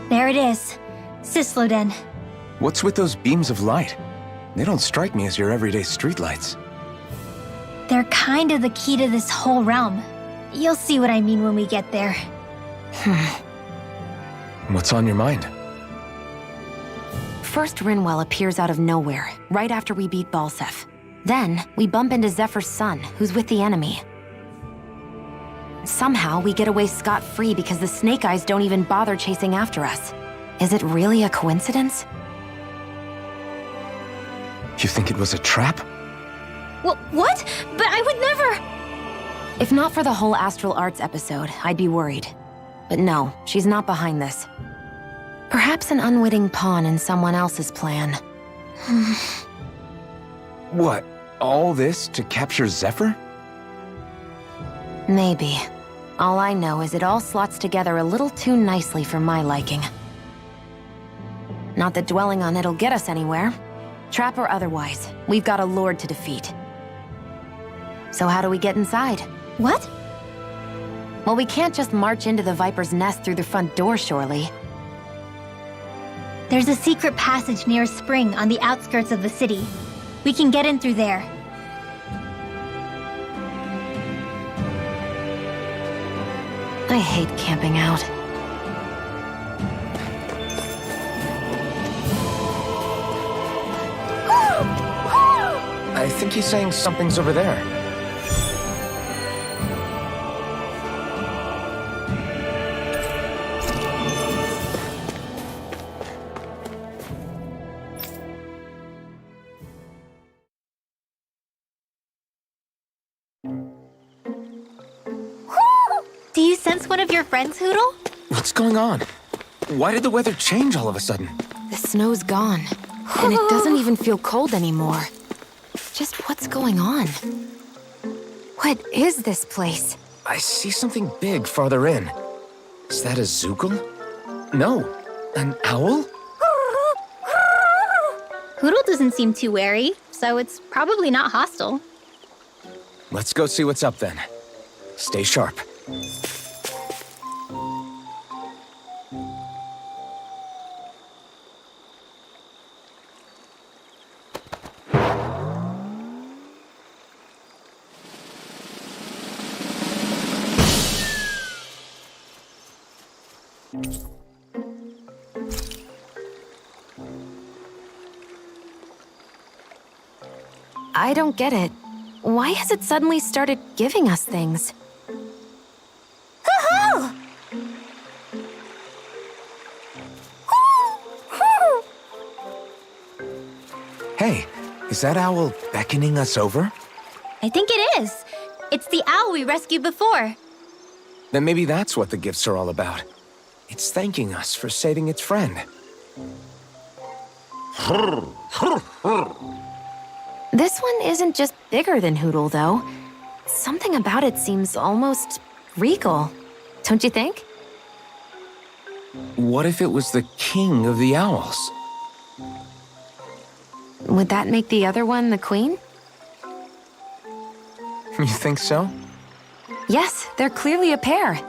There it is. Cisloden. What's with those beams of light? They don't strike me as your everyday streetlights. They're kind of the key to this whole realm. You'll see what I mean when we get there. What's on your mind? First, Rinwell appears out of nowhere, right after we beat Balseph. Then, we bump into Zephyr's son, who's with the enemy. Somehow, we get away scot-free because the Snake Eyes don't even bother chasing after us. Is it really a coincidence? You think it was a trap? What? But I would never... If not for the whole Astral Arts episode, I'd be worried. But no, she's not behind this. Perhaps an unwitting pawn in someone else's plan. What? All this to capture Zephyr? Maybe. All I know is it all slots together a little too nicely for my liking. Not that dwelling on it'll get us anywhere. Trap or otherwise, we've got a lord to defeat. So how do we get inside? What? Well, we can't just march into the Viper's nest through the front door, surely. There's a secret passage near a spring on the outskirts of the city. We can get in through there. I hate camping out. I think he's saying something's over there. Do you sense one of your friends, Hootle? What's going on? Why did the weather change all of a sudden? The snow's gone, and it doesn't even feel cold anymore. Just what's going on? What is this place? I see something big farther in. Is that a Zoogle? No, an owl? Hootle doesn't seem too wary, so it's probably not hostile. Let's go see what's up then. Stay sharp. I don't get it. Why has it suddenly started giving us things? Hey, is that owl beckoning us over? I think it is. It's the owl we rescued before. Then maybe that's what the gifts are all about. It's thanking us for saving its friend. This one isn't just bigger than Hootle, though. Something about it seems almost regal. Don't you think? What if it was the king of the owls? Would that make the other one the queen? You think so? Yes, they're clearly a pair.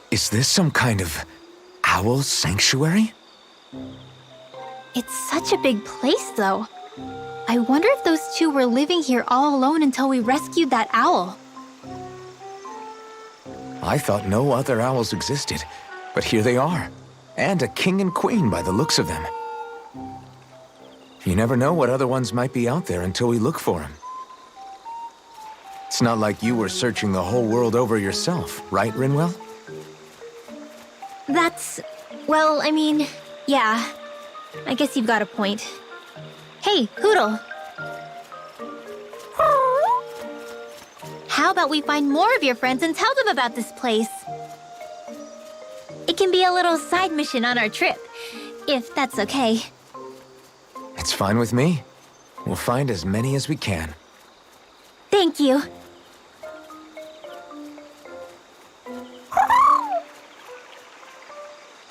Is this some kind of owl sanctuary? It's such a big place, though. I wonder if those two were living here all alone until we rescued that owl. I thought no other owls existed, but here they are. And a king and queen by the looks of them. You never know what other ones might be out there until we look for them. It's not like you were searching the whole world over yourself, right, Rinwell? That's... well, I mean, yeah. I guess you've got a point. Hey, Hootle. How about we find more of your friends and tell them about this place? It can be a little side mission on our trip, if that's okay. It's fine with me. We'll find as many as we can. Thank you.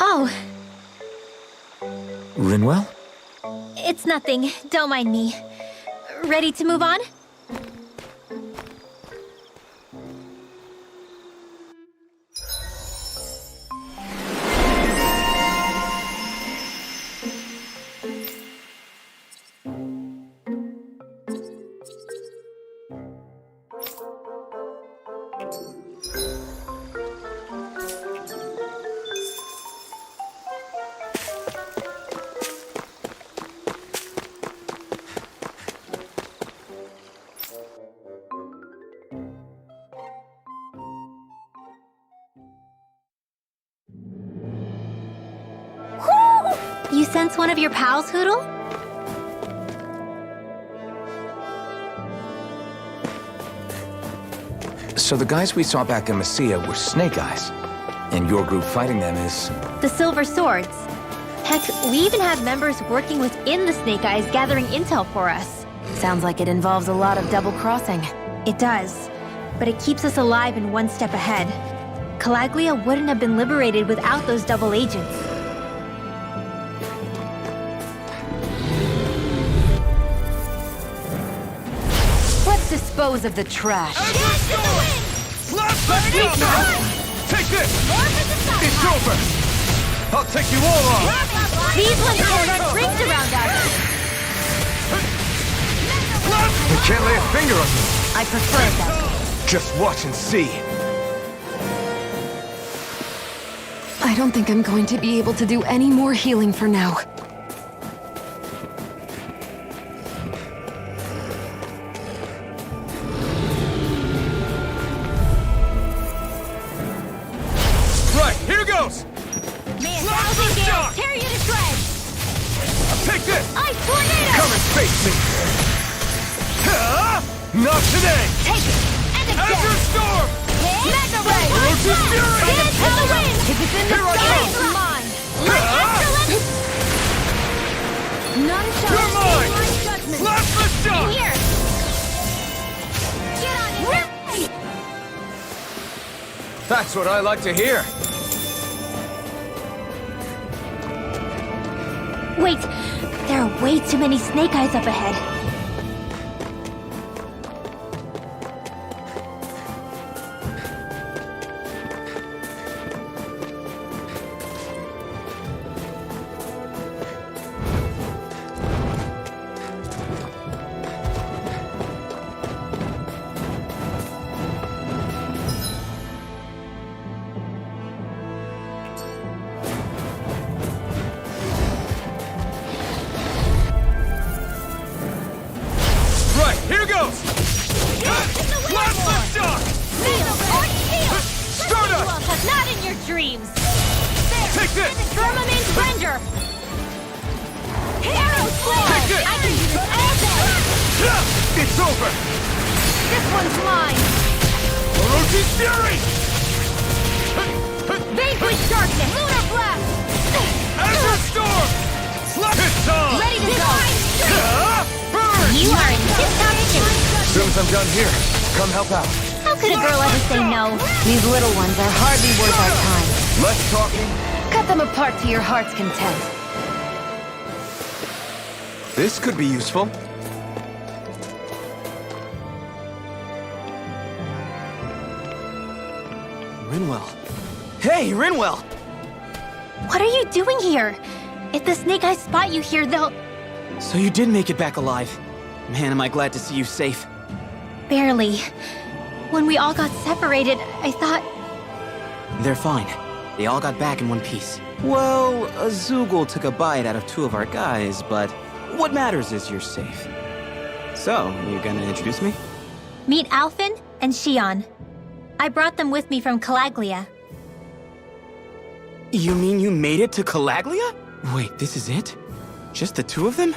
Oh, Rinwell? it's nothing. Don't mind me. Ready to move on? You sense one of your pals, Hootle? So the guys we saw back in Messia were Snake Eyes. And your group fighting them is... The Silver Swords. Heck, we even have members working within the Snake Eyes gathering intel for us. Sounds like it involves a lot of double-crossing. It does, but it keeps us alive and one step ahead. Calaglia wouldn't have been liberated without those double agents. Let's dispose of the trash. Take this! It's over! I'll take you all on! These ones can run rings around us! You can't lay a finger on me! I prefer that. Just watch and see! I don't think I'm going to be able to do any more healing for now. Right, here goes! Thousand gales, tear you to shreds! Take this! Ice tornado! Come and face me! Not today! Take it! And Azure again! Storm! Mega ray! Ferocious Fury! Get it to the wind! If it's in the Here I sky, go. it's mine. Excellent! None shall You're mine! escape my judgment. Blast the shot! Here! Get on it! That's what I like to hear. Wait! There are way too many Snake Eyes up ahead. Right, here goes! Blast the shot! Stardust! But not in your dreams! Take this! Firmament Render! Arrow Slayer! Take this! I can do this all day! It's over! This one's mine! Orochi's Fury! Vanquish Darkness! Lunar Blast! Azure Storm! It's on! Ready to go! Burn! You are in tip-top shape! As soon as I'm done here, come help out. How could a girl ever say no? These little ones are hardly worth our time. Less talking. Cut them apart to your heart's content. This could be useful. Rinwell. Hey, Rinwell! What are you doing here? If the Snake Eyes spot you here, they'll... So you did make it back alive. Man, am I glad to see you safe. Barely. When we all got separated, I thought... They're fine. They all got back in one piece. Well, Azugul took a bite out of 2 of our guys, but what matters is you're safe. So, you gonna introduce me? Meet Alphen and Shion. I brought them with me from Calaglia. You mean you made it to Calaglia? Wait, this is it? Just the two of them?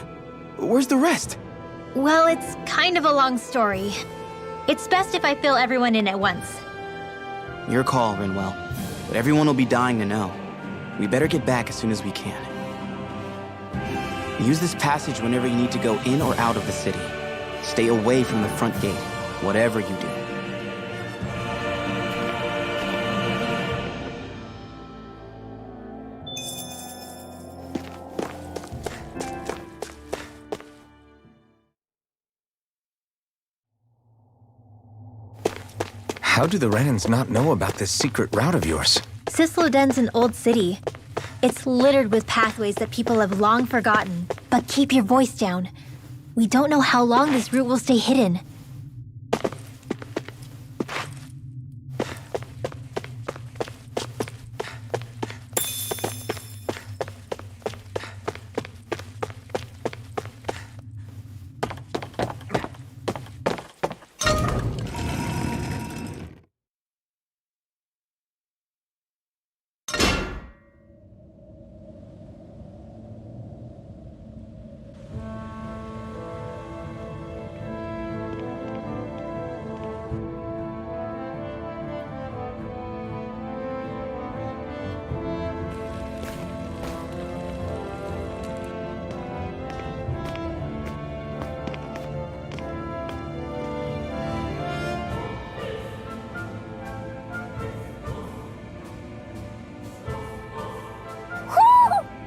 Where's the rest? Well, it's kind of a long story. It's best if I fill everyone in at once. Your call, Rinwell. But everyone will be dying to know. We better get back as soon as we can. Use this passage whenever you need to go in or out of the city. Stay away from the front gate, whatever you do. How do the Renans not know about this secret route of yours? Cisloden's an old city. It's littered with pathways that people have long forgotten. But keep your voice down. We don't know how long this route will stay hidden.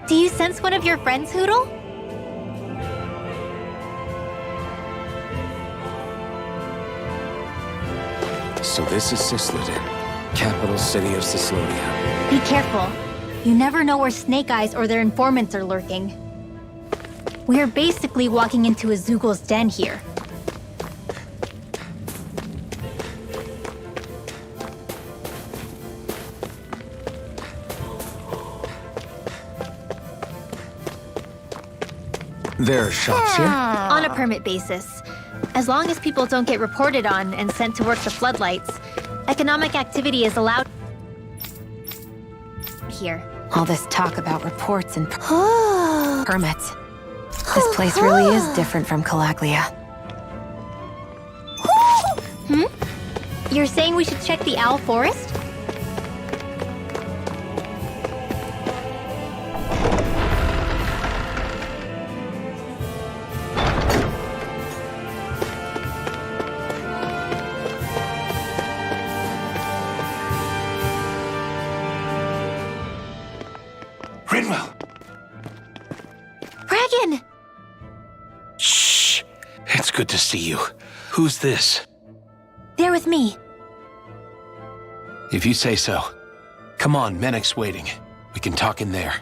Do you sense one of your friends, Hootle? So this is Cisloden, capital city of Cislodia. Be careful. You never know where Snake Eyes or their informants are lurking. We're basically walking into a Zoogl's den here. There are shops here? On a permit basis. As long as people don't get reported on and sent to work the floodlights, economic activity is allowed here. All this talk about reports and permits. This place really is different from Calaglia. You're saying we should check the Owl Forest? Rinwell! Bragan! Shh! It's good to see you. Who's this? They're with me. If you say so. Come on, Menek's waiting. We can talk in there.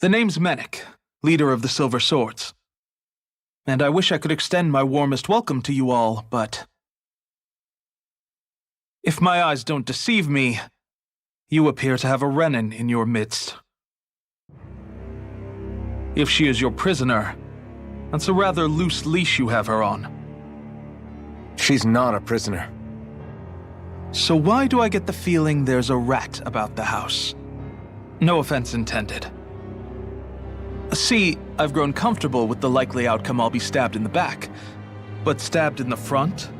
The name's Menek, leader of the Silver Swords. And I wish I could extend my warmest welcome to you all, but if my eyes don't deceive me, you appear to have a Renan in your midst. If she is your prisoner, that's a rather loose leash you have her on. She's not a prisoner. So why do I get the feeling there's a rat about the house? No offense intended. See, I've grown comfortable with the likely outcome I'll be stabbed in the back. But stabbed in the front?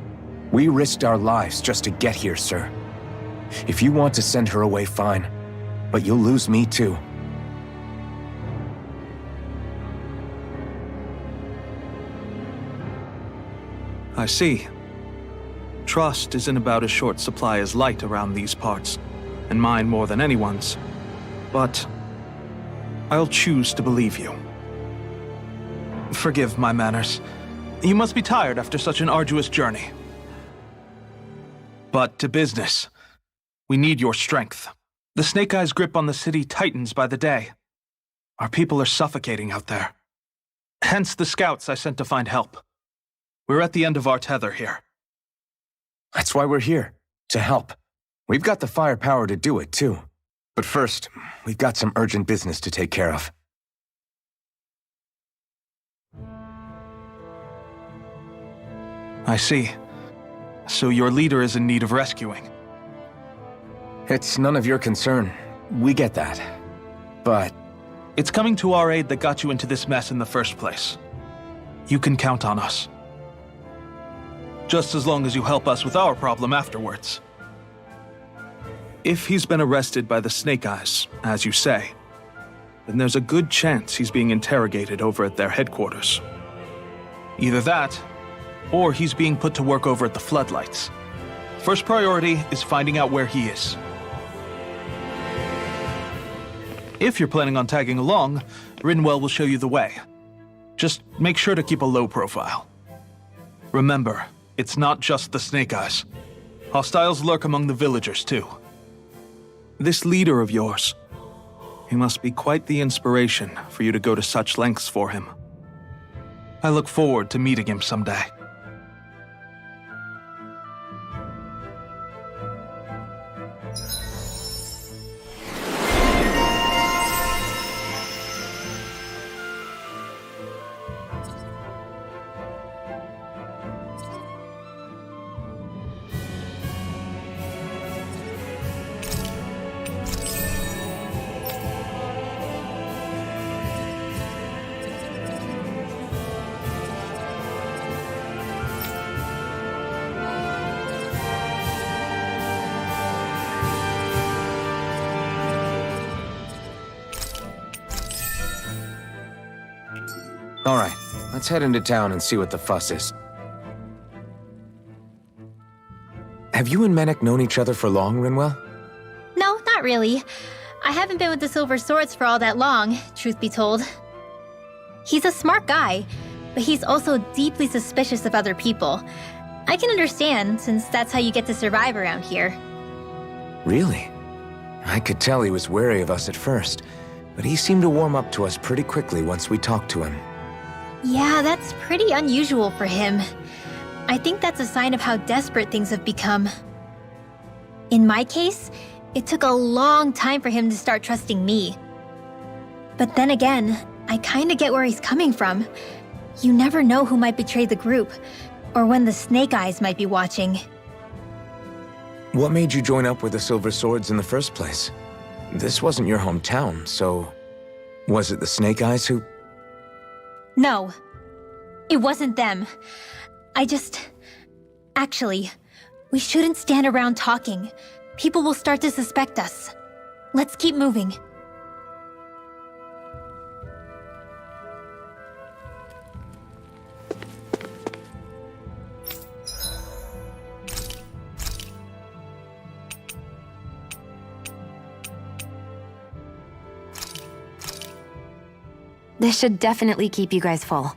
We risked our lives just to get here, sir. If you want to send her away, fine. But you'll lose me too. I see. Trust is in about as short supply as light around these parts, and mine more than anyone's. But I'll choose to believe you. Forgive my manners. You must be tired after such an arduous journey. But to business. We need your strength. The Snake Eyes' grip on the city tightens by the day. Our people are suffocating out there. Hence the scouts I sent to find help. We're at the end of our tether here. That's why we're here, to help. We've got the firepower to do it, too. But first, we've got some urgent business to take care of. I see. So your leader is in need of rescuing. It's none of your concern. We get that. But It's coming to our aid that got you into this mess in the first place. You can count on us. Just as long as you help us with our problem afterwards. If he's been arrested by the Snake Eyes, as you say, then there's a good chance he's being interrogated over at their headquarters. Either that, or he's being put to work over at the Floodlights. First priority is finding out where he is. If you're planning on tagging along, Rinwell will show you the way. Just make sure to keep a low profile. Remember, it's not just the Snake Eyes. Hostiles lurk among the villagers, too. This leader of yours, he must be quite the inspiration for you to go to such lengths for him. I look forward to meeting him someday. all right, let's head into town and see what the fuss is. Have you and Menek known each other for long, Rinwell? No, not really. I haven't been with the Silver Swords for all that long, truth be told. He's a smart guy, but he's also deeply suspicious of other people. I can understand, since that's how you get to survive around here. Really? I could tell he was wary of us at first, but he seemed to warm up to us pretty quickly once we talked to him. Yeah, that's pretty unusual for him. I think that's a sign of how desperate things have become. In my case, it took a long time for him to start trusting me. But then again, I kinda get where he's coming from. You never know who might betray the group, or when the Snake Eyes might be watching. What made you join up with the Silver Swords in the first place? This wasn't your hometown, so... Was it the Snake Eyes who... No, it wasn't them. Actually, we shouldn't stand around talking. People will start to suspect us. Let's keep moving. This should definitely keep you guys full.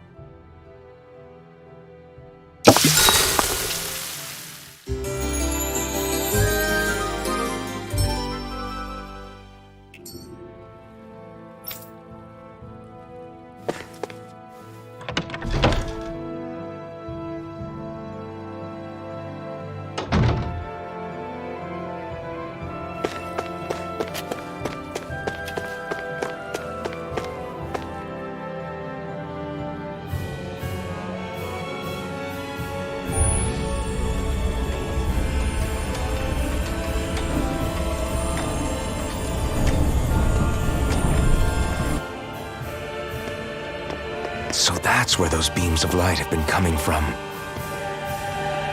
So that's where those beams of light have been coming from.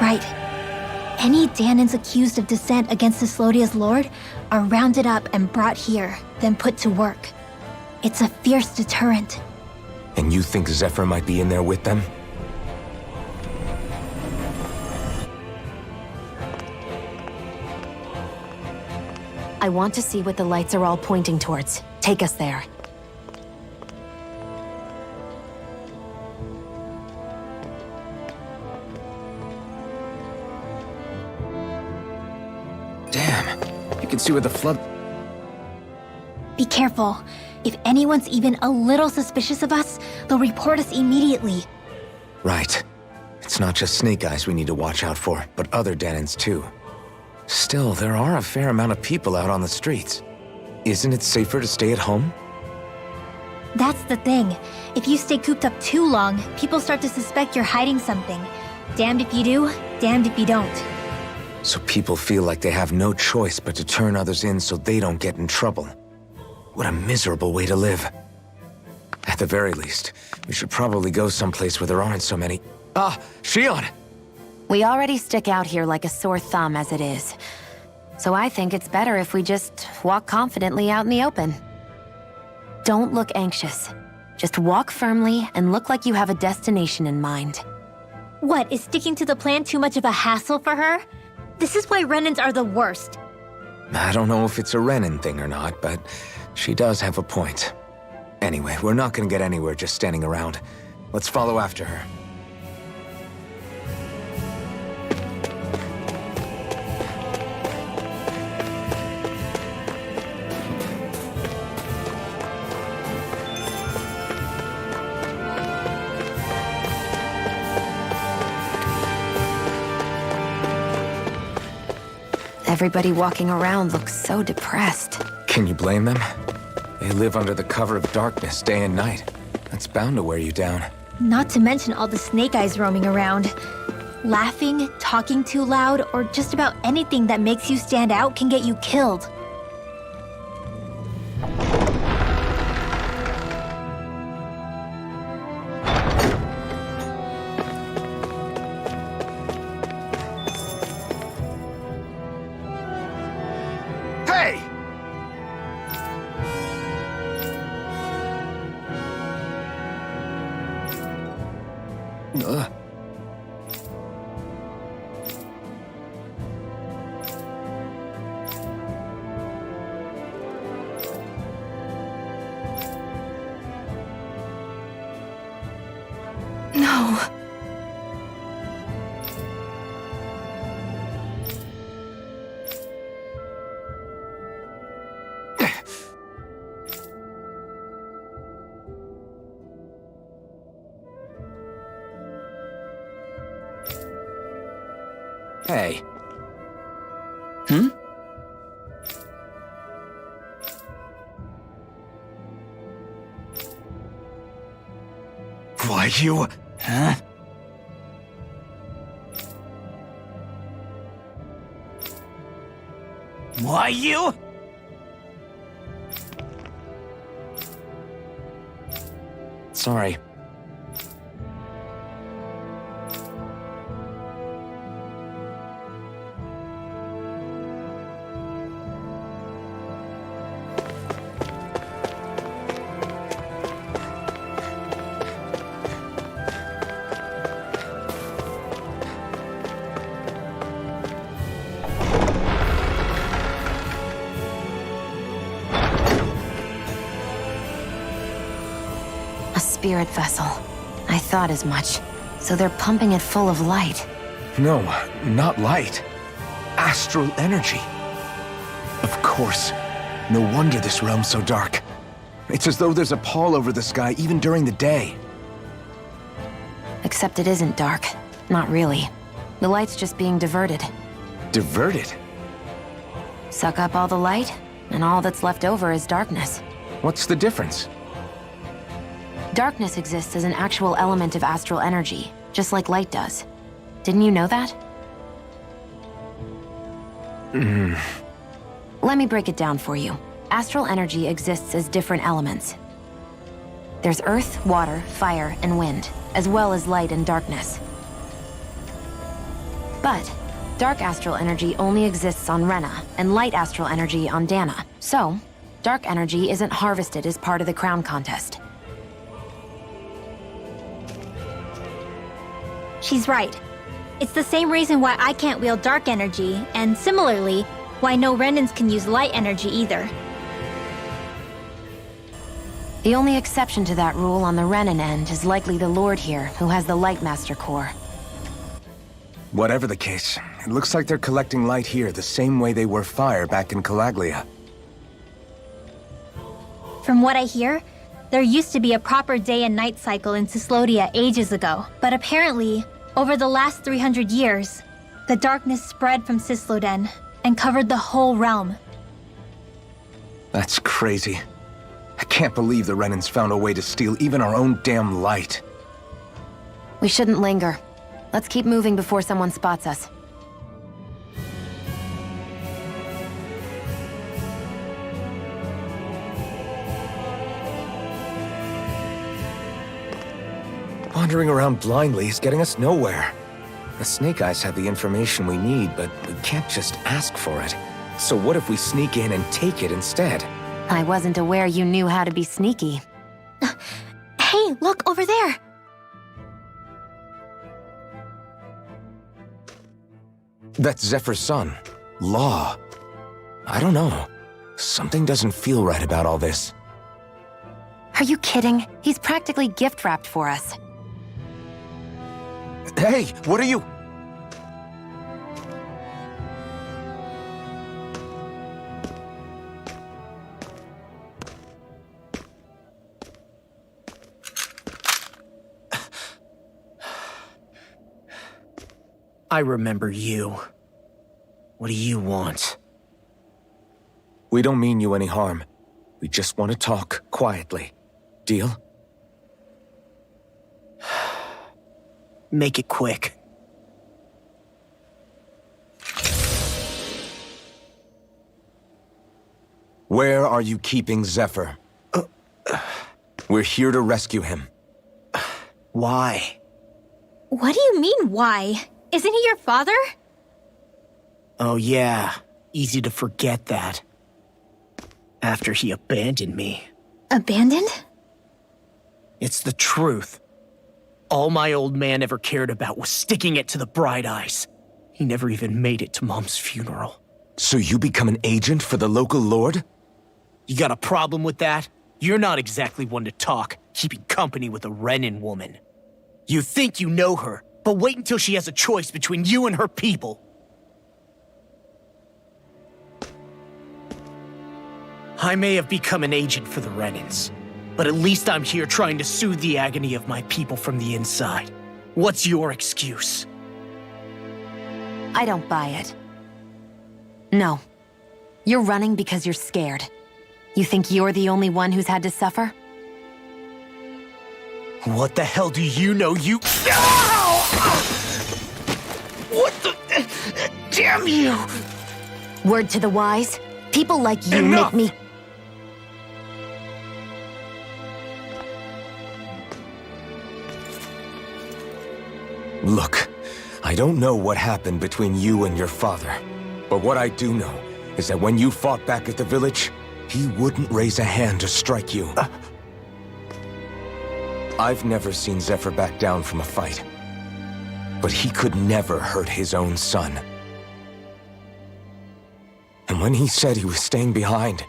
Right. Any Dahnans accused of dissent against Cyslodia's lord are rounded up and brought here, then put to work. It's a fierce deterrent. And you think Zephyr might be in there with them? I want to see what the lights are all pointing towards. Take us there. Damn, you can see where the flood... Be careful. If anyone's even a little suspicious of us, they'll report us immediately. Right. It's not just Snake Eyes we need to watch out for, but other Denons too. Still, there are a fair amount of people out on the streets. Isn't it safer to stay at home? That's the thing. If you stay cooped up too long, people start to suspect you're hiding something. Damned if you do, damned if you don't. So people feel like they have no choice but to turn others in so they don't get in trouble. What a miserable way to live. At the very least, we should probably go someplace where there aren't so many... Shion! We already stick out here like a sore thumb as it is. So I think it's better if we just walk confidently out in the open. Don't look anxious. Just walk firmly and look like you have a destination in mind. What, is sticking to the plan too much of a hassle for her? This is why Renans are the worst. I don't know if it's a Renan thing or not, but she does have a point. Anyway, we're not gonna get anywhere just standing around. Let's follow after her. Everybody walking around looks so depressed. Can you blame them? They live under the cover of darkness day and night. That's bound to wear you down. Not to mention all the Snake Eyes roaming around. Laughing, talking too loud, or just about anything that makes you stand out can get you killed. Hey! No. Hey. Why you... Huh? Why you? Sorry. A spirit vessel. I thought as much. So they're pumping it full of light. No, not light. Astral energy. Of course. No wonder this realm's so dark. It's as though there's a pall over the sky even during the day. Except it isn't dark. Not really. The light's just being diverted. Diverted? Suck up all the light, and all that's left over is darkness. What's the difference? Darkness exists as an actual element of astral energy, just like light does. Didn't you know that? Let me break it down for you. Astral energy exists as different elements. There's earth, water, fire, and wind, as well as light and darkness. But dark astral energy only exists on Rena, and light astral energy on Dana. So, dark energy isn't harvested as part of the crown contest. She's right. It's the same reason why I can't wield dark energy, and similarly, why no Renans can use light energy either. The only exception to that rule on the Renan end is likely the Lord here, who has the Light Master core. Whatever the case, it looks like they're collecting light here the same way they were fire back in Calaglia. From what I hear, there used to be a proper day and night cycle in Cyslodia ages ago, but apparently, Over the last 300 years, the darkness spread from Cisloden and covered the whole realm. That's crazy. I can't believe the Renans found a way to steal even our own damn light. We shouldn't linger. Let's keep moving before someone spots us. Wandering around blindly is getting us nowhere. The Snake Eyes have the information we need, but we can't just ask for it. So what if we sneak in and take it instead? I wasn't aware you knew how to be sneaky. Hey, look over there! That's Zephyr's son, Law. I don't know. Something doesn't feel right about all this. Are you kidding? He's practically gift-wrapped for us. Hey, what are you... I remember you. What do you want? We don't mean you any harm. We just want to talk quietly. Deal? Make it quick. Where are you keeping Zephyr? We're here to rescue him. Why? What do you mean, why? Isn't he your father? Oh yeah, easy to forget that. After he abandoned me. Abandoned? It's the truth. All my old man ever cared about was sticking it to the Bright Eyes. He never even made it to Mom's funeral. So you become an agent for the local lord? You got a problem with that? You're not exactly one to talk, keeping company with a Renan woman. You think you know her, but wait until she has a choice between you and her people. I may have become an agent for the Renans, but at least I'm here trying to soothe the agony of my people from the inside. What's your excuse? I don't buy it. No. You're running because you're scared. You think you're the only one who's had to suffer? What the hell do you know, you— Ow! What the— Damn you! Word to the wise, people like you Enough! make me— Look, I don't know what happened between you and your father, but what I do know is that when you fought back at the village, he wouldn't raise a hand to strike you. I've never seen Zephyr back down from a fight, but he could never hurt his own son. And when he said he was staying behind,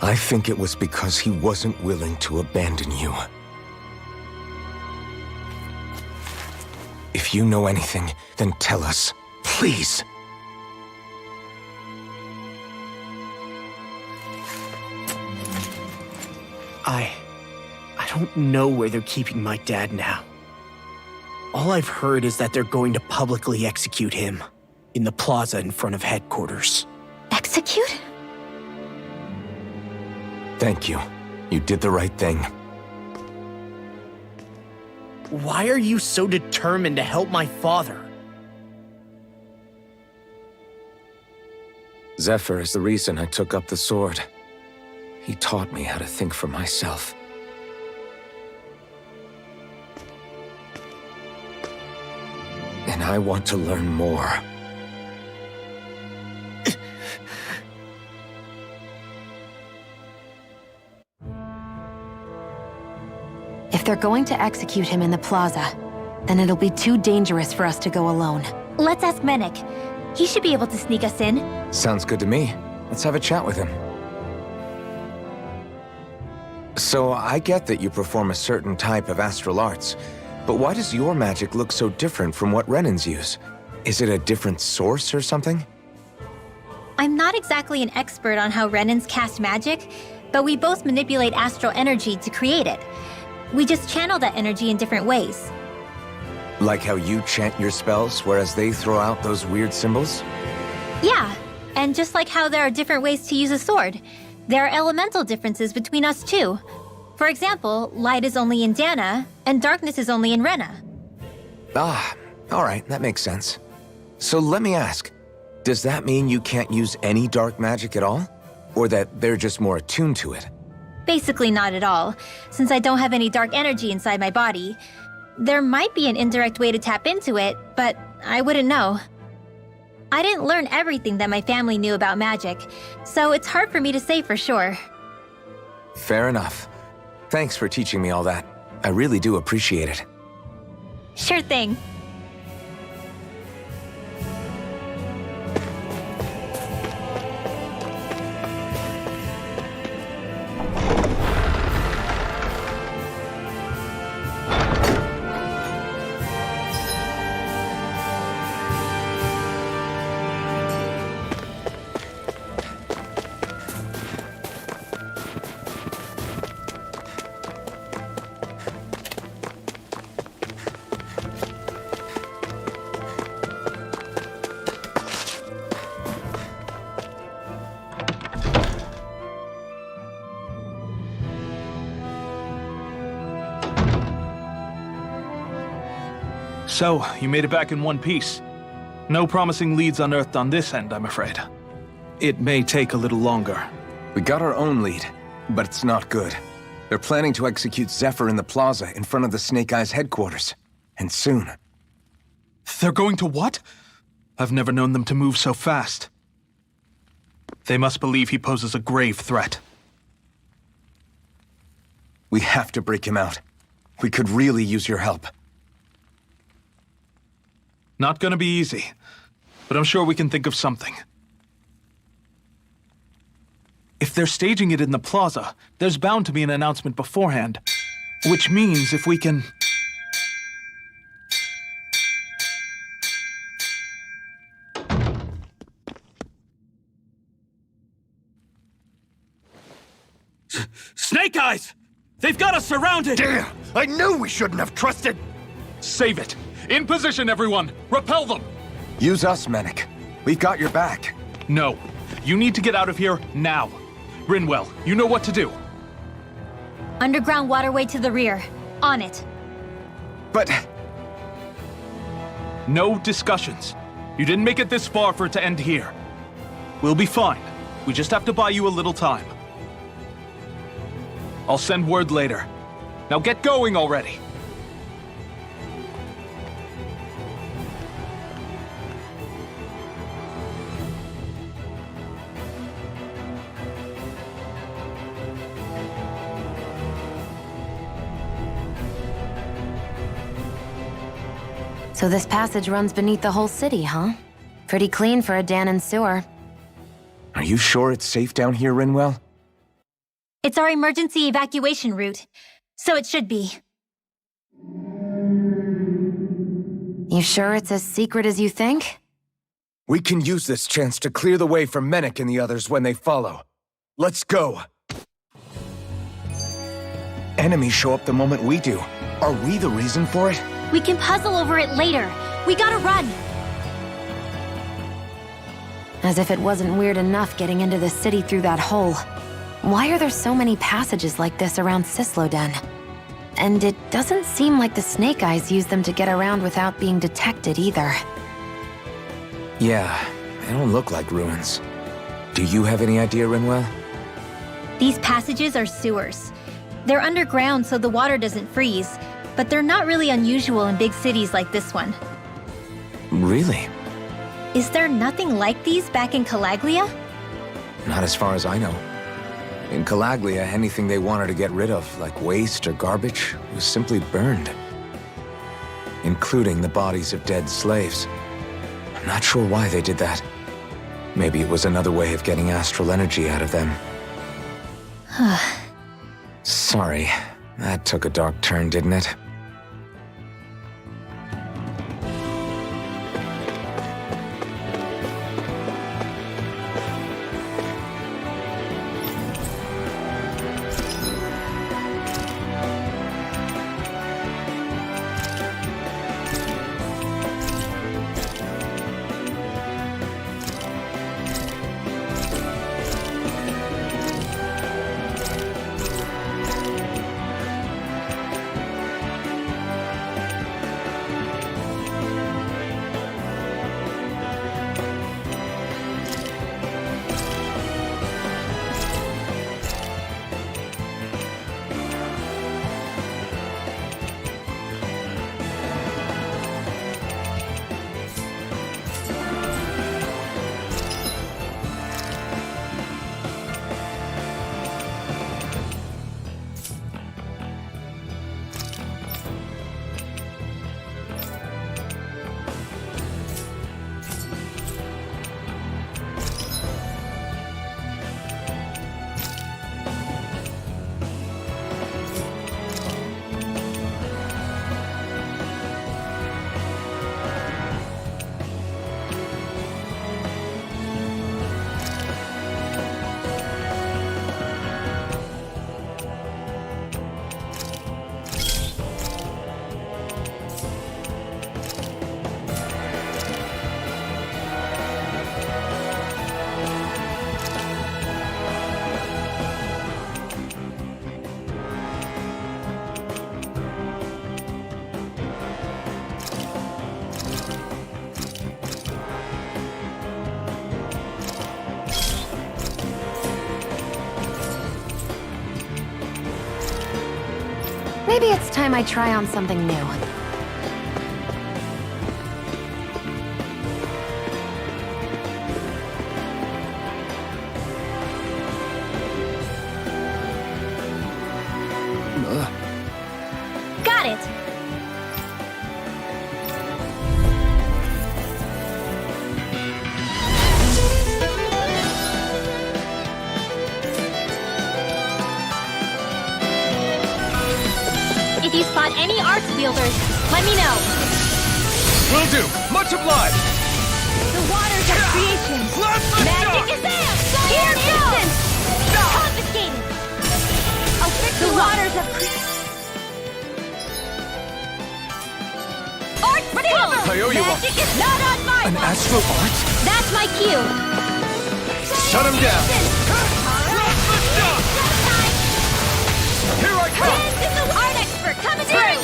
I think it was because he wasn't willing to abandon you. If you know anything, then tell us, please. I don't know where they're keeping my dad now. All I've heard is that they're going to publicly execute him in the plaza in front of headquarters. Execute? Thank you. You did the right thing. Why are you so determined to help my father? Zephyr is the reason I took up the sword. He taught me how to think for myself. And I want to learn more. If they're going to execute him in the plaza, then it'll be too dangerous for us to go alone. Let's ask Menik. He should be able to sneak us in. Sounds good to me. Let's have a chat with him. So, I get that you perform a certain type of astral arts, but why does your magic look so different from what Renans use? Is it a different source or something? I'm not exactly an expert on how Renans cast magic, but we both manipulate astral energy to create it. We just channel that energy in different ways. Like how you chant your spells, whereas they throw out those weird symbols? Yeah, and just like how there are different ways to use a sword, there are elemental differences between us too. For example, light is only in Dana, and darkness is only in Rena. Ah, alright, that makes sense. So let me ask, does that mean you can't use any dark magic at all? Or that they're just more attuned to it? Basically not at all, since I don't have any dark energy inside my body. There might be an indirect way to tap into it, but I wouldn't know. I didn't learn everything that my family knew about magic, so it's hard for me to say for sure. Fair enough. Thanks for teaching me all that. I really do appreciate it. Sure thing. So, you made it back in one piece. No promising leads unearthed on this end, I'm afraid. It may take a little longer. We got our own lead, but it's not good. They're planning to execute Zephyr in the plaza in front of the Snake Eyes headquarters. And soon. They're going to what? I've never known them to move so fast. They must believe he poses a grave threat. We have to break him out. We could really use your help. Not gonna be easy, but I'm sure we can think of something. If they're staging it in the plaza, there's bound to be an announcement beforehand. Which means if we can... Snake Eyes! They've got us surrounded! Damn! I knew we shouldn't have trusted! Save it! In position, everyone! Repel them! Use us, Mennik. We've got your back. No. You need to get out of here now. Rinwell, you know what to do. Underground waterway to the rear. On it. But... No discussions. You didn't make it this far for it to end here. We'll be fine. We just have to buy you a little time. I'll send word later. Now get going already. So this passage runs beneath the whole city, huh? Pretty clean for a Danon sewer. Are you sure it's safe down here, Rinwell? It's our emergency evacuation route, so it should be. You sure it's as secret as you think? We can use this chance to clear the way for Mennik and the others when they follow. Let's go! Enemies show up the moment we do. Are we the reason for it? We can puzzle over it later. We gotta run! As if it wasn't weird enough getting into the city through that hole. Why are there so many passages like this around Sisloden? And it doesn't seem like the Snake Eyes use them to get around without being detected either. Yeah, they don't look like ruins. Do you have any idea, Rinwell? These passages are sewers. They're underground so the water doesn't freeze, but they're not really unusual in big cities like this one. Really? Is there nothing like these back in Calaglia? Not as far as I know. In Calaglia, anything they wanted to get rid of, like waste or garbage, was simply burned. Including the bodies of dead slaves. I'm not sure why they did that. Maybe it was another way of getting astral energy out of them. Sorry, that took a dark turn, didn't it? Maybe it's time I try on something new. Got it! If you spot any arts wielders, let me know. Will do. Much obliged. The waters of creation. Magic is there! Here instant! Confiscated! I'll fix the waters of creation. Art recover! I owe you one. Magic is not on my An watch. astral art? That's my cue. Shut him down. Here I come. This is the art expert coming through!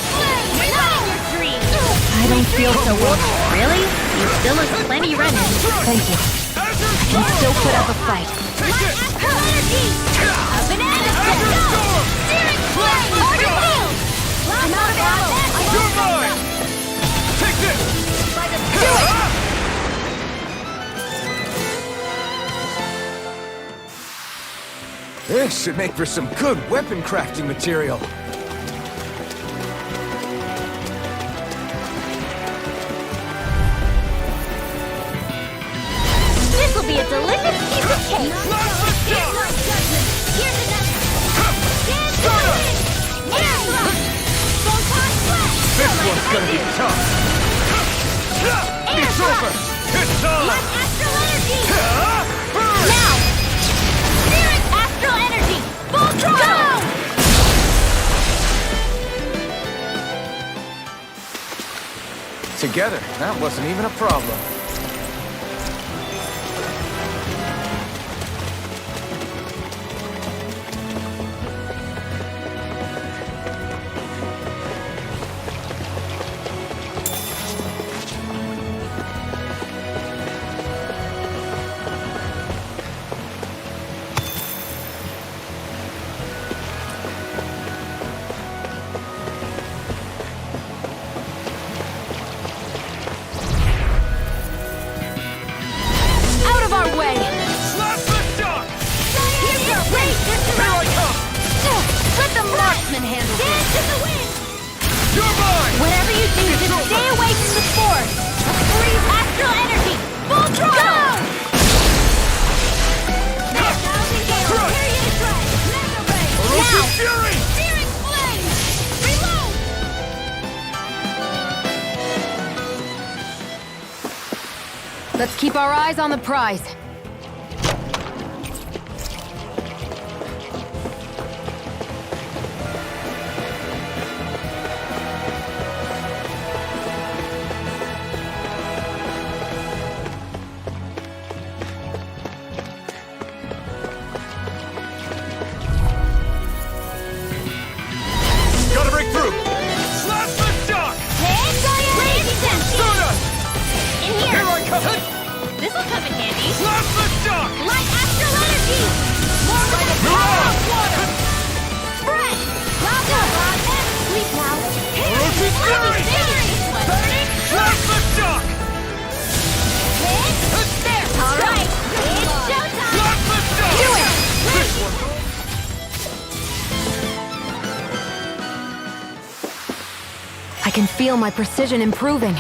Not in your dreams! I don't feel so well. Really? You still look plenty running. Thank you. I can still put up a fight. Take it. Astral energy! A banana storm! Steering flame! Order field! I'm out of ammo! You're mine. Take this. Do it! This should make for some good weapon crafting material. This will be a delicious piece of cake! Here's my judgment! Here's another! Stand to the wind! Airthrust! Photon blast! This one's gonna be tough. It's over. It's on. Let astral energy! Now! Spirit astral energy! Full throttle! Together, that wasn't even a problem. Out of our way! Slap the shock. Here's your way! Here I come. Let the marksman handle this! Stand to the wind! You're mine. Whatever you do, just stay away from the spores! Freeze astral energy! Full throttle! Orochi Fury. Steering flame! Reload! Let's keep our eyes on the prize. Gotta break through. Slap the shock. Soda. In here! Here I come. This'll come in handy! Slap the shock. Light astral energy! More with the power of water! Spread! Lava! Sleep now! Orochi Fury. Burning! Slap the shock. There! Alright! It's showtime! Slap the shock. Do it! This one. I can feel my precision improving.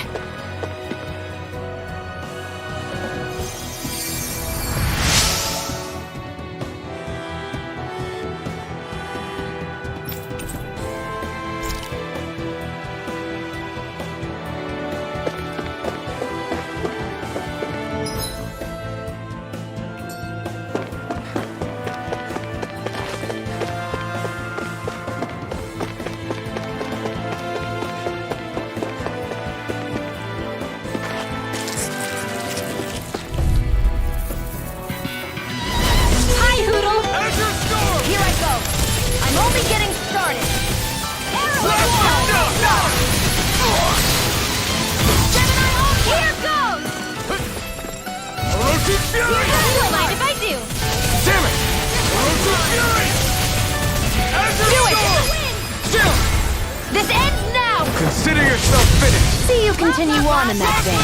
Consider yourself finished! See you continue on in that vein.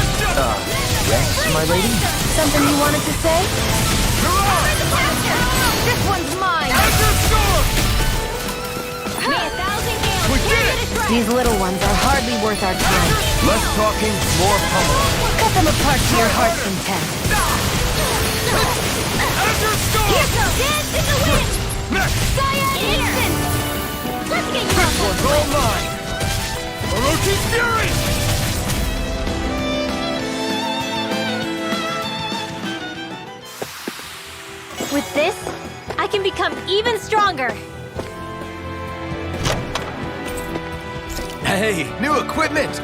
Yes, my lady? Something you wanted to say? This one's mine! Azure Storm! May 1,000 gales We did carry it! to shreds! These little ones are hardly worth our time. Less talking, more pummeling. Cut them apart to your heart's content. Azure Storm! Here goes! Dance in the wind! Next! Cyan Instant! Let's get you This off one's all mine! Orochi's Fury! With this, I can become even stronger! Hey, new equipment!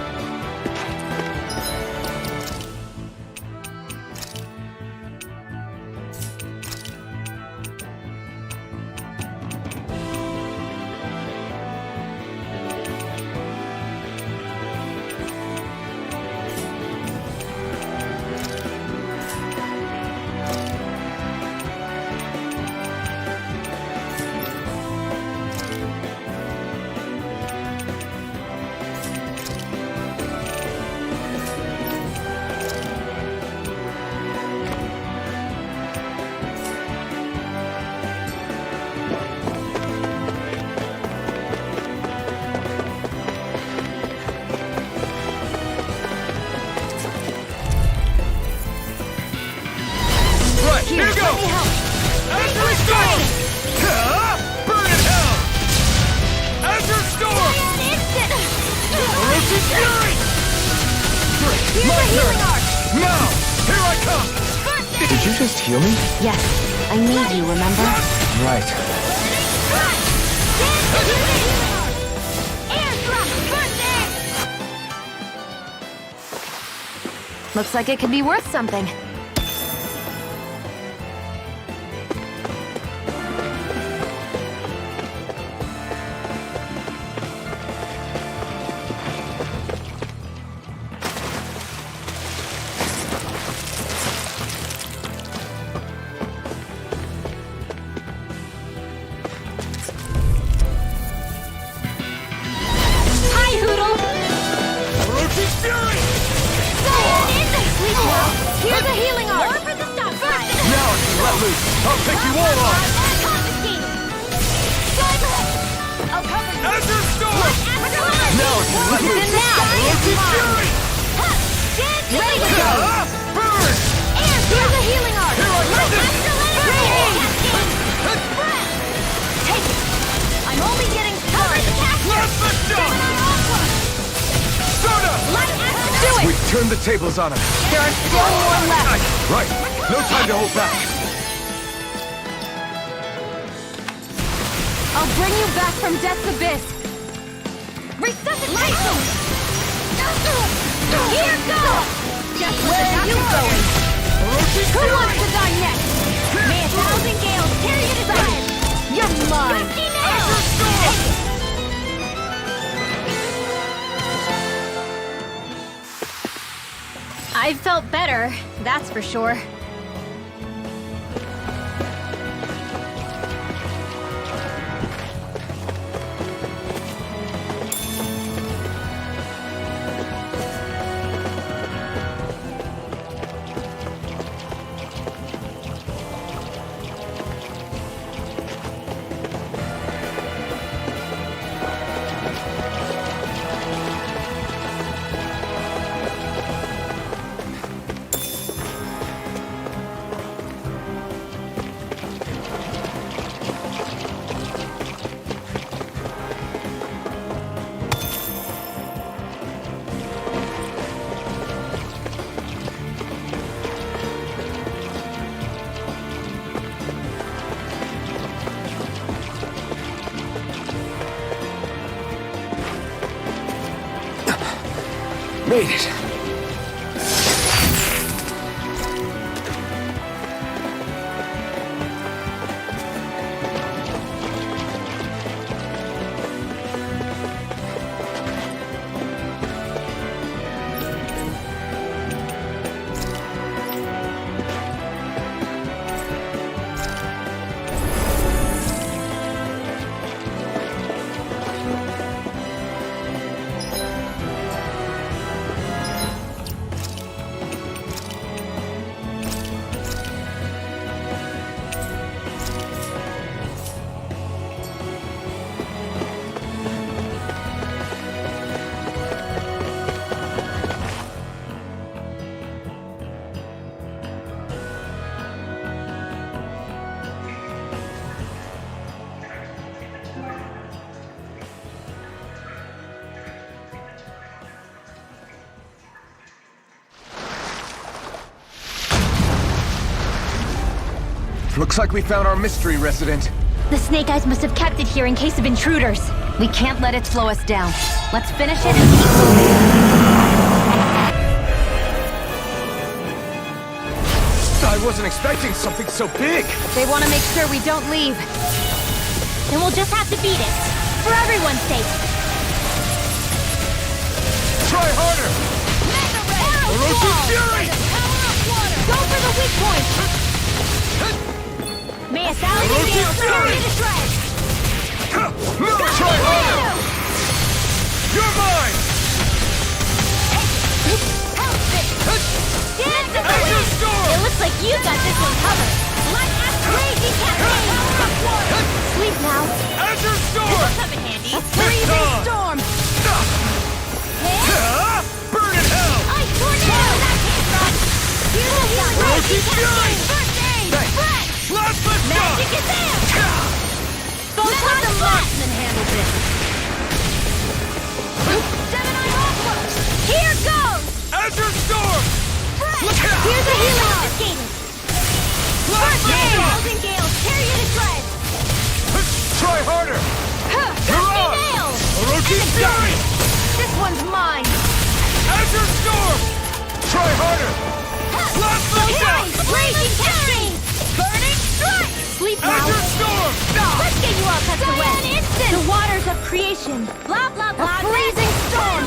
Right, here you go! Let me help! Azure Storm! Burn in hell! Azure Storm! Cyan Instant! Orochi's Fury! Here's My a turn! healing arc! Now! Here I come! Did you just heal me? Yes, I need you, remember? Right. Run! Dance in the wind! Air drop! First air! Looks like it could be worth something. Hi, Hoodle! Orochi's Fury! Cyan Instant! Sleep well! Here's a healing arc! More for the stockpile! Now I can let loose! I'll take you all on! Confiscate! I'll cover you! Azure Storm! Afterlife! Now I can let loose! Orochi's Fury! Dance in the wind! Burn! Air! Here's a healing arc! Here I come! Take it! I'm only getting started! Blast the shot! Soda! Do it! We've turned the tables on him. There are still more left. Right! No time to hold back! I'll bring you back from Death's Abyss. Resuscitation! Here goes! Just where are you going? Orochi's Who Fury! wants to die next? May 1,000 gales carry you to side! You're mine. 50 nails! Azure Storm! I felt better, that's for sure. Made it. Looks like we found our mystery resident. The Snake Eyes must have kept it here in case of intruders. We can't let it slow us down. Let's finish it and keep moving. I wasn't expecting something so big. They want to make sure we don't leave. Then we'll just have to beat it. For everyone's sake. Try harder! Orochi Fury! Go for the weak point! May a thousand gales tear you to shreds! Try harder! You're mine! Dance of the Azure wind! Storm! It looks like you got this one covered. Light as raging campaign! Sleep now. Azure Storm! This'll come in handy. Freezing storm! Burn in hell! Ice tornado! That can't run! Here's a healing Orochi raging Fury! campaign! First aid! Thanks. Fresh! Plasma shock! Magic is there! Go let the marksman handle this! Gemini Aqua! Here goes! Azure Storm! Here's a healing confiscated! First Plasma aid! shock! Thousand gales tear you to shreds! Try harder! Dusty on! nails! Orochi Fury! This one's mine! Azure Storm! Try harder! Plasma shock! Raging cascade! Burning strike! Sleep now! Azure Storm! Let's get you all tucked away! The waters of creation! Blah blah blah! A freezing storm!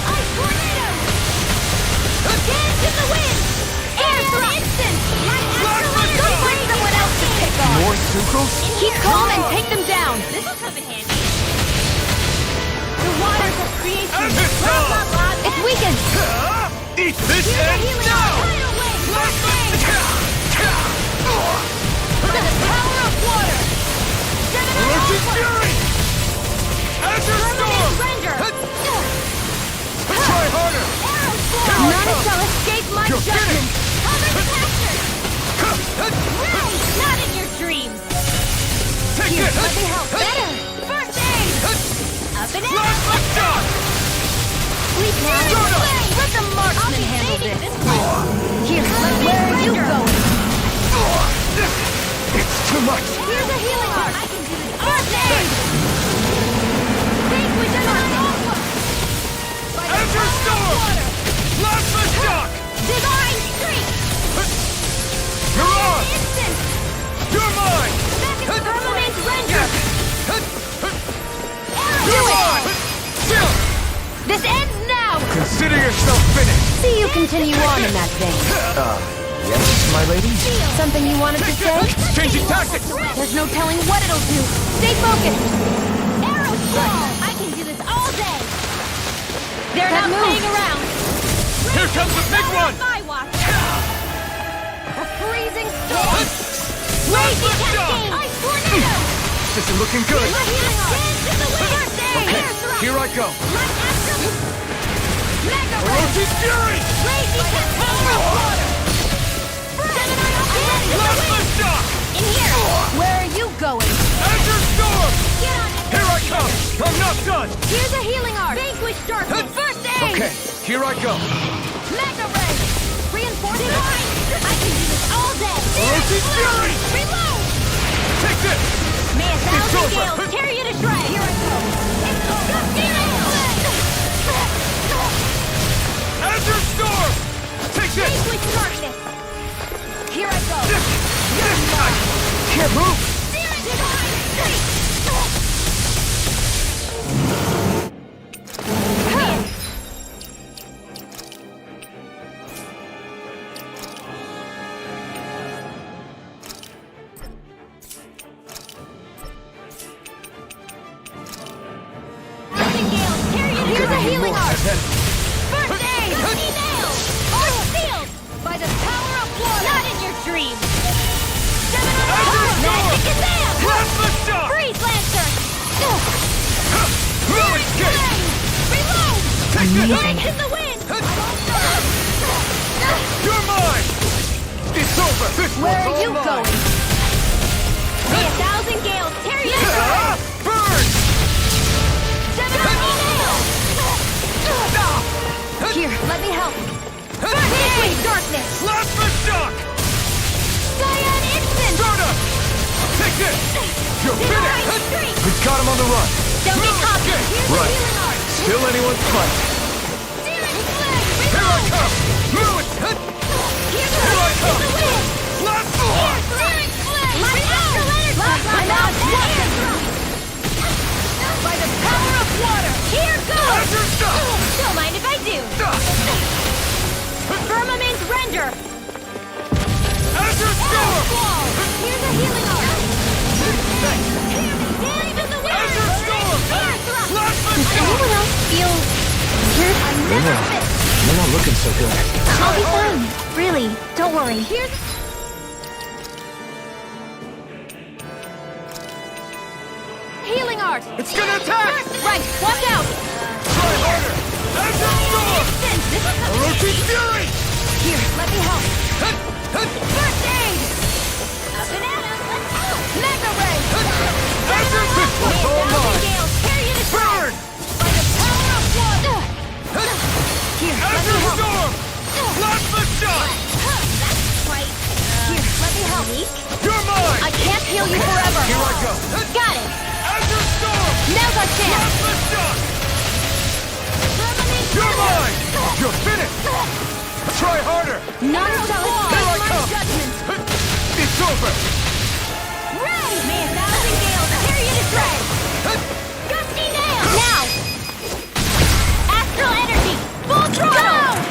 Ice tornado! Dance in the wind! Air thrust! Instant! Go find someone else to pick on! More Sucrose? Keep calm and take them down. This'll come in handy. The waters of creation! Azure Blah Storm! blah blah! It's weakened. Eat this Here's a end healing now! tidal wave! First aid! For the power of water! Gemini Orochi Aqua! Fury! Azure Storm! Surrender! Try harder! Arrow storm! None shall escape my You're judgment. Cover the captured! Right! Not in your dreams! Take Here, it! let me help better! First aid! Up and Plasma out! shock! Sleep now! Jordan! Let the marksman handle this! Here, where are you going? It's too much! Here's a healing art! I can do this! First aid! Vanquish Gemini Aqua! By the Azure power of Storm! water! Plasma shock! Divine streak! You're on! Instant! You're mine! Back in Firmament Render! You're mine! Chill! This ends now. Consider yourself finished! See you continue on in that vein. Yes, my lady? Something you wanted to say? Changing tactics! There's no telling what it'll do. Stay focused. Arrow Squall! I can do this all day! They're That not move. playing around! Here comes the big one! My watch! A freezing storm! Plasma Raging shock! cascade! Ice tornado! This is looking good! We're healing art! Dance in the wind! First aid! Okay, Air thrust! here I go! Light astral! Mega ray! Orochi Fury! Raging cascade! Water! Gemini Aqua! Plasma shock! In here! Where are you going? Azure Storm! Get on it! Here I come! I'm not done! Here's a healing art! Vanquish darkness! First aid! Okay, here I go! Mega ray! Reinforcement! I can do this all day! Orochi Fury! Reload! Take this! May a thousand over. gales tear you to shreds! Here I go! It's Gusty Azure Storm! Take this! Vanquish darkness! Here I go! Can't move! Divine streak! Thousand gales tear you to Here's a shreds! healing art. First aid! Gusty nails! Arc sealed! By the power of water! Not in your dreams! Gemini Aqua! Magic Kazam! Plasma shock! Freeze Lancer! Really escape! Reload! Take this! Dance in the wind! You're mine! It's over! This Where one's are all you mine. going? May a thousand gales tear you to shreds! Burn! Gemini nails! Here, let me help. Vanquish darkness! Plasma shock! Sky got him on the run. Don't get cocky. Right. Still anyone's fight. Here I come! Move it! Here I come! Let's go! By the power of water, here goes! Azure Stop! Don't mind if I do. Firmament's render. Azure Storm! Here's a healing arm. Azure Storm! Blast the Does anyone else feel weird? You're not looking so good. I'll be fine. Really, don't worry. Here's healing art. It's gonna attack! Right, watch out. Try harder! Azure Storm! This is Orochi Fury! Here, let me help. Hut! Hut! First aid. Banana. Mega ray. Azure Pistol! It's all mine! Gale, tear you to Burn! by the power of water. Here, let me Azure help. Storm! Plasma Shot! Right. Here, let me help. You're mine! I can't heal you forever. Here I go! Got it. Azure Storm! Now's our chance. Plasma Shot! You're mine! You're finished! Try harder! None shall Here I escape my come! judgment. It's over! Ray! May 1,000 gales tear you to shreds. Gusty nail. Now. Astral energy. Full throttle. Go!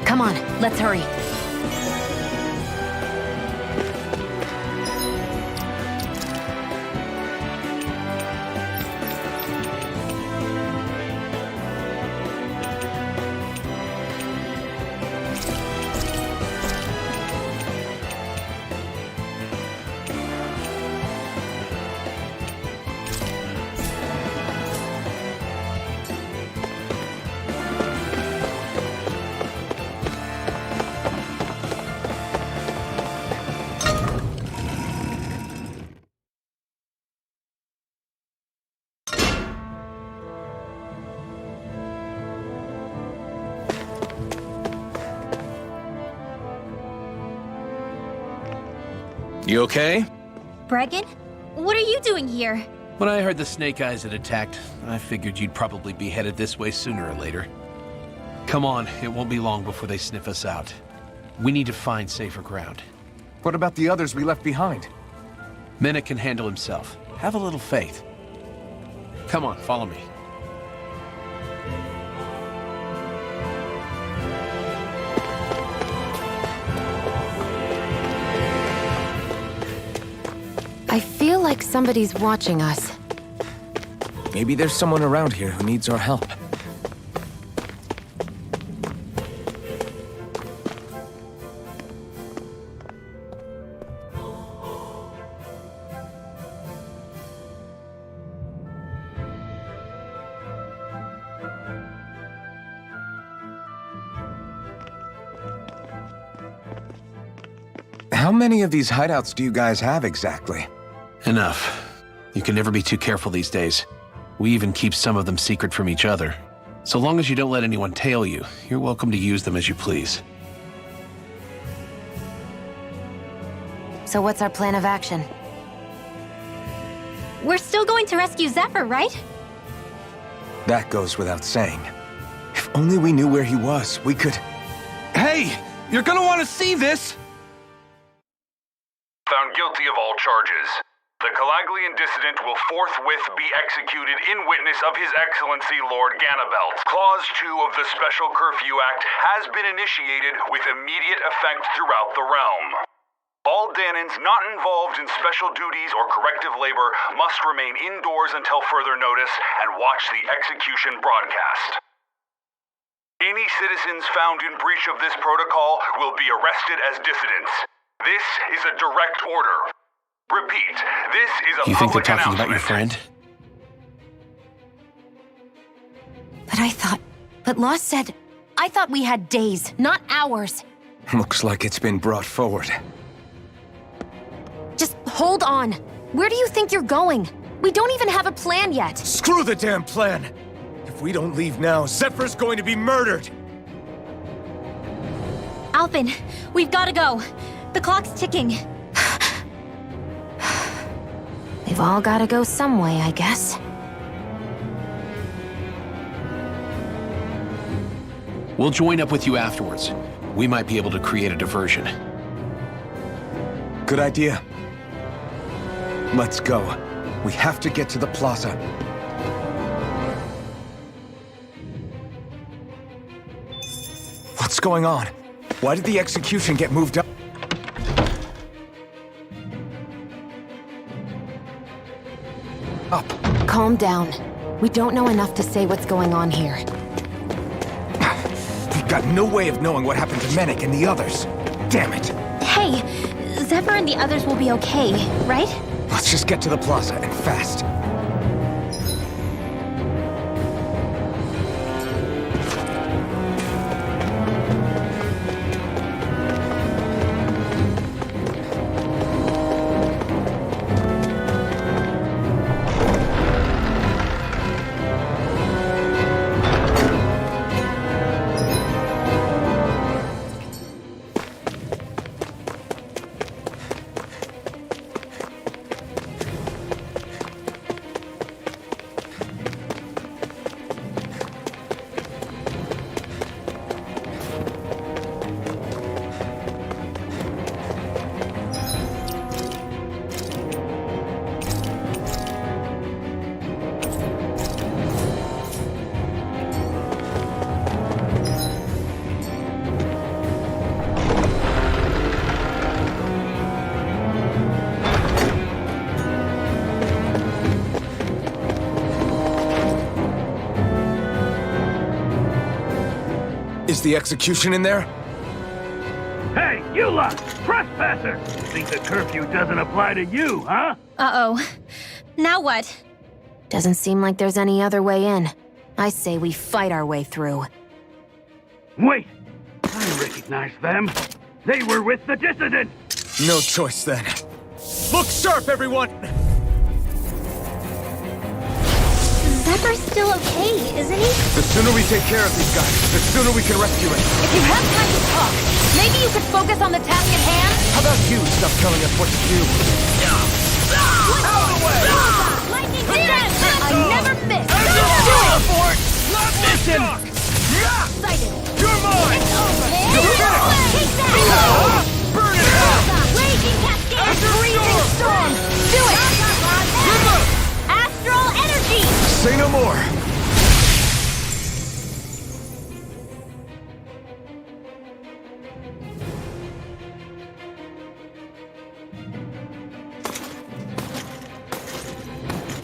Come on, let's hurry. You okay? Bregan? What are you doing here? When I heard the Snake Eyes had attacked, I figured you'd probably be headed this way sooner or later. Come on, it won't be long before they sniff us out. We need to find safer ground. What about the others we left behind? Menek can handle himself. Have a little faith. Come on, follow me. I feel like somebody's watching us. Maybe there's someone around here who needs our help. How many of these hideouts do you guys have exactly? Enough. You can never be too careful these days. We even keep some of them secret from each other. So long as you don't let anyone tail you, you're welcome to use them as you please. So what's our plan of action? We're still going to rescue Zephyr, right? That goes without saying. If only we knew where he was, we could... Hey! You're gonna want to see this! Found guilty of all charges. The Calaglian dissident will forthwith be executed in witness of His Excellency Lord Ganabelt. Clause 2 of the Special Curfew Act has been initiated with immediate effect throughout the realm. All Danans not involved in special duties or corrective labor must remain indoors until further notice and watch the execution broadcast. Any citizens found in breach of this protocol will be arrested as dissidents. This is a direct order. Repeat, this is a You think they're public talking about your announcement. friend? But Law said... I thought we had days, not hours. Looks like it's been brought forward. Just hold on. Where do you think you're going? We don't even have a plan yet. Screw the damn plan! If we don't leave now, Zephyr's going to be murdered! Alphen, we've got to go. The clock's ticking. We've all gotta go some way, I guess. We'll join up with you afterwards. We might be able to create a diversion. Good idea. Let's go. We have to get to the plaza. What's going on? Why did the execution get moved up? Calm down. We don't know enough to say what's going on here. We've got no way of knowing what happened to Menik and the others. Damn it. Hey, Zephyr and the others will be okay, right? Let's just get to the plaza, and fast. Is the execution in there? Hey, you lot! Trespasser! Think the curfew doesn't apply to you, huh? Uh-oh. Now what? Doesn't seem like there's any other way in. I say we fight our way through. Wait! I recognize them. They were with the dissident! No choice then. Look sharp, everyone! Zephyr's still okay, isn't he? The sooner we take care of these guys, the sooner we can rescue him. If you have time to talk, maybe you could focus on the task at hand? How about you stop telling us what to do? Out of the way! Lightning dance! I never miss! Do it! Not missing! Excited! You're mine! You're finished! Take that! Burn it out! Raging cascade! Breathing storm! Do it! Astral energy! Say no more.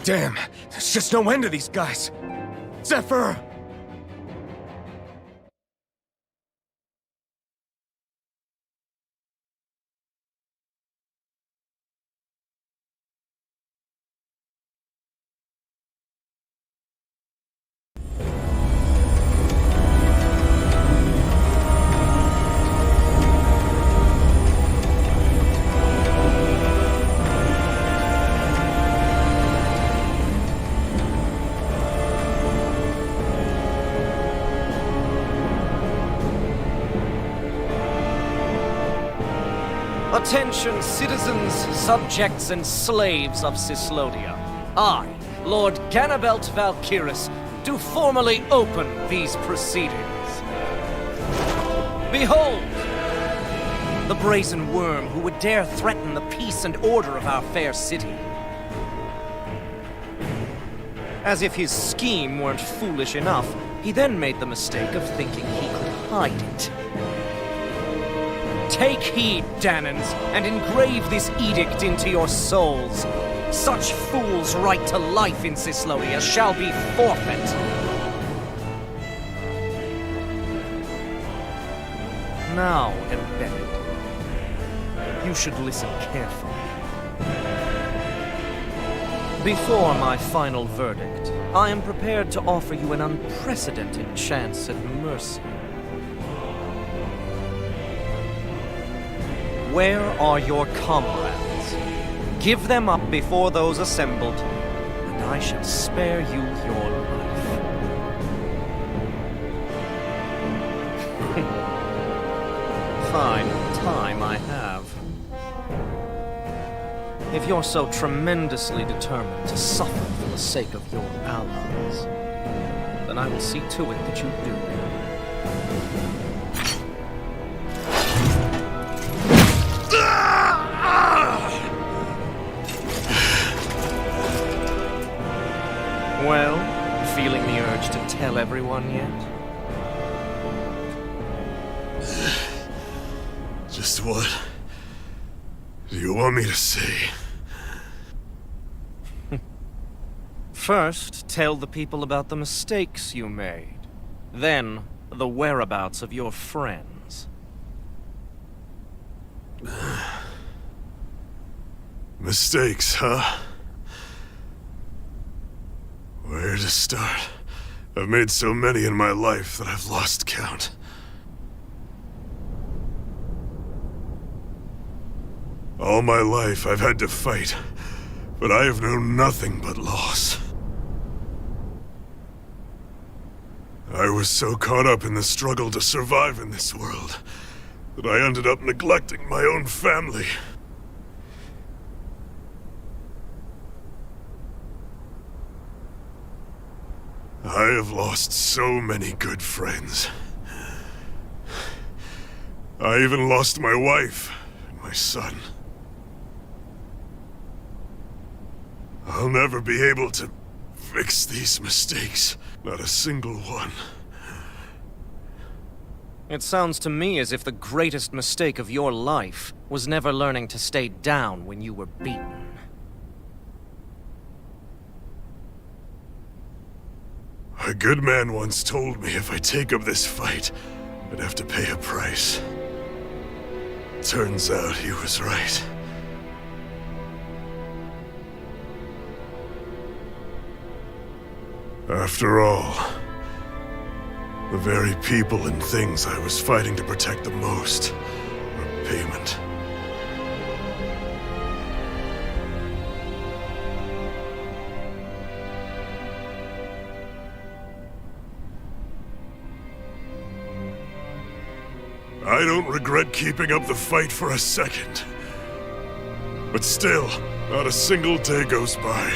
Damn, there's just no end to these guys. Zephyr! Attention, citizens, subjects, and slaves of Cyslodia. I, Lord Ganabelt Valkyris, do formally open these proceedings. Behold! The brazen worm who would dare threaten the peace and order of our fair city. As if his scheme weren't foolish enough, he then made the mistake of thinking he could hide it. Take heed, Danans, and engrave this edict into your souls. Such fools' right to life in Cyslodia shall be forfeit. Now, embedded, you should listen carefully. Before my final verdict, I am prepared to offer you an unprecedented chance at mercy. Where are your comrades? Give them up before those assembled, and I shall spare you your life. Fine time I have. If you're so tremendously determined to suffer for the sake of your allies, then I will see to it that you do. Well, feeling the urge to tell everyone yet? Just what do you want me to say? First, tell the people about the mistakes you made. Then, the whereabouts of your friends. Mistakes, huh? Where to start? I've made so many in my life that I've lost count. All my life I've had to fight, but I have known nothing but loss. I was so caught up in the struggle to survive in this world that I ended up neglecting my own family. I have lost so many good friends. I even lost my wife and my son. I'll never be able to fix these mistakes. Not a single one. It sounds to me as if the greatest mistake of your life was never learning to stay down when you were beaten. A good man once told me if I take up this fight, I'd have to pay a price. Turns out he was right. After all, the very people and things I was fighting to protect the most were payment. I don't regret keeping up the fight for a second. But still, not a single day goes by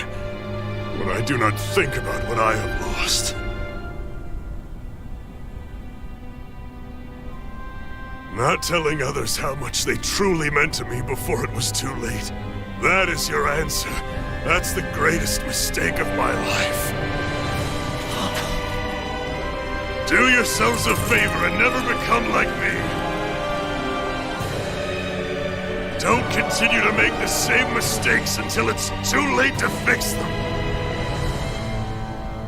when I do not think about what I have lost. Not telling others how much they truly meant to me before it was too late. That is your answer. That's the greatest mistake of my life. Do yourselves a favor and never become like me. Don't continue to make the same mistakes until it's too late to fix them.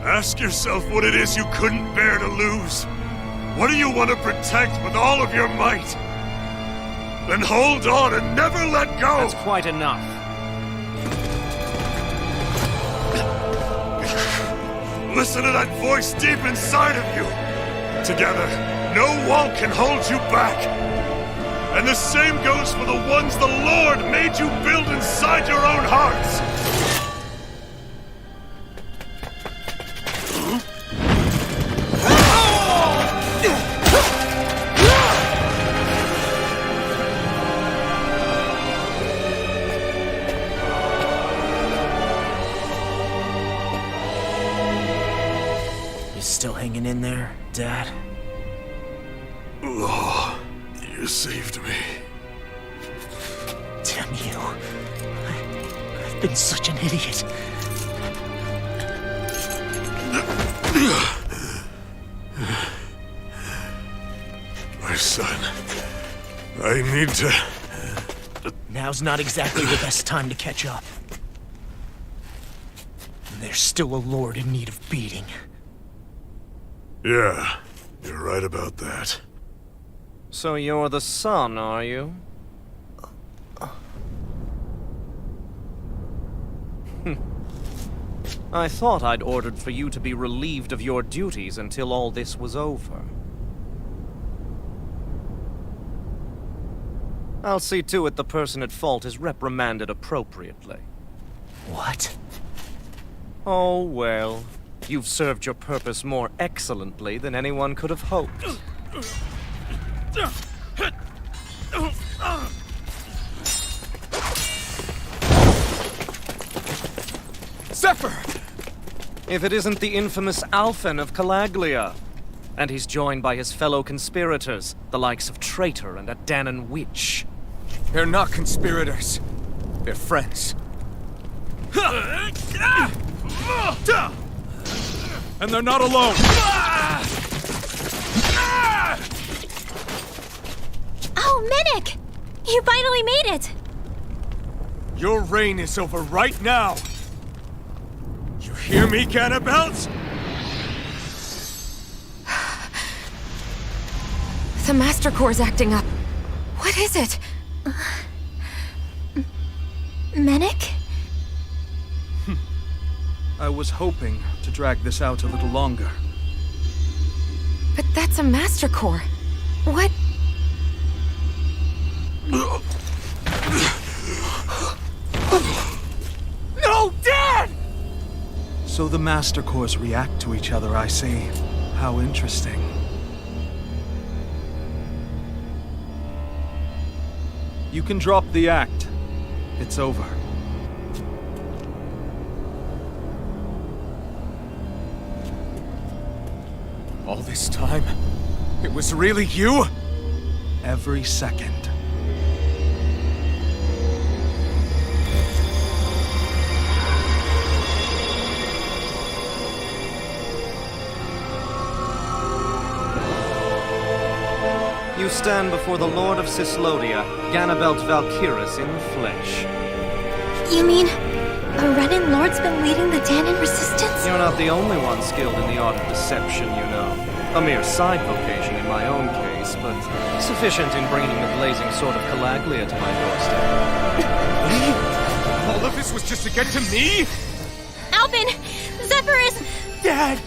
Ask yourself what it is you couldn't bear to lose. What do you want to protect with all of your might? Then hold on and never let go! That's quite enough. Listen to that voice deep inside of you! Together, no wall can hold you back! And the same goes for the ones the Lord made you build inside your own hearts! in there, Dad? Law, you saved me. Damn you. I've been such an idiot. My son, I need to... Now's not exactly the best time to catch up. There's still a lord in need of beating. Yeah, you're right about that. So you're the son, are you? I thought I'd ordered for you to be relieved of your duties until all this was over. I'll see to it the person at fault is reprimanded appropriately. What? Oh, well. You've served your purpose more excellently than anyone could have hoped. Zephyr! If it isn't the infamous Alphen of Calaglia. And he's joined by his fellow conspirators, the likes of Traitor and a Danan Witch. They're not conspirators. They're friends. And they're not alone! Oh, Minnick! You finally made it! Your reign is over right now! You hear me, Ganabelt? The Master Core's acting up. What is it? Minnick? I was hoping to drag this out a little longer. But that's a Master Core. What? No, Dad! So the Master Cores react to each other, I see. How interesting. You can drop the act. It's over. All this time, it was really you? Every second. You stand before the Lord of Cyslodia, Ganabelt Valkyrus in the flesh. You mean a Renin Lord's been leading the Danan resistance? You're not the only one skilled in the art of deception, you know. A mere side vocation in my own case, but sufficient in bringing the blazing sword of Calaglia to my doorstep. All of this was just to get to me? Alphen! Zephyr is... Dad!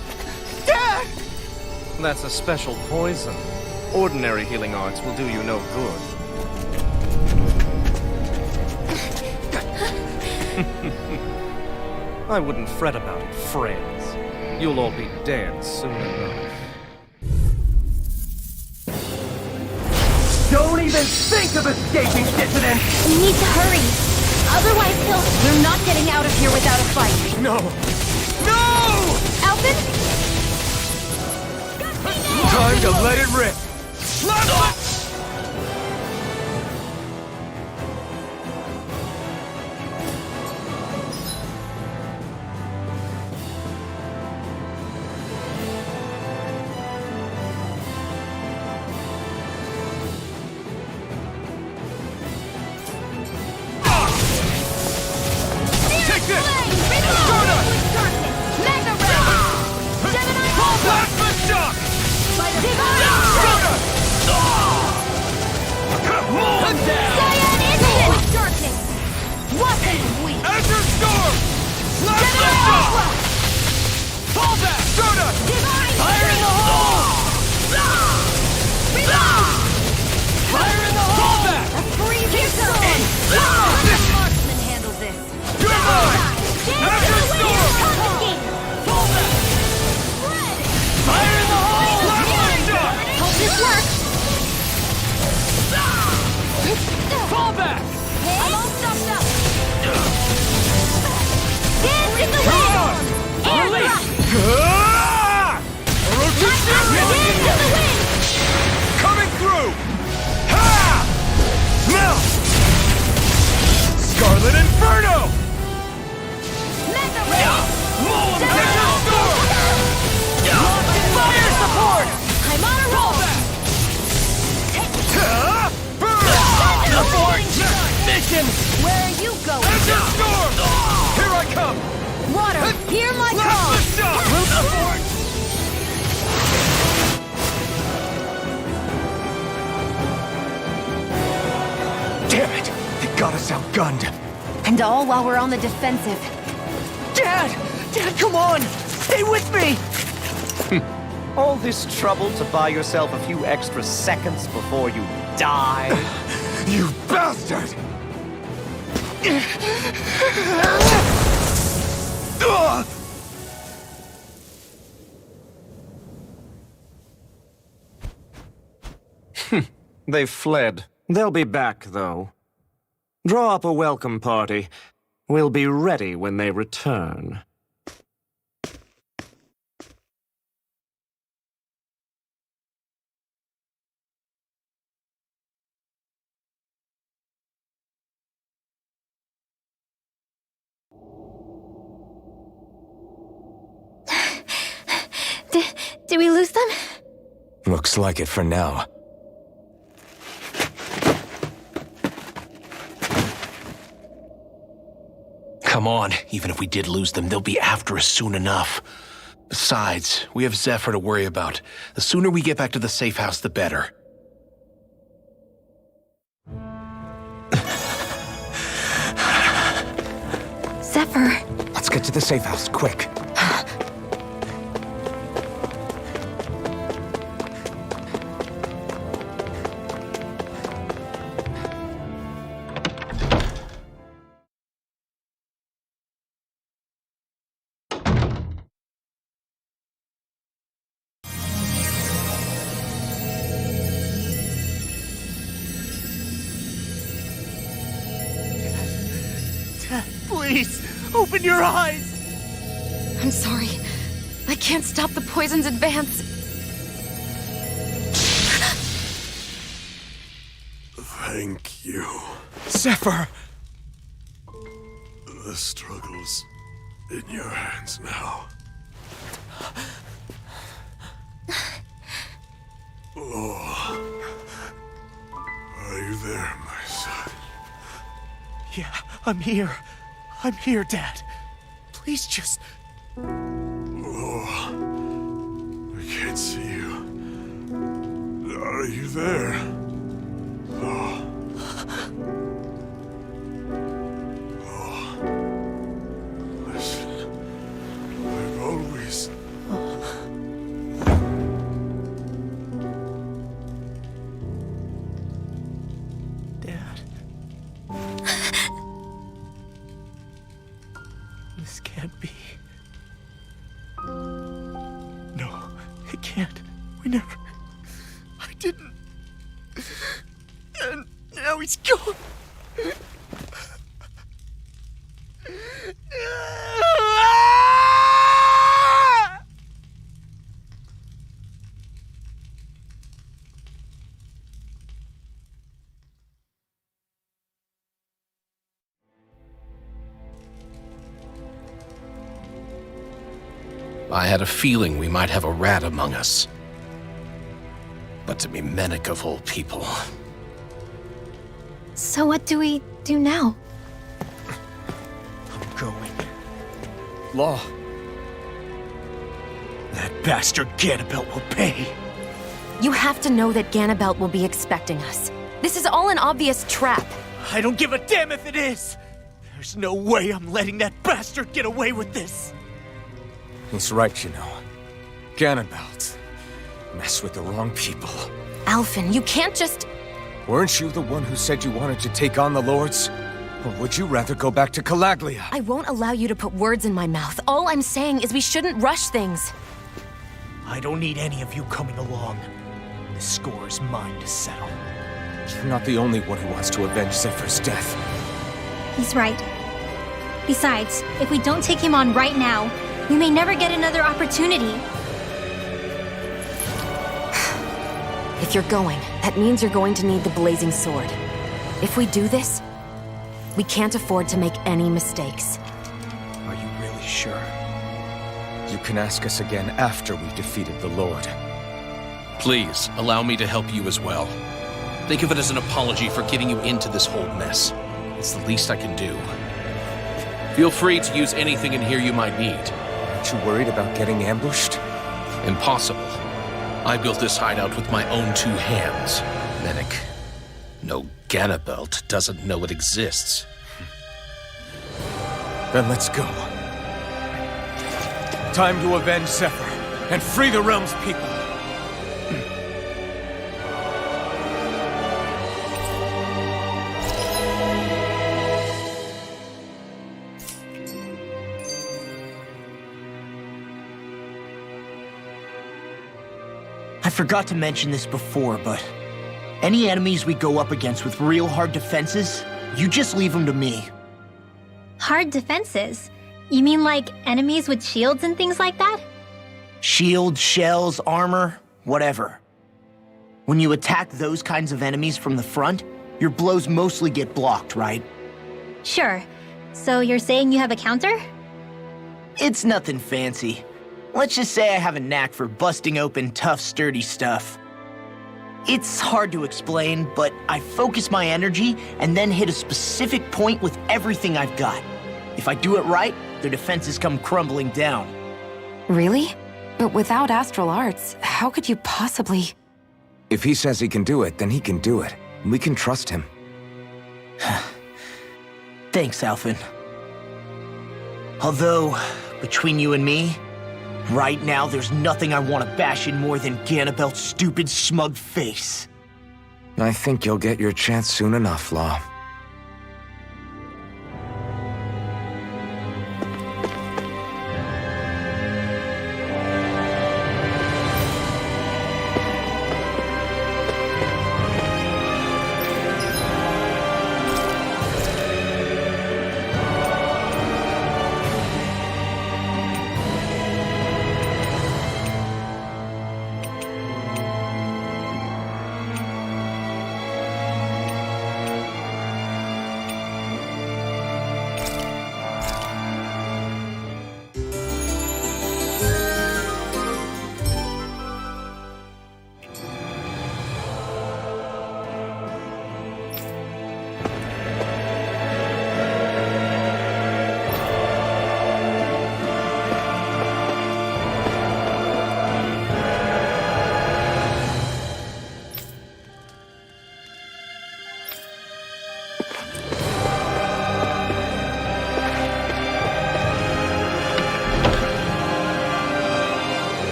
Dad! That's a special poison. Ordinary healing arts will do you no good. I wouldn't fret about it, friends. You'll all be dead soon enough. Don't even think of escaping, dissident! We need to hurry. Otherwise, we're not getting out of here without a fight. No! No! Alphen? Time to let it rip! An inferno! Fire support! I'm on a roll! Mission! Where are you going? Enter storm! Here I come! Water, hear my call! Damn it! They got us outgunned. And all while we're on the defensive. Dad! Dad, come on! Stay with me! All this trouble to buy yourself a few extra seconds before you die? You bastard! They've fled. They'll be back, though. Draw up a welcome party. We'll be ready when they return. Did we lose them? Looks like it for now. Come on, even if we did lose them, they'll be after us soon enough. Besides, we have Zephyr to worry about. The sooner we get back to the safe house, the better. Zephyr. Let's get to the safe house, quick. Please, open your eyes! I'm sorry. I can't stop the poison's advance. Thank you. Zephyr! The struggle's in your hands now. Oh. Are you there, my son? Yeah, I'm here. I'm here, Dad. Please just... Oh. I can't see you. Are you there? Oh. Listen, I've always... Dad. This can't be. No, it can't. We never... I didn't... And now he's gone. I had a feeling we might have a rat among us. But to be Menek of all people. So what do we do now? I'm going. Law. That bastard Ganabelt will pay. You have to know that Ganabelt will be expecting us. This is all an obvious trap. I don't give a damn if it is! There's no way I'm letting that bastard get away with this! He's right, you know. Ganabelt. Mess with the wrong people. Alphen, you can't just... Weren't you the one who said you wanted to take on the Lords? Or would you rather go back to Calaglia? I won't allow you to put words in my mouth. All I'm saying is we shouldn't rush things. I don't need any of you coming along. The score is mine to settle. You're not the only one who wants to avenge Zephyr's death. He's right. Besides, if we don't take him on right now, we may never get another opportunity. If you're going, that means you're going to need the Blazing Sword. If we do this, We can't afford to make any mistakes. Are you really sure? You can ask us again after we've defeated the Lord. Please, allow me to help you as well. Think of it as an apology for getting you into this whole mess. It's the least I can do. Feel free to use anything in here you might need. Aren't you worried about getting ambushed? Impossible. I built this hideout with my own 2 hands. Menik. No Ganabelt doesn't know it exists. Then let's go. Time to avenge Zephyr and free the realm's people. I forgot to mention this before, but any enemies we go up against with real hard defenses, you just leave them to me. Hard defenses? You mean like enemies with shields and things like that? Shields, shells, armor, whatever. When you attack those kinds of enemies from the front, your blows mostly get blocked, right? Sure. So you're saying you have a counter? It's nothing fancy. Let's just say I have a knack for busting open tough, sturdy stuff. It's hard to explain, but I focus my energy and then hit a specific point with everything I've got. If I do it right, their defenses come crumbling down. Really? But without astral arts, how could you possibly... If he says he can do it, then he can do it. We can trust him. Thanks, Alphen. Although, between you and me, right now there's nothing I want to bash in more than Ganabelt's stupid, smug face. I think you'll get your chance soon enough, Law.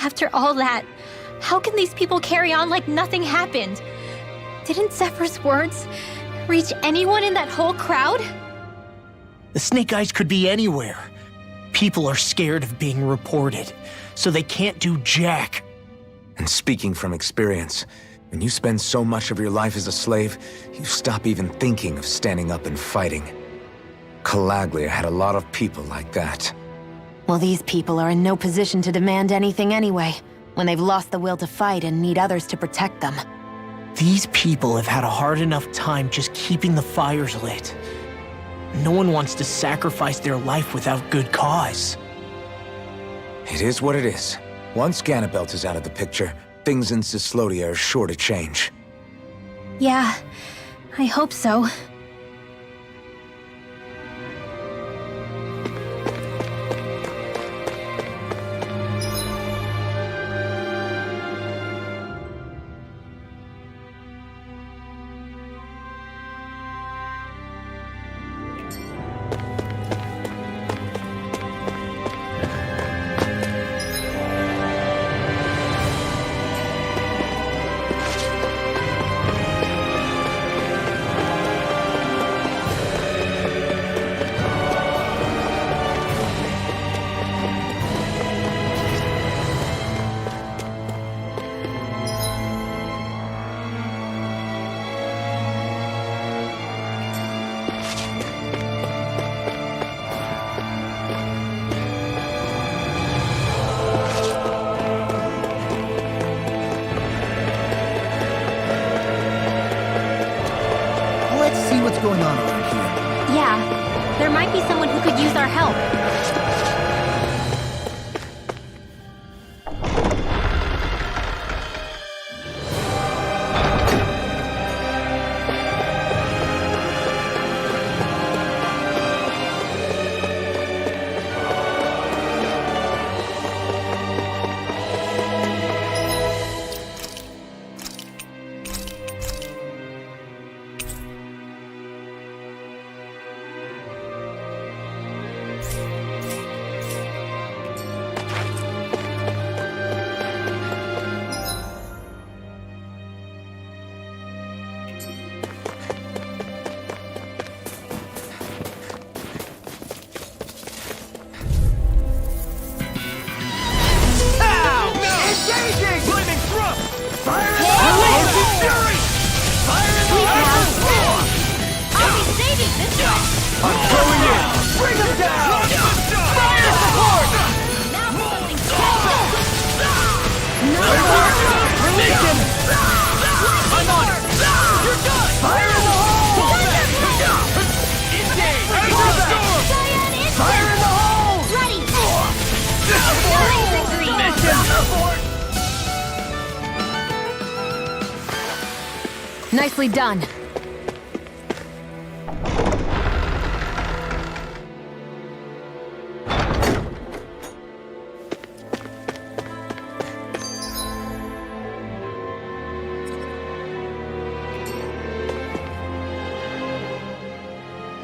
After all that, how can these people carry on like nothing happened? Didn't Zephyr's words reach anyone in that whole crowd? The Snake Eyes could be anywhere. People are scared of being reported, so they can't do jack. And speaking from experience, when you spend so much of your life as a slave, you stop even thinking of standing up and fighting. Calaglia had a lot of people like that. Well, these people are in no position to demand anything anyway, when they've lost the will to fight and need others to protect them. These people have had a hard enough time just keeping the fires lit. No one wants to sacrifice their life without good cause. It is what it is. Once Ganabelt is out of the picture, things in Cyslodia are sure to change. Yeah, I hope so. Let's see what's going on around here. Yeah, there might be someone who could use our help. Nicely done.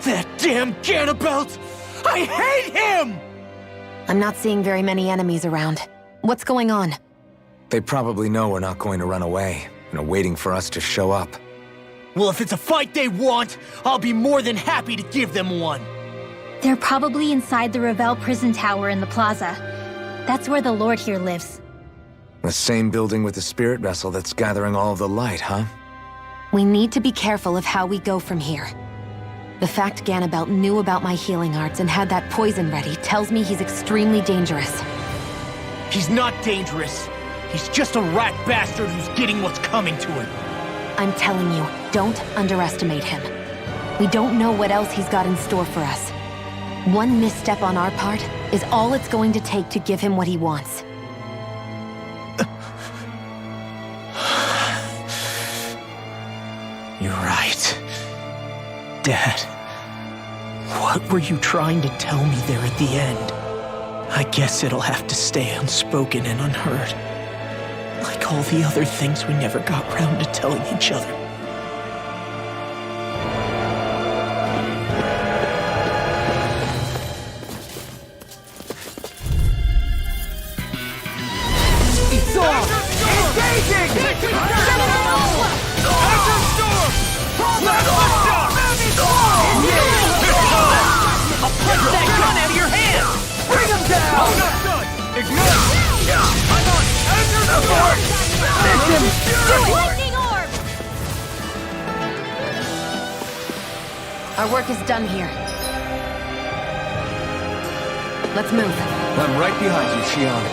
That damn Ganabelt! I hate him! I'm not seeing very many enemies around. What's going on? They probably know we're not going to run away, and are waiting for us to show up. Well, if it's a fight they want, I'll be more than happy to give them one. They're probably inside the Revel prison tower in the plaza. That's where the Lord here lives. The same building with the spirit vessel that's gathering all of the light, huh? We need to be careful of how we go from here. The fact Ganabelt knew about my healing arts and had that poison ready tells me he's extremely dangerous. He's not dangerous. He's just a rat bastard who's getting what's coming to him. I'm telling you, don't underestimate him. We don't know what else he's got in store for us. One misstep on our part is all it's going to take to give him what he wants. You're right. Dad, what were you trying to tell me there at the end? I guess it'll have to stay unspoken and unheard. Like all the other things we never got round to telling each other. It's on! Engaging! I'll punch that gun out of your hand! Bring him down! I'm not done! Ignite! I'm on! Enter the force! Lightning orb! Our work is done here. Let's move. I'm right behind you, Shion.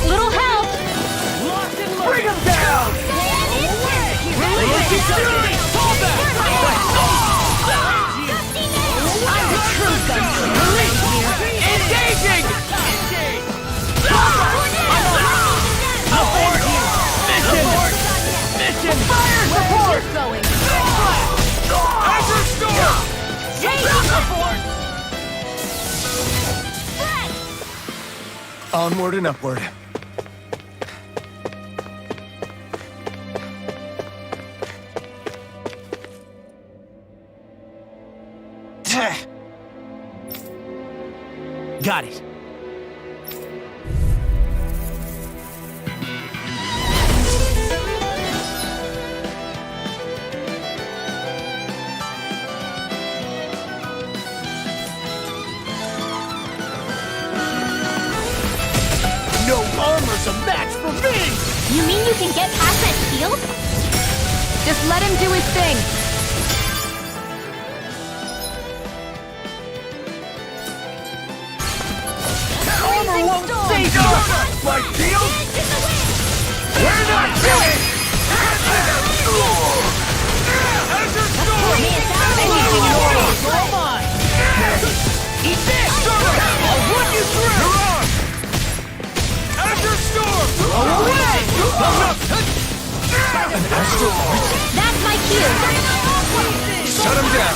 Little help! Bring him down! Engaging! Mission! Fire support! Going. Onward and upward. Got it. No armor's a match for me! You mean you can get past that shield? Just let him do his thing. Armor won't save you! Like shield? We're not doing! Azure Storm! Anything normal, so am I! Eat this! I'll run you through! You're on! Azure Storm! Blow away! That's my cue! Shut him down!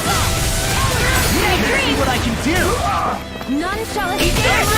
See what I can do! None shall Eat escape. this!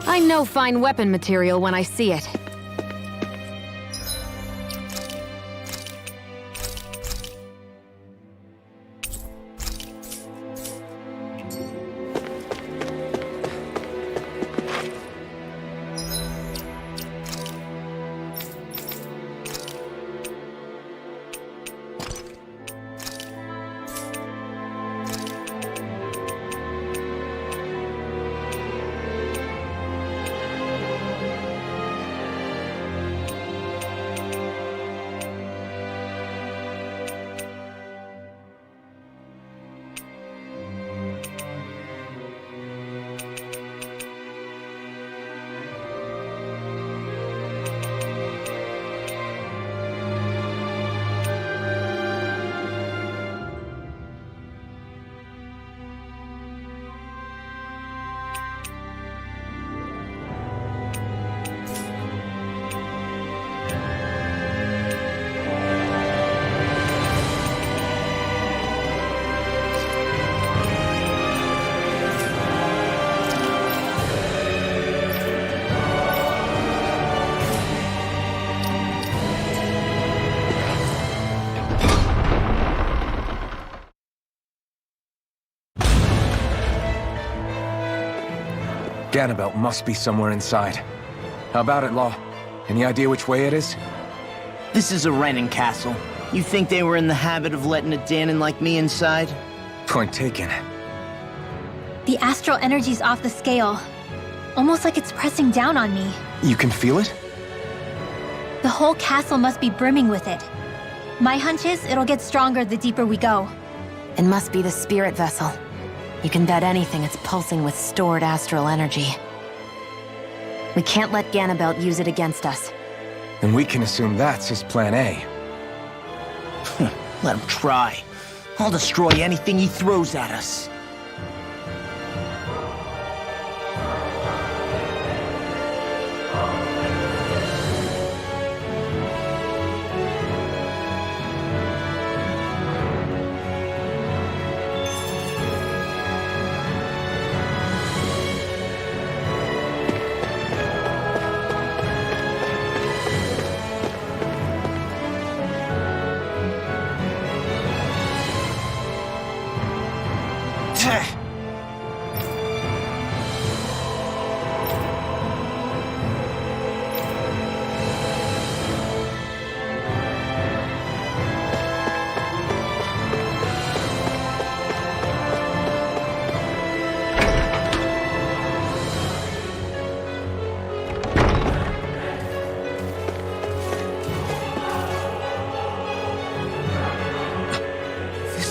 I know fine weapon material when I see it. Ganabelt must be somewhere inside. How about it, Law? Any idea which way it is? This is a Renin castle. You think they were in the habit of letting a Danon like me inside? Point taken. The astral energy's off the scale. Almost like it's pressing down on me. You can feel it? The whole castle must be brimming with it. My hunch is it'll get stronger the deeper we go. It must be the spirit vessel. You can bet anything it's pulsing with stored astral energy. We can't let Ganabelt use it against us. And we can assume that's his plan A. Let him try. I'll destroy anything he throws at us.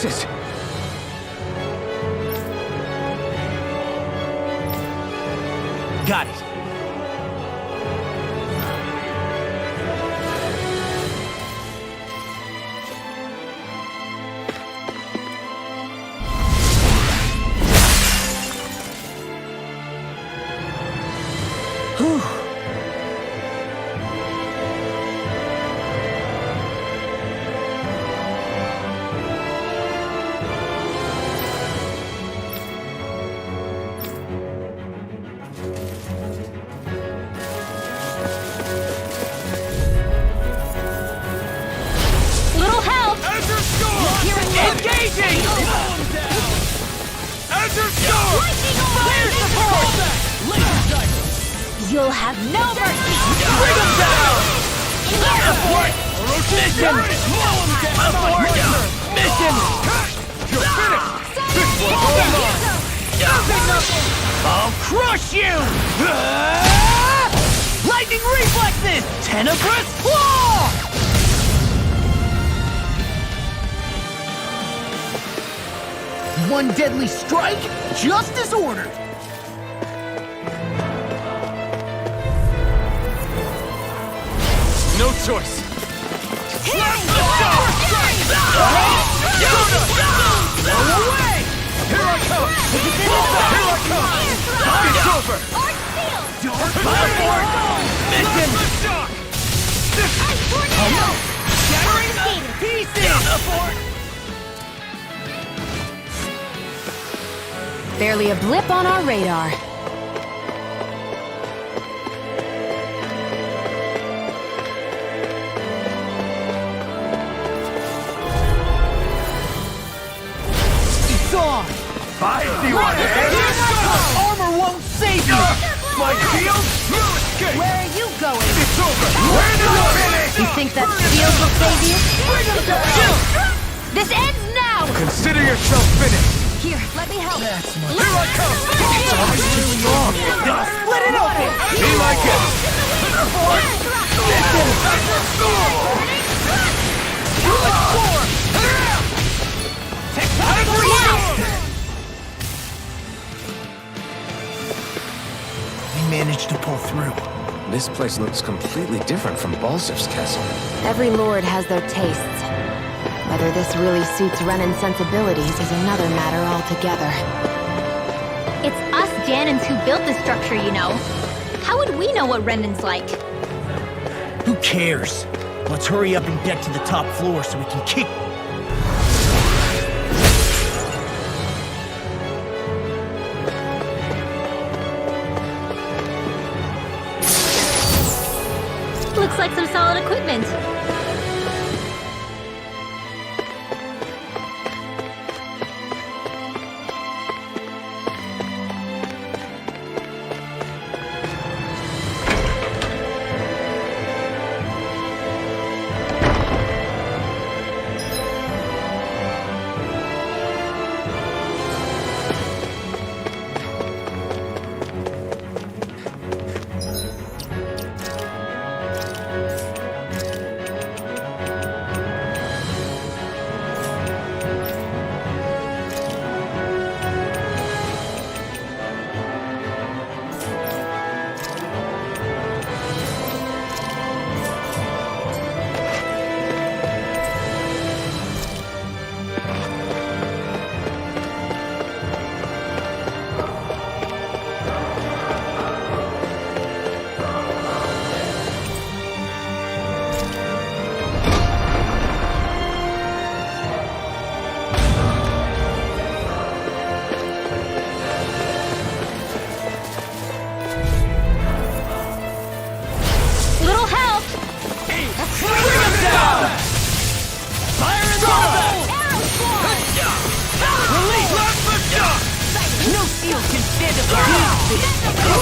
exit! Got it. Little help! Azure Storm! Engaging! Azure Storm! Fire support! You'll have no mercy! Bring him down! Abort! Mission! Abort! Mission! You're finished! This one's all mine! I'll crush you! Lightning reflexes! Tenebrous claw! One deadly strike, just as ordered. No choice! Slap the shot! Blow away! Here I come! Here I come! It's over! Abort! Mission! Shattering pieces! Abort! Barely a blip on our radar. It's on! I see what it is! Armor won't save you! My shield? No escape! Where are you going? It's over! Where did I finish? You think that shield will save you? Bring him down! This ends now! Consider yourself finished! Here, let me help. Here I come! Split it open! Be like it! Azure Storm! We managed to pull through. This place looks completely different from Balzer's castle. Every lord has their tastes. Whether this really suits Renan's sensibilities is another matter altogether. It's us Janins who built this structure, you know. How would we know what Renan's like? Who cares? Let's hurry up and get to the top floor so we can kick. Looks like some solid equipment.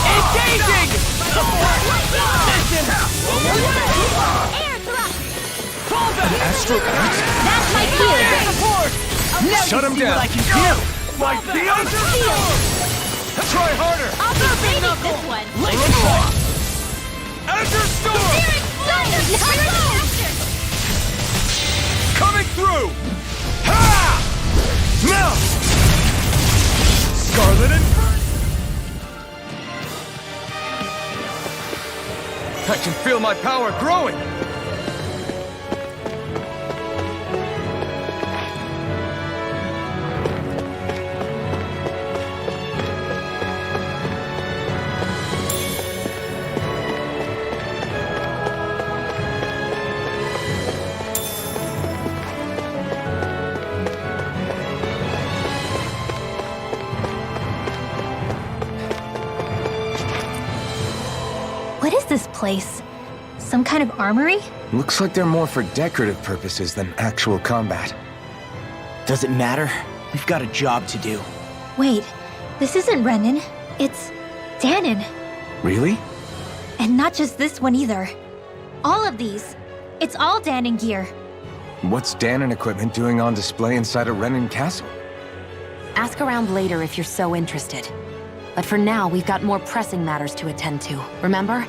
Engaging! Astral Axe? That's my cue. Now Shut you him see down. what I can do. My field! Try harder! I'll be saving this one. Azure Storm! Coming through! Ha! Feel it in... I can feel my power growing! What is this place? Some kind of armory? Looks like they're more for decorative purposes than actual combat. Does it matter? We've got a job to do. Wait, this isn't Renan. It's Danon. Really? And not just this one either. All of these. It's all Danon gear. What's Danon equipment doing on display inside a Renan castle? Ask around later if you're so interested. But for now, we've got more pressing matters to attend to, remember?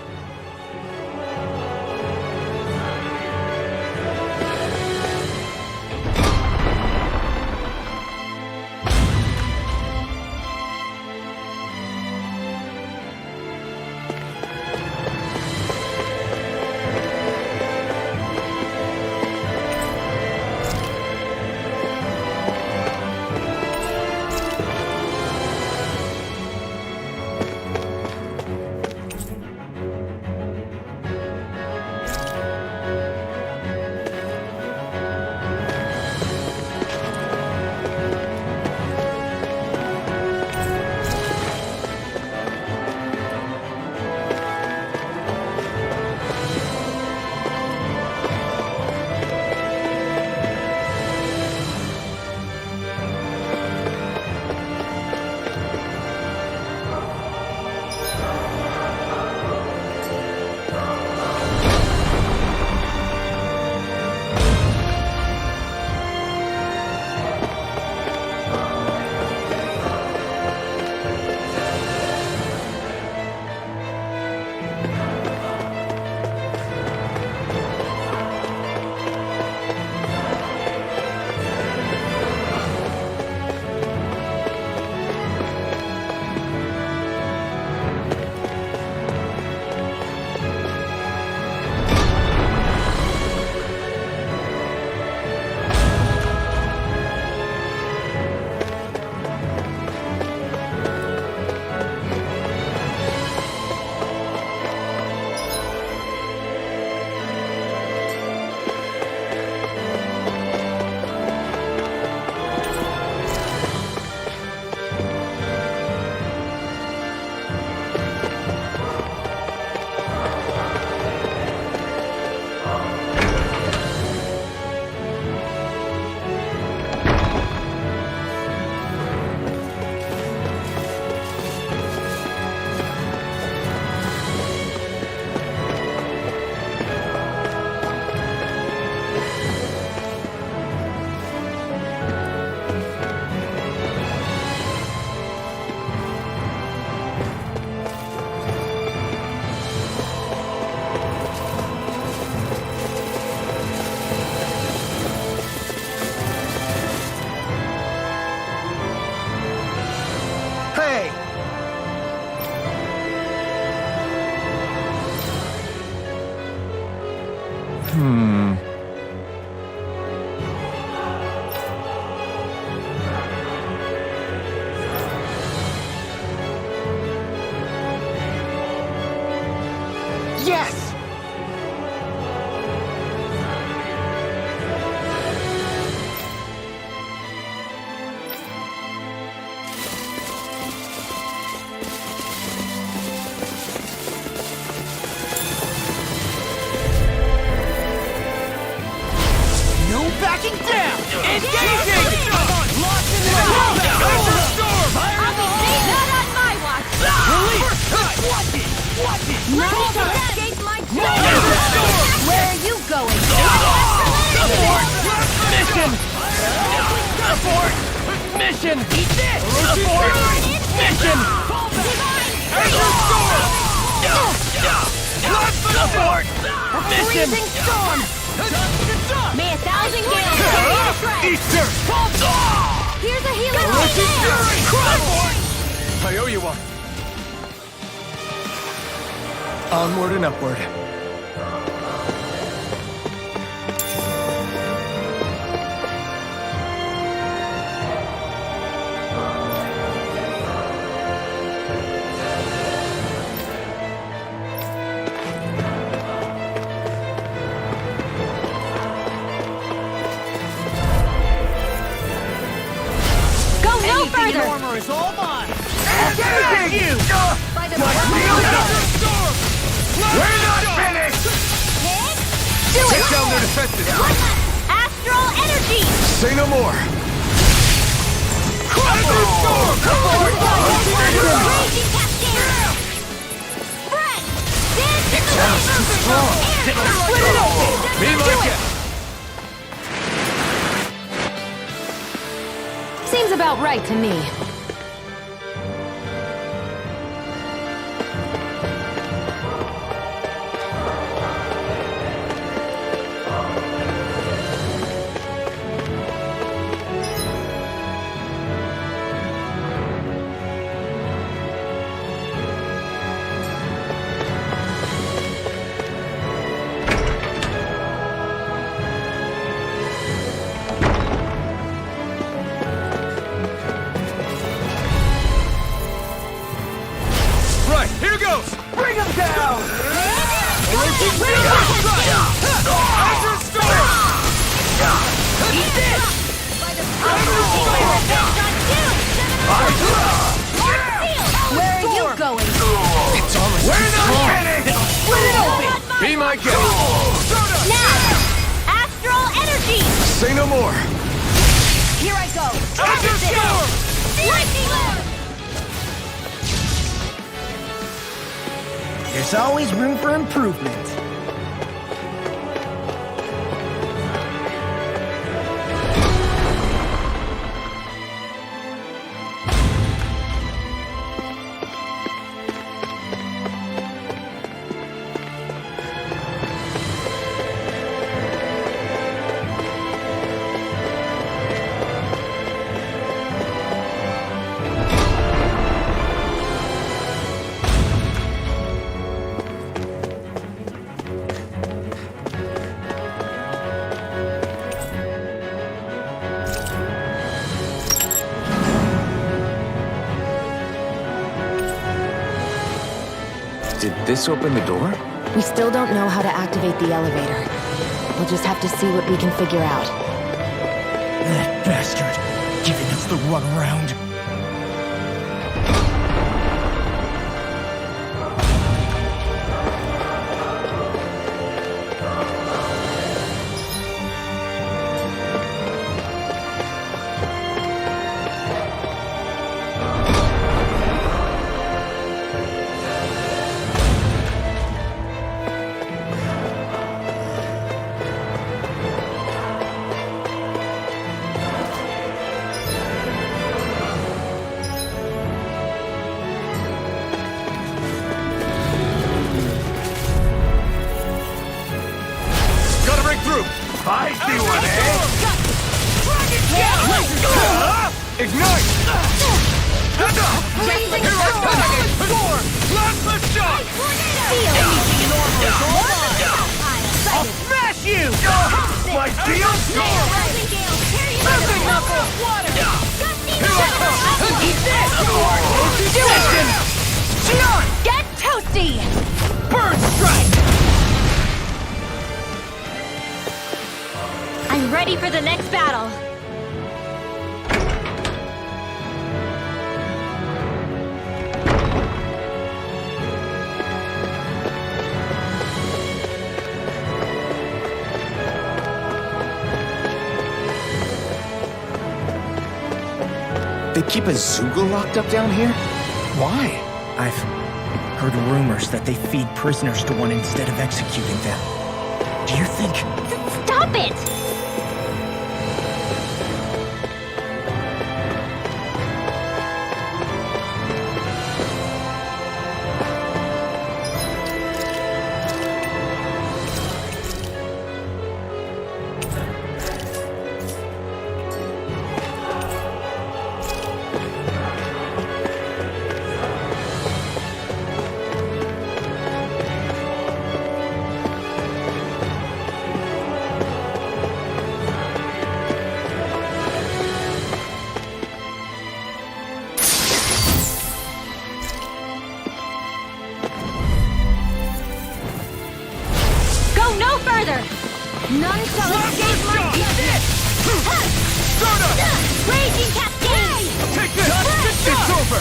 Yes! No backing down! Engaging! Locked in the Thunderstorm! Fire in the hole! Not on my watch! Release! Watch it! Watch it! Escape my Thunderstorm! Where are you going? Support! Mission! Support! Mission! Eat this! Support! Mission! Thunderstorm! Support! Mission! Freezing storm! May 1,000 gales carry the shred! Easter! Here's a healing Support! Onward and upward. Go no further! Armor is all mine! You! By the We're not finished! Do it! Take down their defenses! Astral energy! Say no more! Raging cascade! Spread! Dance in the strong! Split it open! Me like it! Seems about right to me. Right, here goes! Bring him down! Azure Storm! Eat this! By the power of Where are you going? It's almost We're too not strong! finished! Split it open! Be my guest! Now! Astral energy! Say no more! Here I go! Azure Storm! Lightning! There's always room for improvement. Did this open the door? We still don't know how to activate the elevator. We'll just have to see what we can figure out. That bastard, giving us the runaround. Gotta break through! I see one, eh? Ignite! Here I come! Plasma shot! I'll smash you! My deal storm! Eat this! Do it! Xion, get toasty! Bird strike! I'm ready for the next battle. They keep a Zoogle locked up down here? Why? I've heard rumors that they feed prisoners to one instead of executing them. Do you think... Stop it! Raging Cascade! Take this! It's over!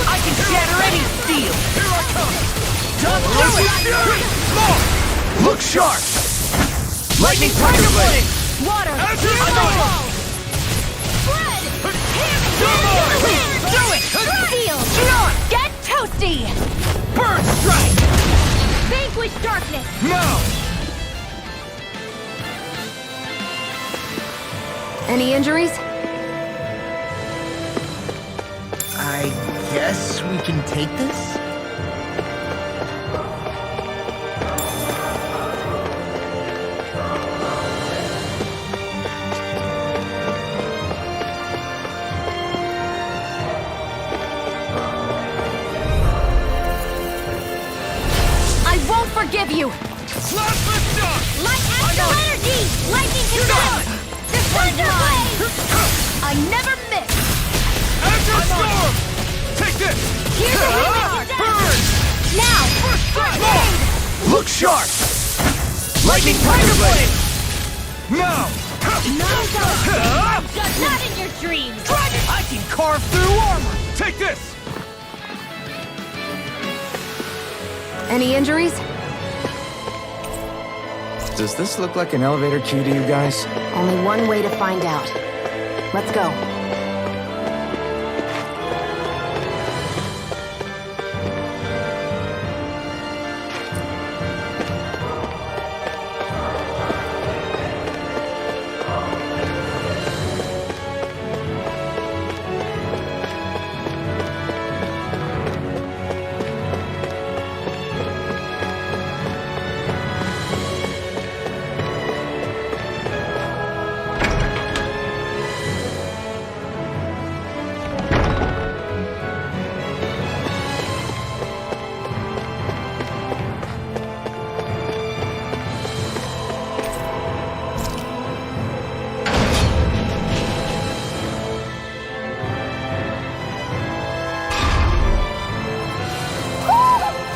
I can shatter any steel! Here I come! Don't do it! Look sharp! Lightning Thunder Blade! Water! Azure Here's Storm! my wall! Do it! Steel! Get toasty! Burn Strike! Vanquish darkness! Now! Any injuries? I guess we can take this? I won't forgive you! Plasma shock! Light astral energy! Lightning condemn! The Thunder Blade! I never miss! Azure Storm! Take this! Here's a healing condemn! Burn! Now! Cascade! Look sharp! Lightning Thunder Blade! Now! Not in your dreams! I can carve through armor! Take this! Any injuries? Does this look like an elevator queue to you guys? Only one way to find out. Let's go.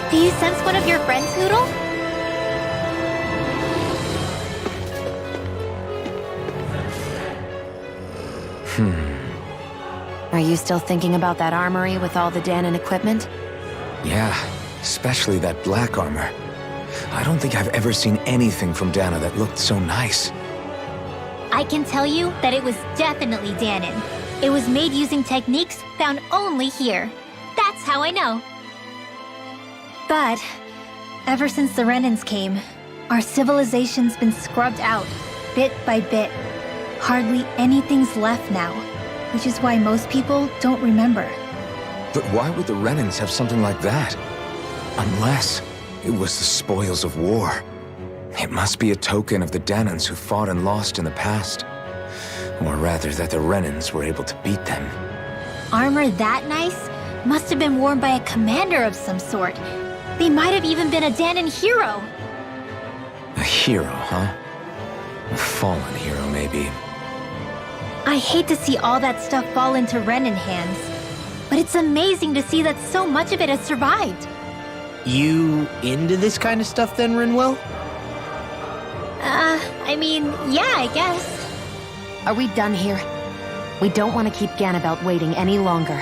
Do you sense one of your friends, Noodle? Are you still thinking about that armory with all the Danon equipment? Yeah, especially that black armor. I don't think I've ever seen anything from Dana that looked so nice. I can tell you that it was definitely Danon. It was made using techniques found only here. That's how I know. But ever since the Renans came, our civilization's been scrubbed out, bit by bit. Hardly anything's left now, which is why most people don't remember. But why would the Renans have something like that? Unless it was the spoils of war. It must be a token of the Danans who fought and lost in the past. Or rather, that the Renans were able to beat them. Armor that nice must have been worn by a commander of some sort. They might have even been a Danon hero. A hero, huh? A fallen hero, maybe. I hate to see all that stuff fall into Renan hands, but it's amazing to see that so much of it has survived. You into this kind of stuff then, Rinwell? I mean, yeah, I guess. Are we done here? We don't want to keep Ganabelt waiting any longer.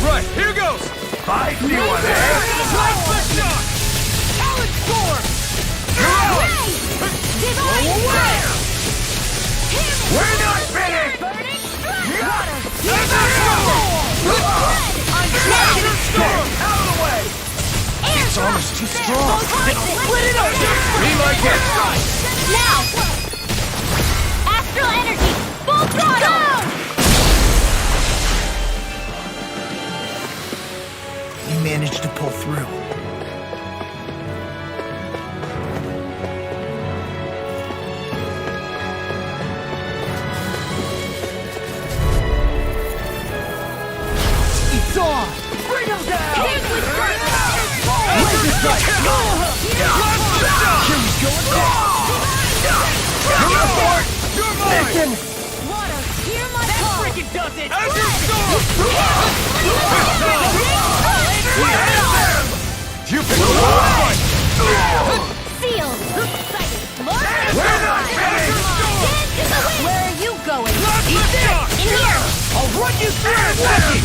Right, here goes! I see one, eh? Plasma shock! Talent storm! Away! We're not finished! Azure storm! Out of the way! It's almost too strong. Split it up! Be like it! Now! Astral energy! Full throttle! You managed to pull through. It's on! Where are you going? I'll run you through and watch it!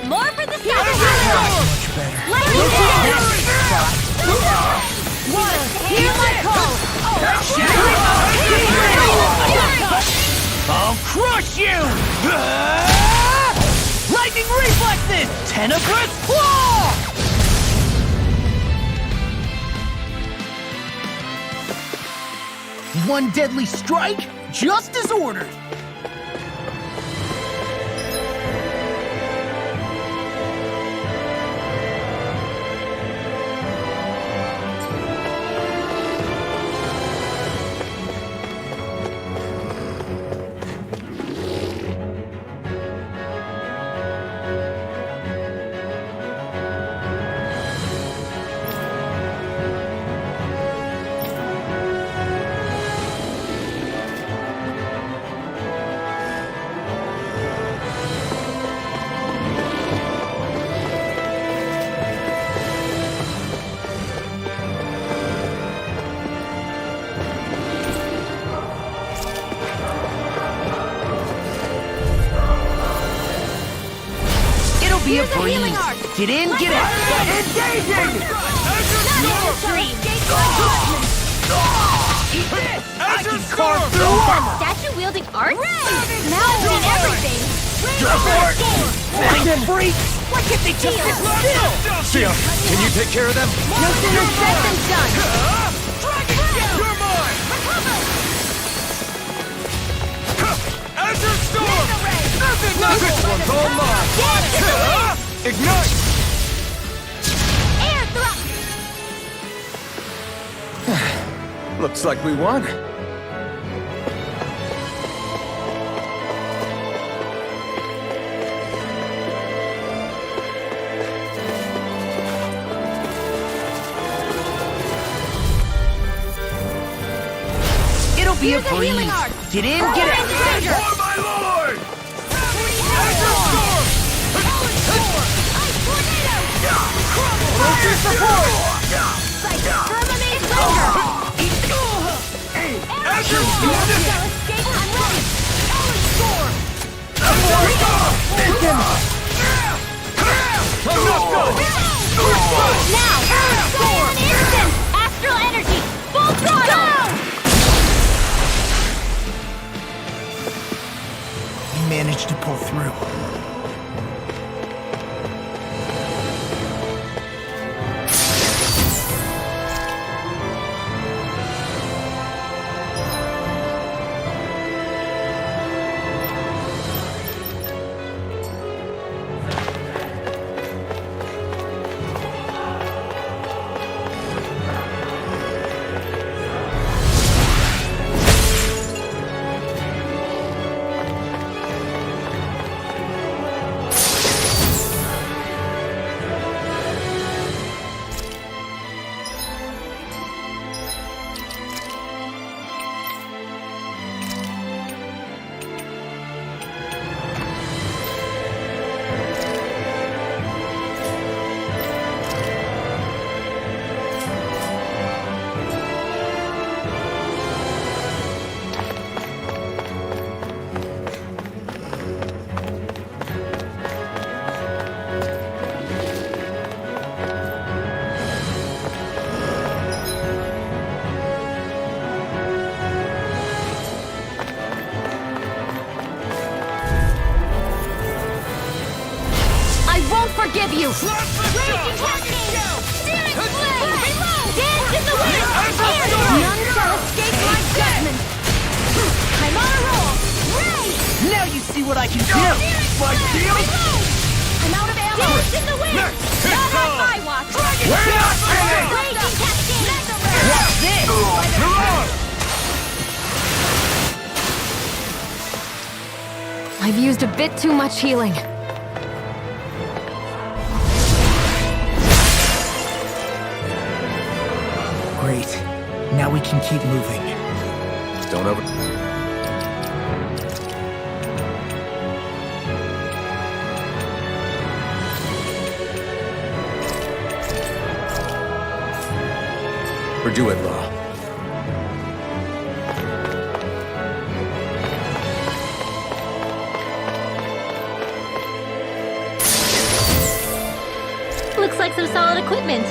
More for the scavenger! Lightning down! Water, hear my call! I'll crush you! Lightning reflexes! Tenebrous claw! One deadly strike, just as ordered. Be a breeze. Get in, get out. Engaging! Eat this! I can carve through armor! Statue-wielding art? Now I've seen everything! Flying freak! Why can't they just sit still? Sia, can you take care of them? No sooner said than done! You're mine! Azure Storm! Nothing! This one's all mine! Ignite! Air thrust! Looks like we won. It'll be a breeze. Get in, get out. For my lord! Azure Storm! Fire support! Terminate Thunder! Azure Storm! Escape, I'm ready! Storm! Now! Storm! Instant! Astral energy! Full throttle! We managed to pull through. Forgive you! Raging Cascade! Steering Flame! Dance in the wind! None shall escape my judgment! I'm on a roll! Ray! Now you see what I can do! My shield! I'm out of ammo! Dance in the wind! Not on my watch! We're not finished! Raging Cascade! What's this? You're on! I've used a bit too much healing. Great. Now we can keep moving. Don't over... Or do it, Law. Looks like some solid equipment.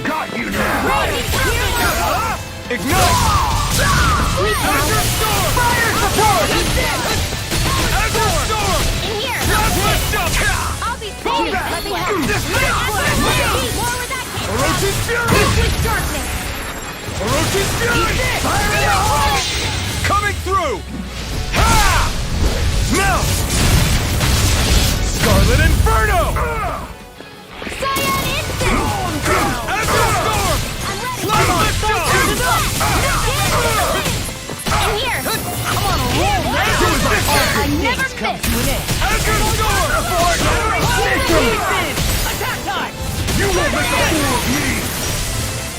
Got you now! Ignite! Azure Storm! Fire support! Azure Storm! In here! Not lift up! I'll be safe! Let me help! More with that can't Orochi's Fury! with darkness! Orochi's Fury! Fire in the hole! Coming through! Ha! Melt! Scarlet Inferno! Cyan Instant! Azure Storm! I'm ready! Not lift up! In here! Come on, roll, man! I never miss! Azure Storm! Attack time! You won't make a fool of me!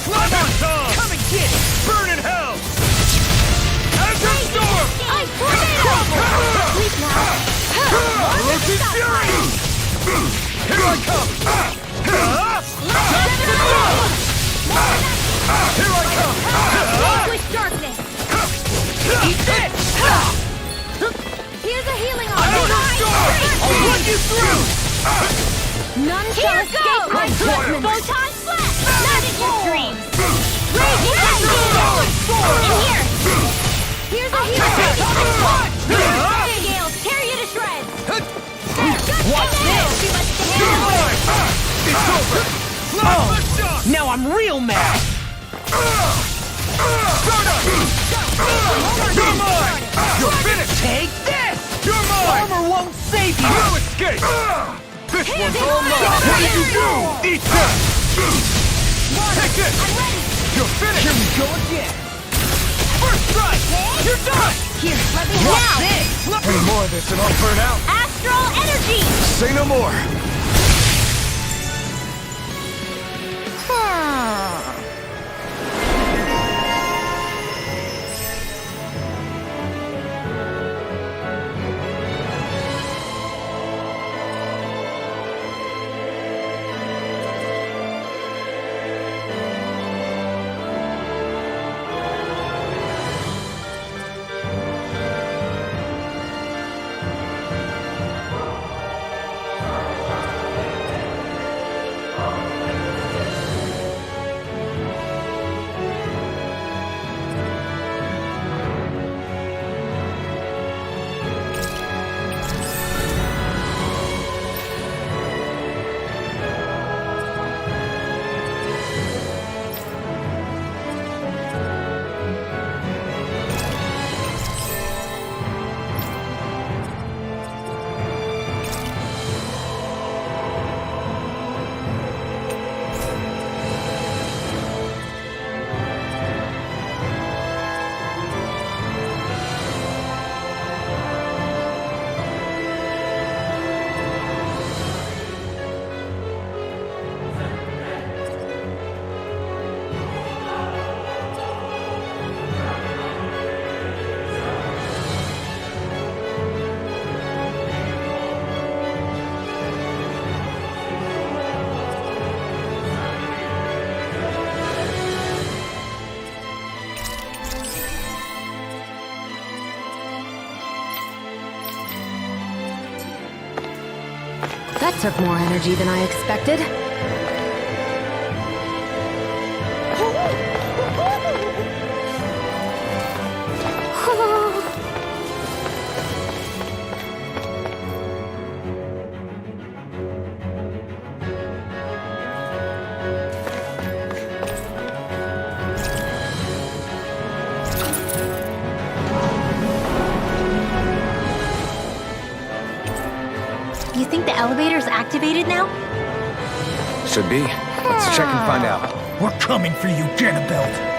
Clever Tom! Come and get it! Burn in hell! Azure Storm! Ice Tornado! Sleep now! Orochi's Fury! Here I come! Here I come! Vanquish darkness! Eat this! Here's a healing Azure Storm! I'll run you through! None shall escape my judgment! Photon Blast! Not in your dreams! Raging Nightingale! In here! Here's a healing! Nightingale! Tear you to shreds! Watch this! Too much to handle! It's over! Oh, now I'm real mad! You're mine! You're finished! Take this! You're mine! Armor won't save you! No escape! This one's all mine! What did you do? Eat that! Take this! I'm ready! You're finished! Here we go again! First strike! You're done! Here, let me now! Any more of this and I'll burn out! Astral Energy! Say no more! That took more energy than I expected. think the elevator's activated now? Should be. Let's check and find out. We're coming for you, Ganabelt.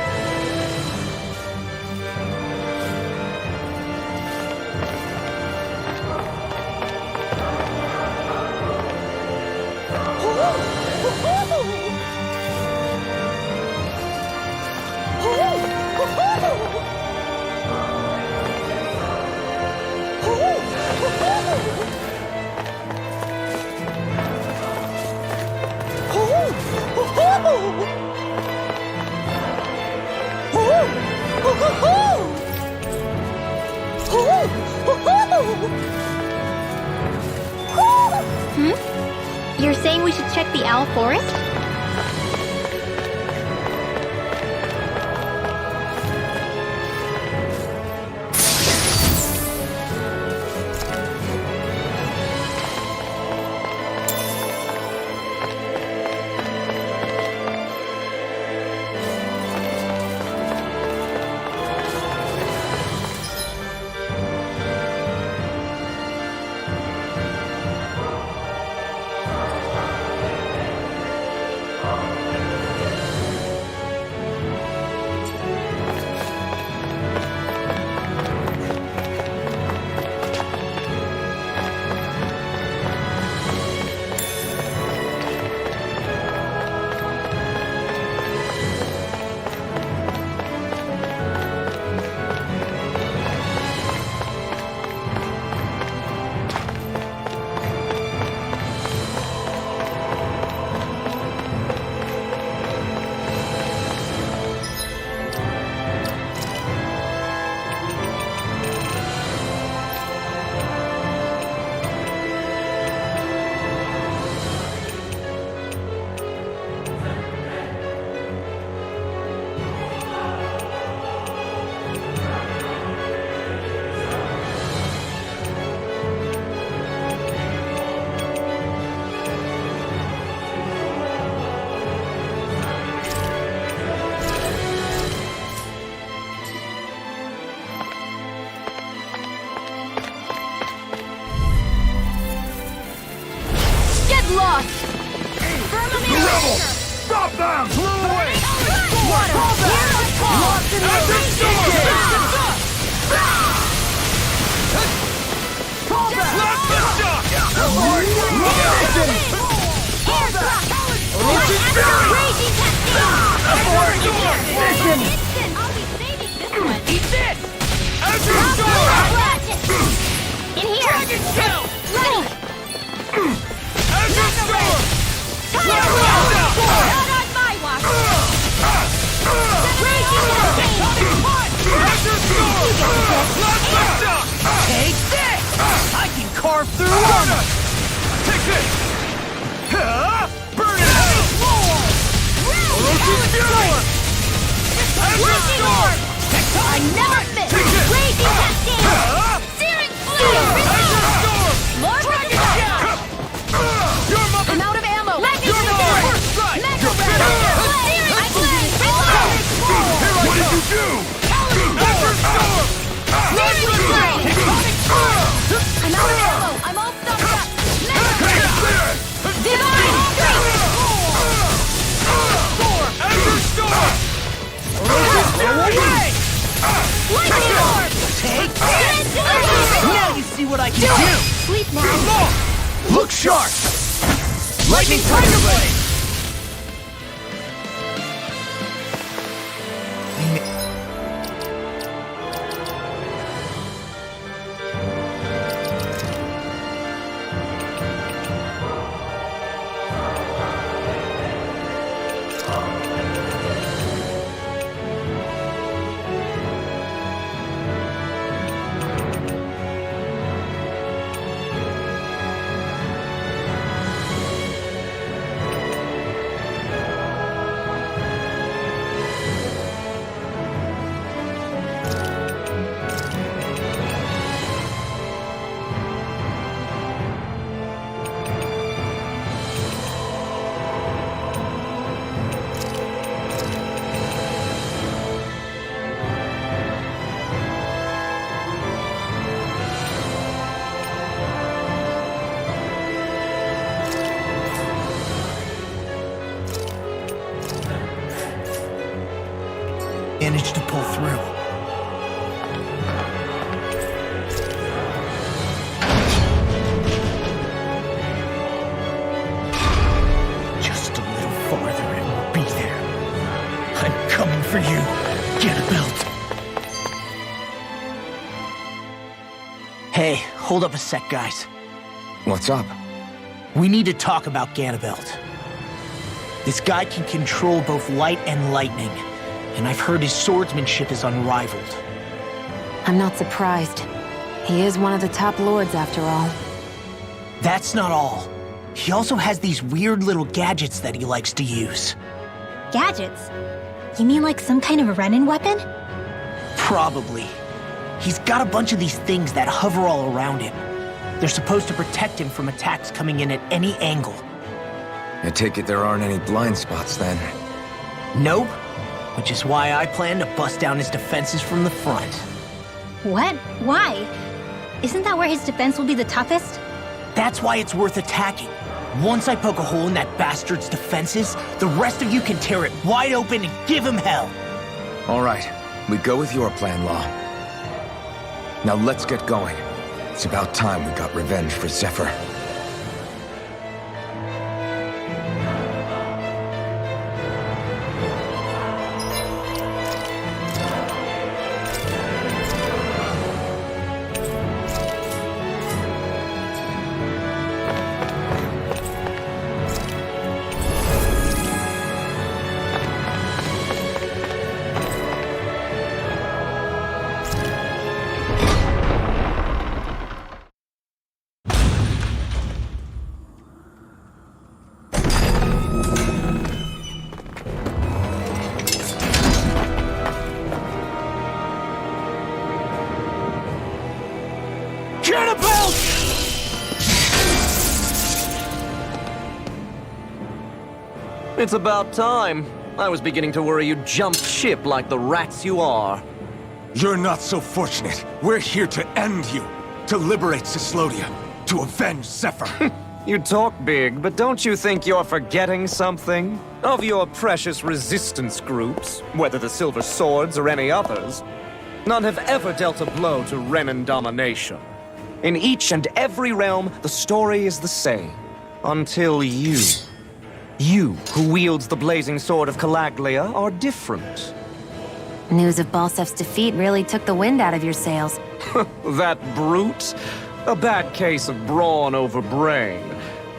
You're saying we should check the Owl Forest? Stop them! Blew away! Lost in the Eat this! In here! Dragon Shell! Ready! Azure Storm! Not on my watch! Raging Azure Storm! Take this! I can carve through armor! Take this! Burn it out! Orochi's Fury! Azure Storm! I never miss! Take this! Raging Cascade! Searing Flame! Azure Storm! More Dragon Shell! You're my... I'm out of ammo! You're mine! First strike! You're better! What did you do? Azure Storm! I'm out of ammo! I'm all stuffed up! Divine Strength! Azure Storm! Lightning Orb! Take this! Now you see what I can do! Sleep now! Look sharp! Lightning Tiger Blade! managed to pull through. Just a little farther and we'll be there. I'm coming for you, Ganabelt. Hey, hold up a sec, guys. What's up? We need to talk about Ganabelt. This guy can control both light and lightning, and I've heard his swordsmanship is unrivaled. I'm not surprised. He is one of the top lords after all. That's not all. He also has these weird little gadgets that he likes to use. Gadgets? You mean like some kind of Renin weapon? Probably. He's got a bunch of these things that hover all around him. They're supposed to protect him from attacks coming in at any angle. I take it there aren't any blind spots then. Nope. Which is why I plan to bust down his defenses from the front. What? Why? Isn't that where his defense will be the toughest? That's why it's worth attacking. Once I poke a hole in that bastard's defenses, the rest of you can tear it wide open and give him hell. All right, we go with your plan, Law. Now let's get going. It's about time we got revenge for Zephyr. It's about time. I was beginning to worry you jumped ship like the rats you are. You're not so fortunate. We're here to end you. To liberate Cyslodia. To avenge Zephyr. You talk big, but don't you think you're forgetting something? Of your precious resistance groups, whether the Silver Swords or any others, none have ever dealt a blow to Renin domination. In each and every realm, the story is the same. Until you. You, who wields the blazing sword of Calaglia, are different. News of Balsef's defeat really took the wind out of your sails. That brute? A bad case of brawn over brain.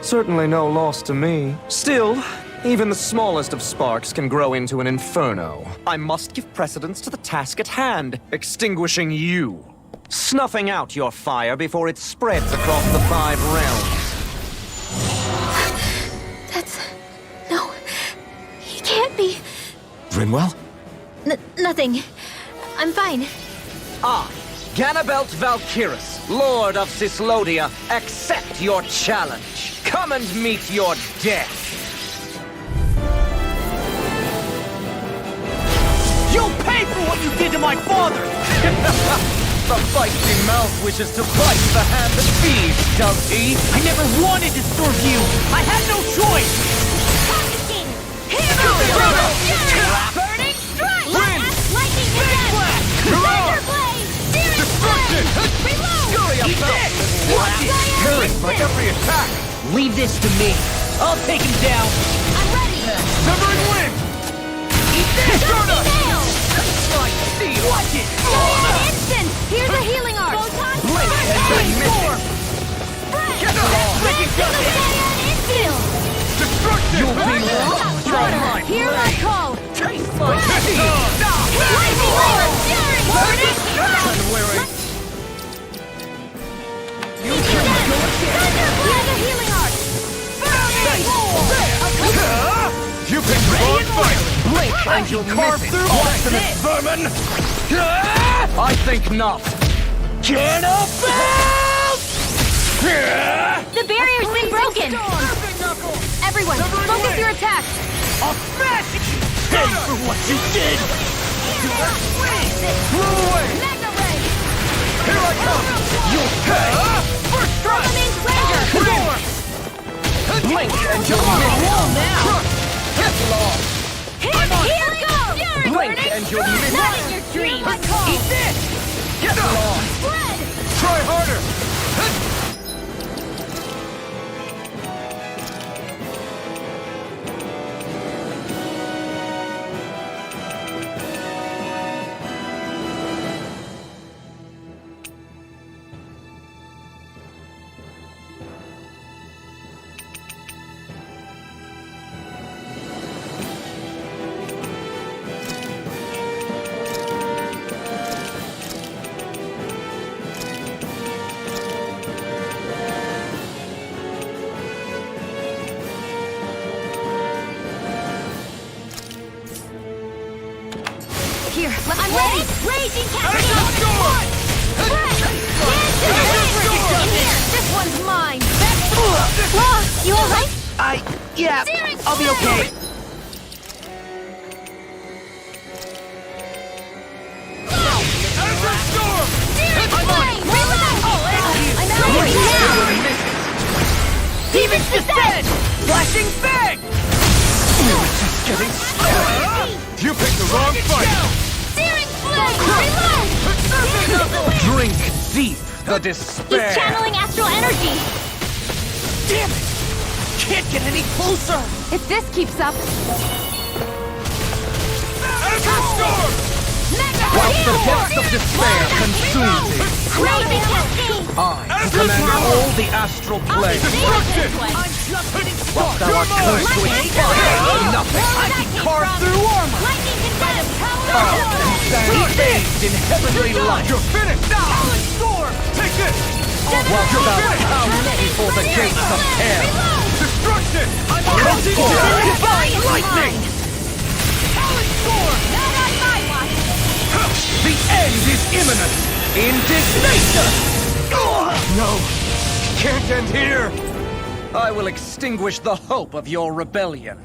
Certainly no loss to me. Still, even the smallest of sparks can grow into an inferno. I must give precedence to the task at hand, extinguishing you. Snuffing out your fire before it spreads across the 5 realms. No, he can't be. Rinwell? Nothing. I'm fine. I, Ganabelt Valkyris, Lord of Cyslodia, accept your challenge. Come and meet your death. You'll pay for what you did to my father! The feisty mouth wishes to bite the hand that feeds, does he? I never wanted to serve you! I had no choice! Burning strike! Lightning to death! Thunder blade! Furious blade! Reload! Eat this! Watch it! Killing for every attack! Leave this to me. I'll take him down. I'm ready! Severing wind! Eat this! Nail! Like steel! Watch it! Instant! Here's a healing art! Photon Blade has been missing! Get infield! Destruction! You'll be lost! Water! Hear my call! Taste my teeth! Lightning layer! Fury! Burning strike! You can go Here's a healing art! You can draw fire! Blink and you'll miss it! Obstinate vermin! I think not! Ganabelt! The barrier's been broken! Everyone, focus your attack! I'll smash you! Pay for what you did! Blow away! Magna Ray! Here I come! You'll pay! First strike! Summoned Ranger! Blink and you'll miss it! Roll now! Get lost! Here we go! Blink and you'll miss Not it. in your dreams! Eat this! Get along! Fred! Try harder! Here, I'm ready! Raging Cascade! Azure Storm! In here! This one's mine! Whoa, you alright? Yeah, I'll be okay. Azure Storm! Searing Flame! Reload! I'm out of here! Demon's Descent! Flashing Fang! Getting started! You picked the wrong fight! Searing Flame! Reload! Drink deep the despair. He's channeling astral energy! Damn it! Can't get any closer! If this keeps up, Azure Storm! Whilst the depths of despair consume thee, Raging Cascade! I command all the astral plane. Destruction! I'm just getting Whilst started! thou art cursed to expire, nothing. I can carve through armor! Lightning Condemn! Stand bathed in heavenly light. You're finished! Solid Storm! Take this! Whilst thou comes before the gates of hell. Destruction! I'm Counting down Divine lightning! Solid Storm! Not on my watch! The end is imminent! Indignation! No! Can't end here! I will extinguish the hope of your rebellion.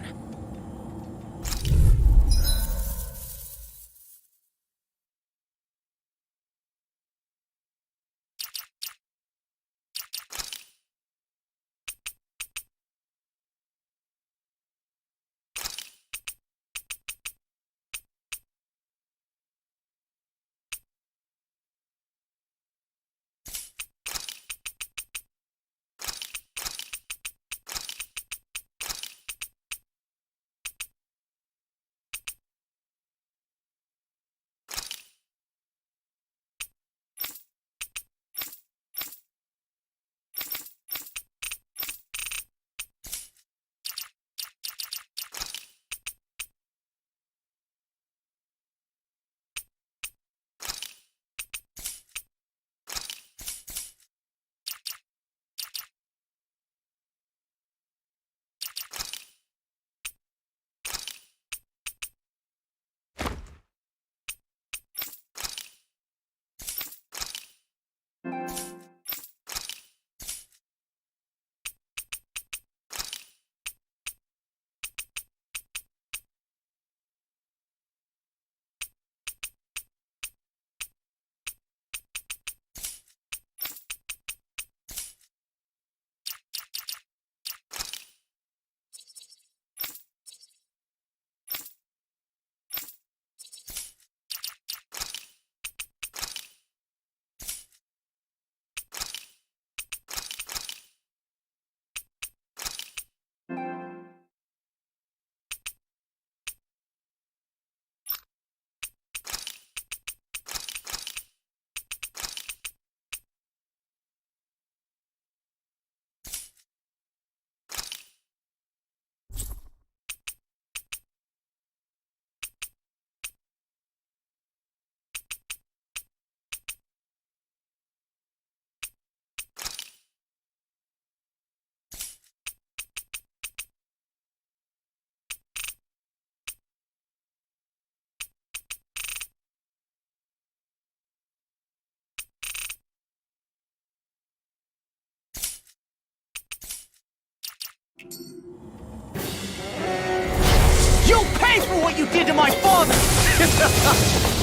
You'll pay for what you did to my father!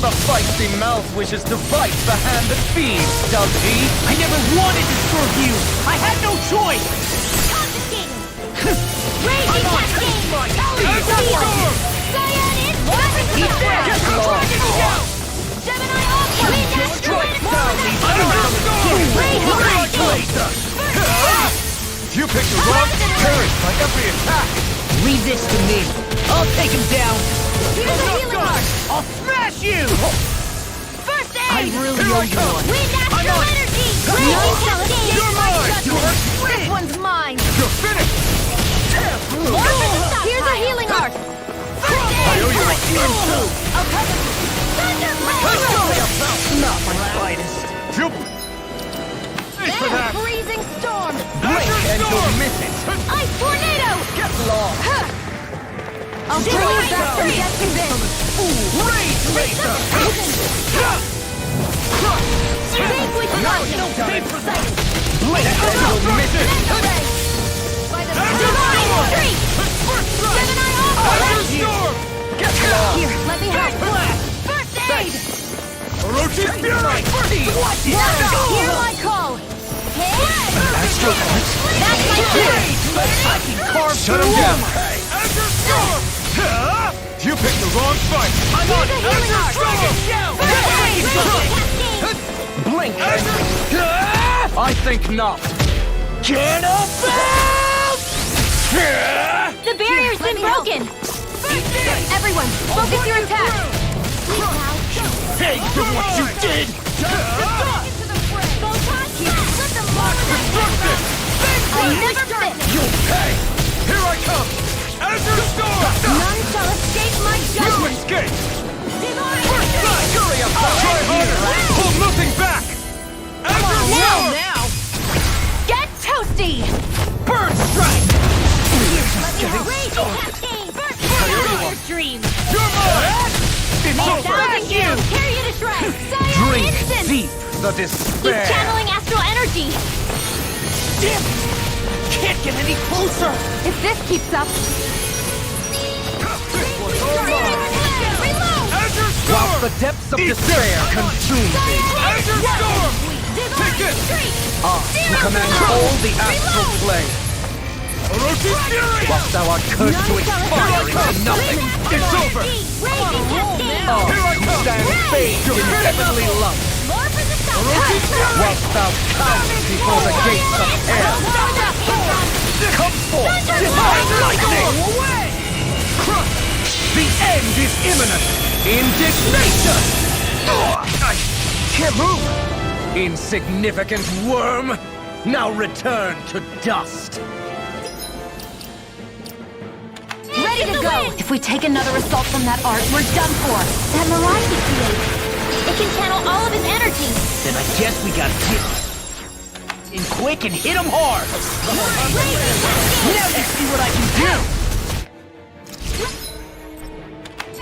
The feisty mouth wishes to bite the hand that feeds, does he? I never wanted to serve you! I had no choice! Confiscating! Raging Cascade! Azure Storm! Cyan is one! Eat that! Get lost! Gemini Aqua! Wind Astral You picked the wrong courage by every attack! Leave this to me. I'll take him down. Here's a healing arc! I'll smash you! First I aid! really owe you one. Wind Astral Energy! Raging Cascade! You're mine! This one's mine! You're finished! Here's a healing arc! First aid! I owe you one. I'll cover you! Thunder Not my finest. Thanks for that! Freezing Storm! Blink and you'll miss it. Ice Tornado! Get lost. I'll throw you back from get convinced! Rage Racer! Vanquish Lightning! Blink and you'll miss it. Divine Streak! Gemini Aqua! Get lost. Here, let me help! First aid! Orochi's Fury! Hear my call! Astral Arts? That's my cue! I can carve Shut him down! Azure Storm! You picked the wrong fight! I'm on Here's a healing arc! First aid! Cascade! blink. I think not. The barrier's been broken! Everyone, focus your attack! Pay for what you did! I never fit! You'll pay! Here I come! Azure Storm! None shall escape my You judgment! escape! Divine Fury of Try harder! Hold nothing back! Azure Storm! now! Get toasty! Bird Strike! Rage Cascade! Burst your dream! You're mine! It's over! Thousand gales carry you to shreds! Scion Drink instant! deep the He's despair. channeling astral energy! Can't get any closer. If this keeps up... Reload! Azure While Storm! the depths of despair consume thee, Azure Storm! Take this! you command all the astral plane. Orochi's Fury! Whilst thou art cursed to expire into nothing, It's over! Here I you come! stand bathed in heavenly love. Orochi's Fury! Whilst thou cowerest before the gates of hell, come forth, divine lightning! The end is imminent! Indignation! Can't move! Insignificant worm! Now return to dust! Ready to go! If we take another assault from that art, we're done for. That mirage he creates, it can channel all of his energy. Then I guess we gotta get in quick and hit him hard. Now you see what I can do.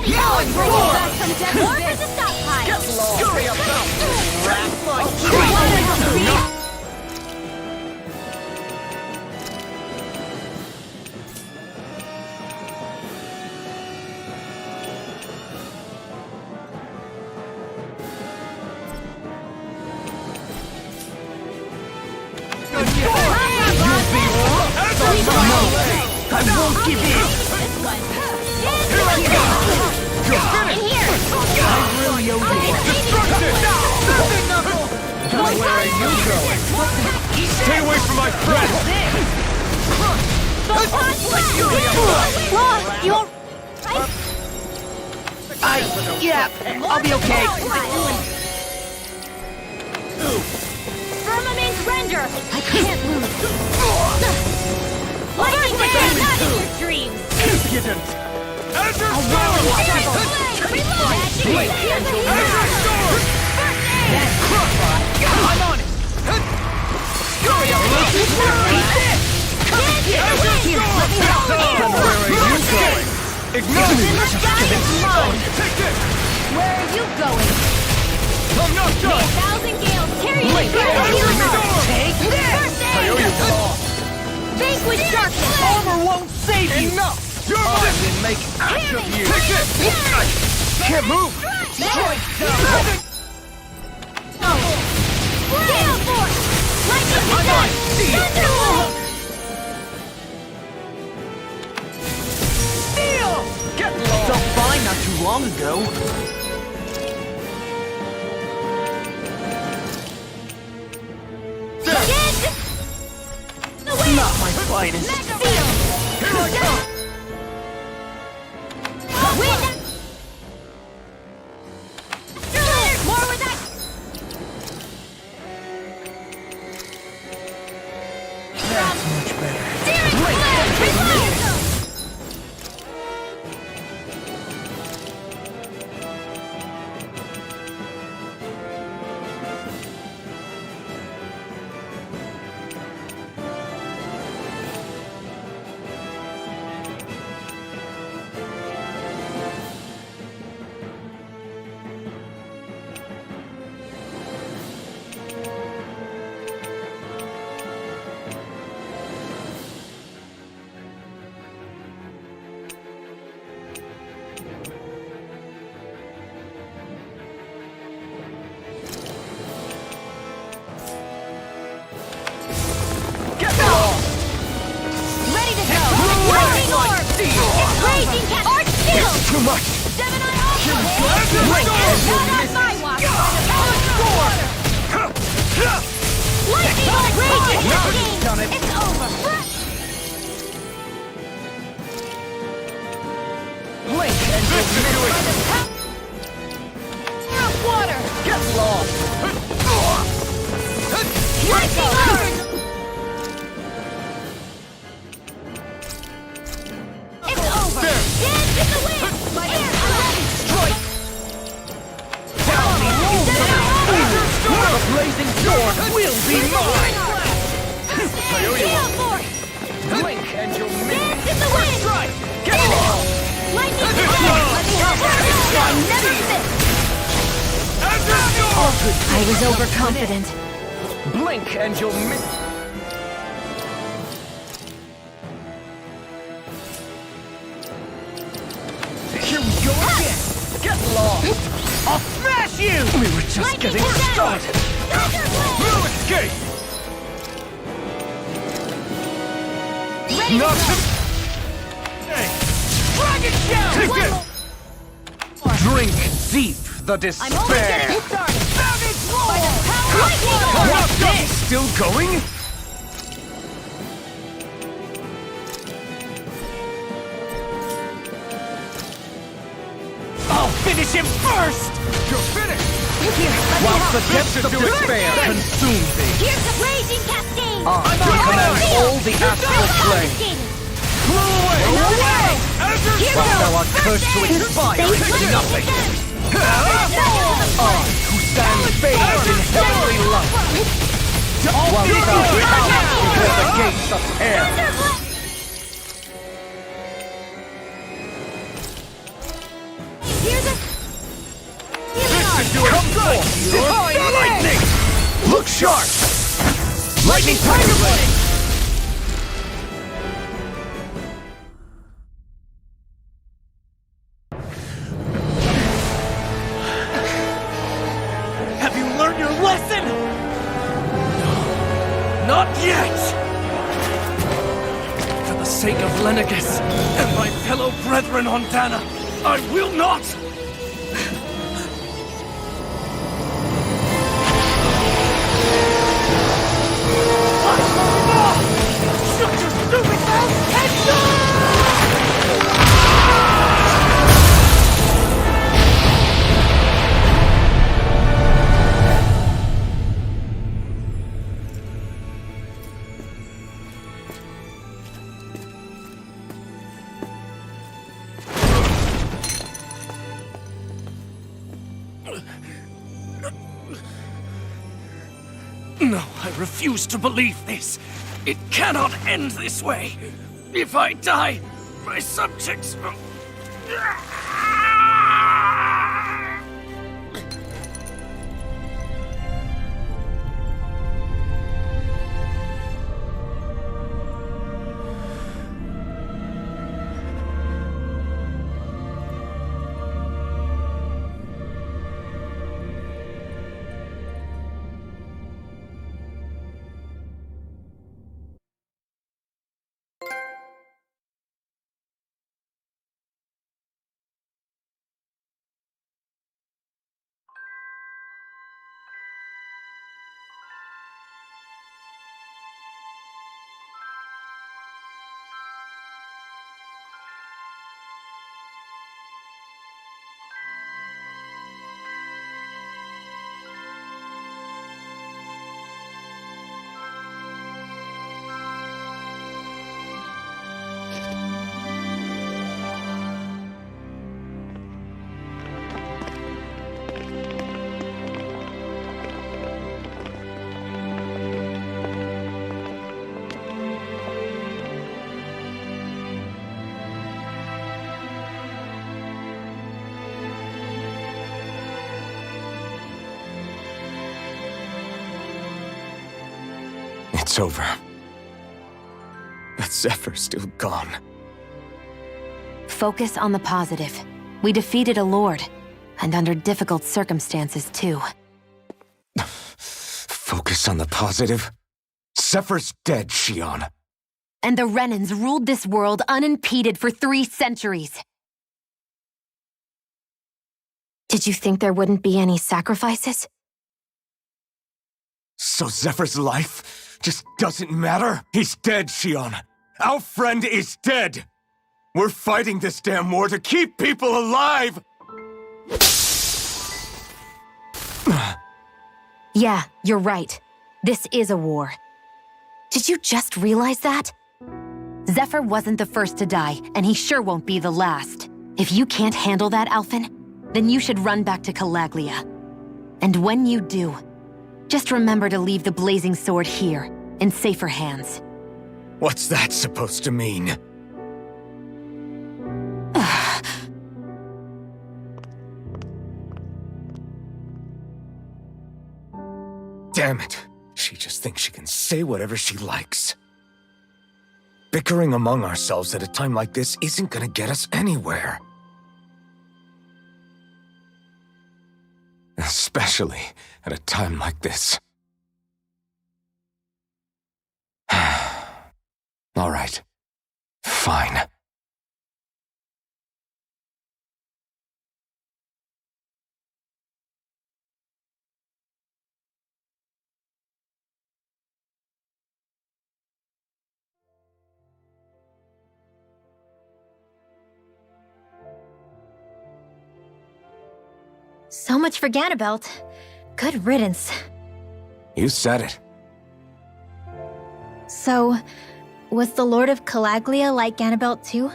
Now it's back from death. War for the stockpile. Scurry about! Wrap my I won't give in. Here I come! You're finished! I really owe you one. Destruction! Where are you going? Stay away from my friend! Yeah, I'll be okay. Firmament render! I can't lose. Lightning man, not in your dreams! Impudent! Azure Storm! Reload! Azure Storm! I'm on it. Scurry up. Where are you going? Ignore me! Take this! Where are you going? I'm not done! 1,000 gales carry you to Azure shreds! Storm! Take this. First I owe you aid! all! Vanquish darkness! Armor won't save you. Enough! You're I mine! will make ash of you! Take this! Can't move! Gale force! Lightning attack! Thunderbolt! Felt fine not too long ago. Too much! Gemini Ultra! Not on my watch! Lightning Raging Cascade! It's over! Blink and you'll Water! get lost! Lightning Iron! It's over! Dance in the wind! My air ready! Strike! Down the The blazing sword will be mine! Gale Force! Blink and you'll miss! Dance in the wind! Strike! Get Lightning lost! Let me help you! Never miss! I was overconfident. Blink and you'll miss. Here we go again. Get lost. I'll smash you. We were just Lightning getting Blast! started. No escape. Ready to Nothing. Hey. Dragon Shout. Take it. Drink deep the I'm only getting despair. started! Savage roar. Lightning Still going? I'll finish him first! You're finished! Whilst the depths of despair consume thee, Here's the Raging Cascade! I command all the astral plane. Blow away! While thou art cursed to expire into nothing! I, who stand bathed in heavenly light, while thou bows before the gates of hell! Here's a... Come forth, divine lightning! Look sharp! Lightning Tiger Blade! Have you learned your lesson? No, not yet! For the sake of Lenegus and my fellow brethren on Dana, I will not! Shut your stupid mouth and go! No, I refuse to believe this. It cannot end this way. If I die, my subjects will... It's over. But Zephyr's still gone. Focus on the positive. We defeated a lord, and under difficult circumstances, too. Focus on the positive? Zephyr's dead, Shion. And the Renans ruled this world unimpeded for 3 centuries. Did you think there wouldn't be any sacrifices? So Zephyr's life just doesn't matter? He's dead, Shion. Our friend is dead. We're fighting this damn war to keep people alive! Yeah, you're right. This is a war. Did you just realize that? Zephyr wasn't the first to die, and he sure won't be the last. If you can't handle that, Alphen, then you should run back to Calaglia. And when you do, just remember to leave the Blazing Sword here, in safer hands. What's that supposed to mean? Damn it. She just thinks she can say whatever she likes. Bickering among ourselves at a time like this isn't gonna get us anywhere. Especially at a time like this. All right. Fine. So much for Ganabelt. Good riddance. You said it. So, was the Lord of Calaglia like Ganabelt too?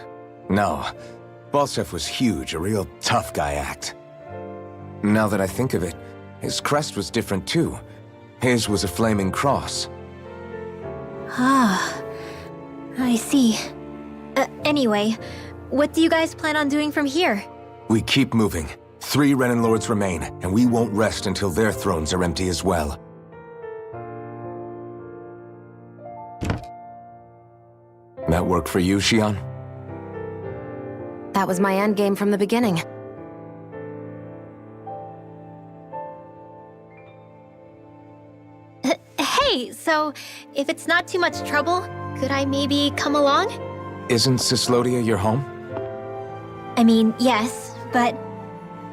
No. Balseph was huge, a real tough guy act. Now that I think of it, his crest was different too. His was a flaming cross. Ah, I see. Anyway, what do you guys plan on doing from here? We keep moving. 3 Renin Lords remain, and we won't rest until their thrones are empty as well. That work for you, Shion? That was my endgame from the beginning. Hey, so if it's not too much trouble, could I maybe come along? Isn't Cyslodia your home? I mean, yes, but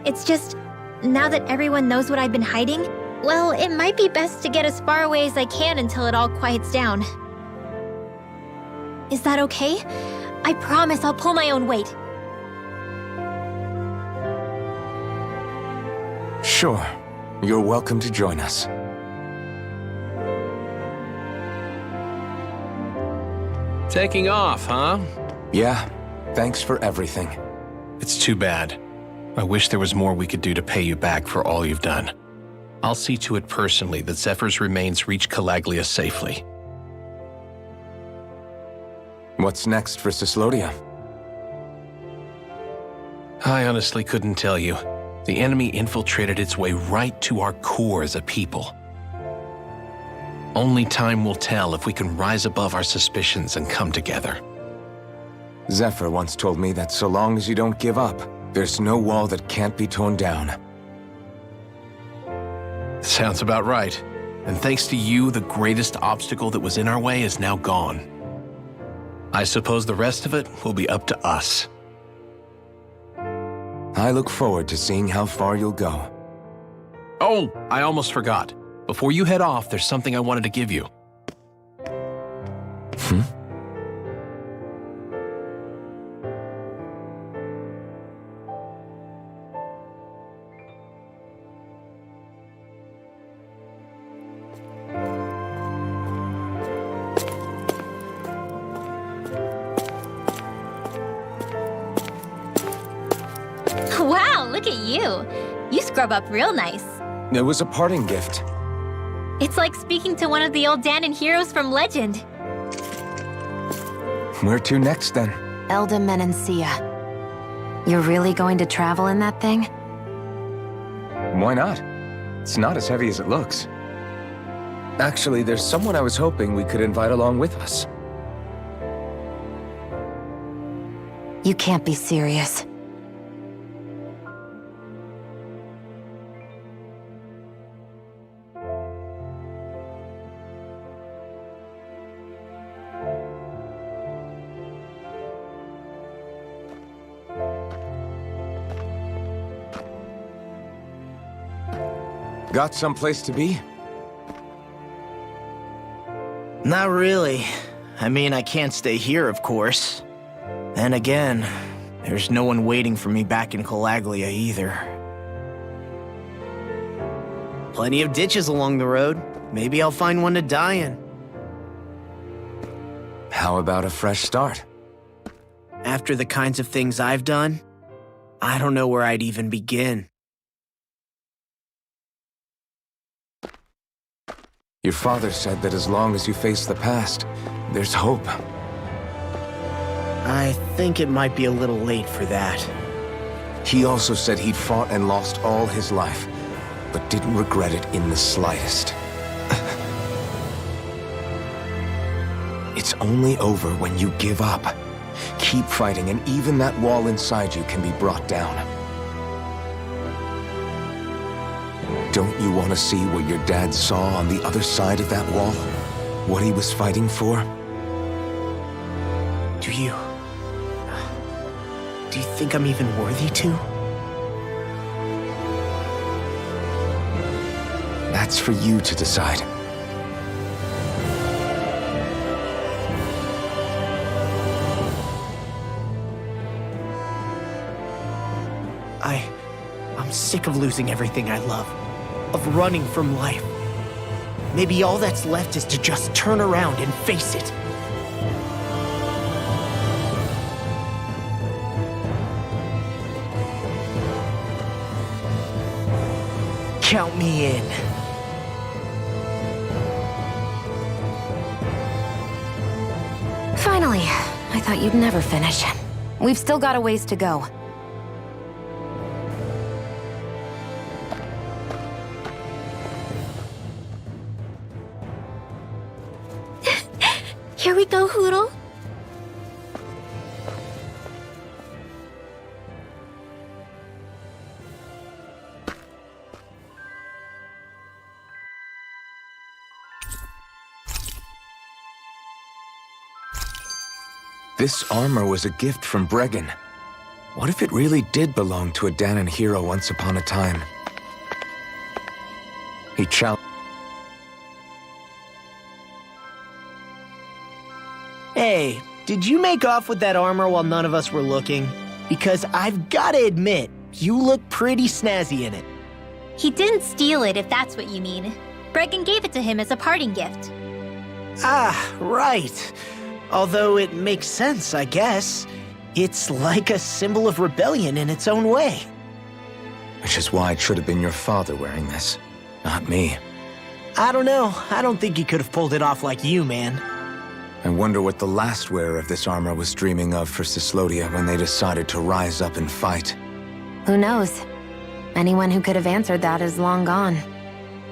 it's just, now that everyone knows what I've been hiding, well, it might be best to get as far away as I can until it all quiets down. Is that okay? I promise I'll pull my own weight. Sure. You're welcome to join us. Taking off, huh? Yeah. Thanks for everything. It's too bad. I wish there was more we could do to pay you back for all you've done. I'll see to it personally that Zephyr's remains reach Calaglia safely. What's next for Cyslodia? I honestly couldn't tell you. The enemy infiltrated its way right to our core as a people. Only time will tell if we can rise above our suspicions and come together. Zephyr once told me that so long as you don't give up, there's no wall that can't be torn down. Sounds about right. And thanks to you, the greatest obstacle that was in our way is now gone. I suppose the rest of it will be up to us. I look forward to seeing how far you'll go. Oh, I almost forgot. Before you head off, there's something I wanted to give you. Wow, look at you. You scrub up real nice. It was a parting gift. It's like speaking to one of the old Danon heroes from Legend. Where to next, then? Elda Menancia. You're really going to travel in that thing? Why not? It's not as heavy as it looks. Actually, there's someone I was hoping we could invite along with us. You can't be serious. Got someplace to be? Not really. I mean, I can't stay here, of course. Then again, there's no one waiting for me back in Calaglia either. Plenty of ditches along the road. Maybe I'll find one to die in. How about a fresh start? After the kinds of things I've done, I don't know where I'd even begin. Your father said that as long as you face the past, there's hope. I think it might be a little late for that. He also said he'd fought and lost all his life, but didn't regret it in the slightest. It's only over when you give up. Keep fighting, and even that wall inside you can be brought down. Don't you want to see what your dad saw on the other side of that wall? What he was fighting for? Do you think I'm even worthy to? That's for you to decide. I'm sick of losing everything I love, of running from life. Maybe all that's left is to just turn around and face it. Count me in. Finally, I thought you'd never finish. We've still got a ways to go. Here we go, Hootle. This armor was a gift from Bregan. What if it really did belong to a Dahnan hero once upon a time? He challenged. Hey, did you make off with that armor while none of us were looking? Because I've gotta admit, you look pretty snazzy in it. He didn't steal it, if that's what you mean. Bregan gave it to him as a parting gift. Ah, right. Although it makes sense, I guess. It's like a symbol of rebellion in its own way. Which is why it should have been your father wearing this, not me. I don't know. I don't think he could have pulled it off like you, man. I wonder what the last wearer of this armor was dreaming of for Cyslodia when they decided to rise up and fight. Who knows? Anyone who could have answered that is long gone.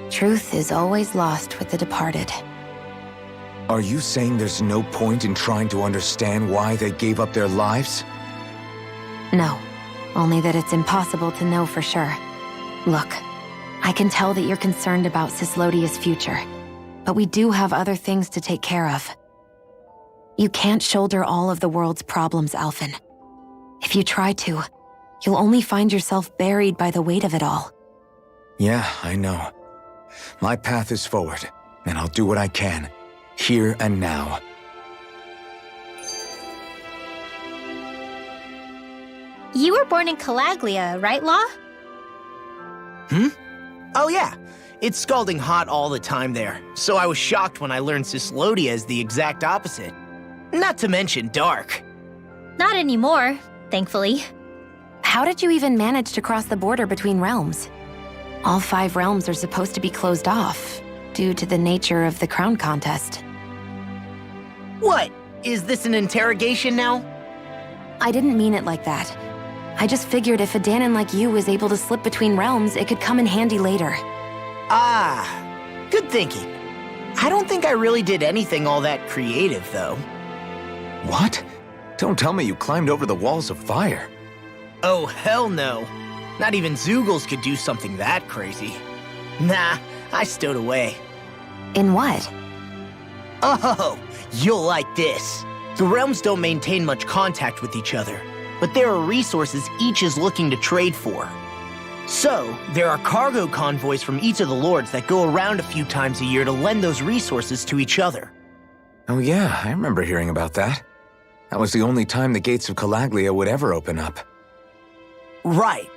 Truth is always lost with the departed. Are you saying there's no point in trying to understand why they gave up their lives? No, only that it's impossible to know for sure. Look, I can tell that you're concerned about Cyslodia's future, but we do have other things to take care of. You can't shoulder all of the world's problems, Alphen. If you try to, you'll only find yourself buried by the weight of it all. Yeah, I know. My path is forward, and I'll do what I can, here and now. You were born in Calaglia, right, Law? Oh yeah. It's scalding hot all the time there, so I was shocked when I learned Cyslodia is the exact opposite. Not to mention dark. Not anymore, thankfully. How did you even manage to cross the border between realms? All 5 realms are supposed to be closed off, due to the nature of the crown contest. What? Is this an interrogation now? I didn't mean it like that. I just figured if a Dahnan like you was able to slip between realms, it could come in handy later. Ah, good thinking. I don't think I really did anything all that creative, though. What? Don't tell me you climbed over the walls of fire. Oh, hell no. Not even Zeugles could do something that crazy. Nah, I stowed away. In what? Oh, you'll like this. The realms don't maintain much contact with each other, but there are resources each is looking to trade for. So, there are cargo convoys from each of the lords that go around a few times a year to lend those resources to each other. Oh yeah, I remember hearing about that. That was the only time the gates of Calaglia would ever open up. Right.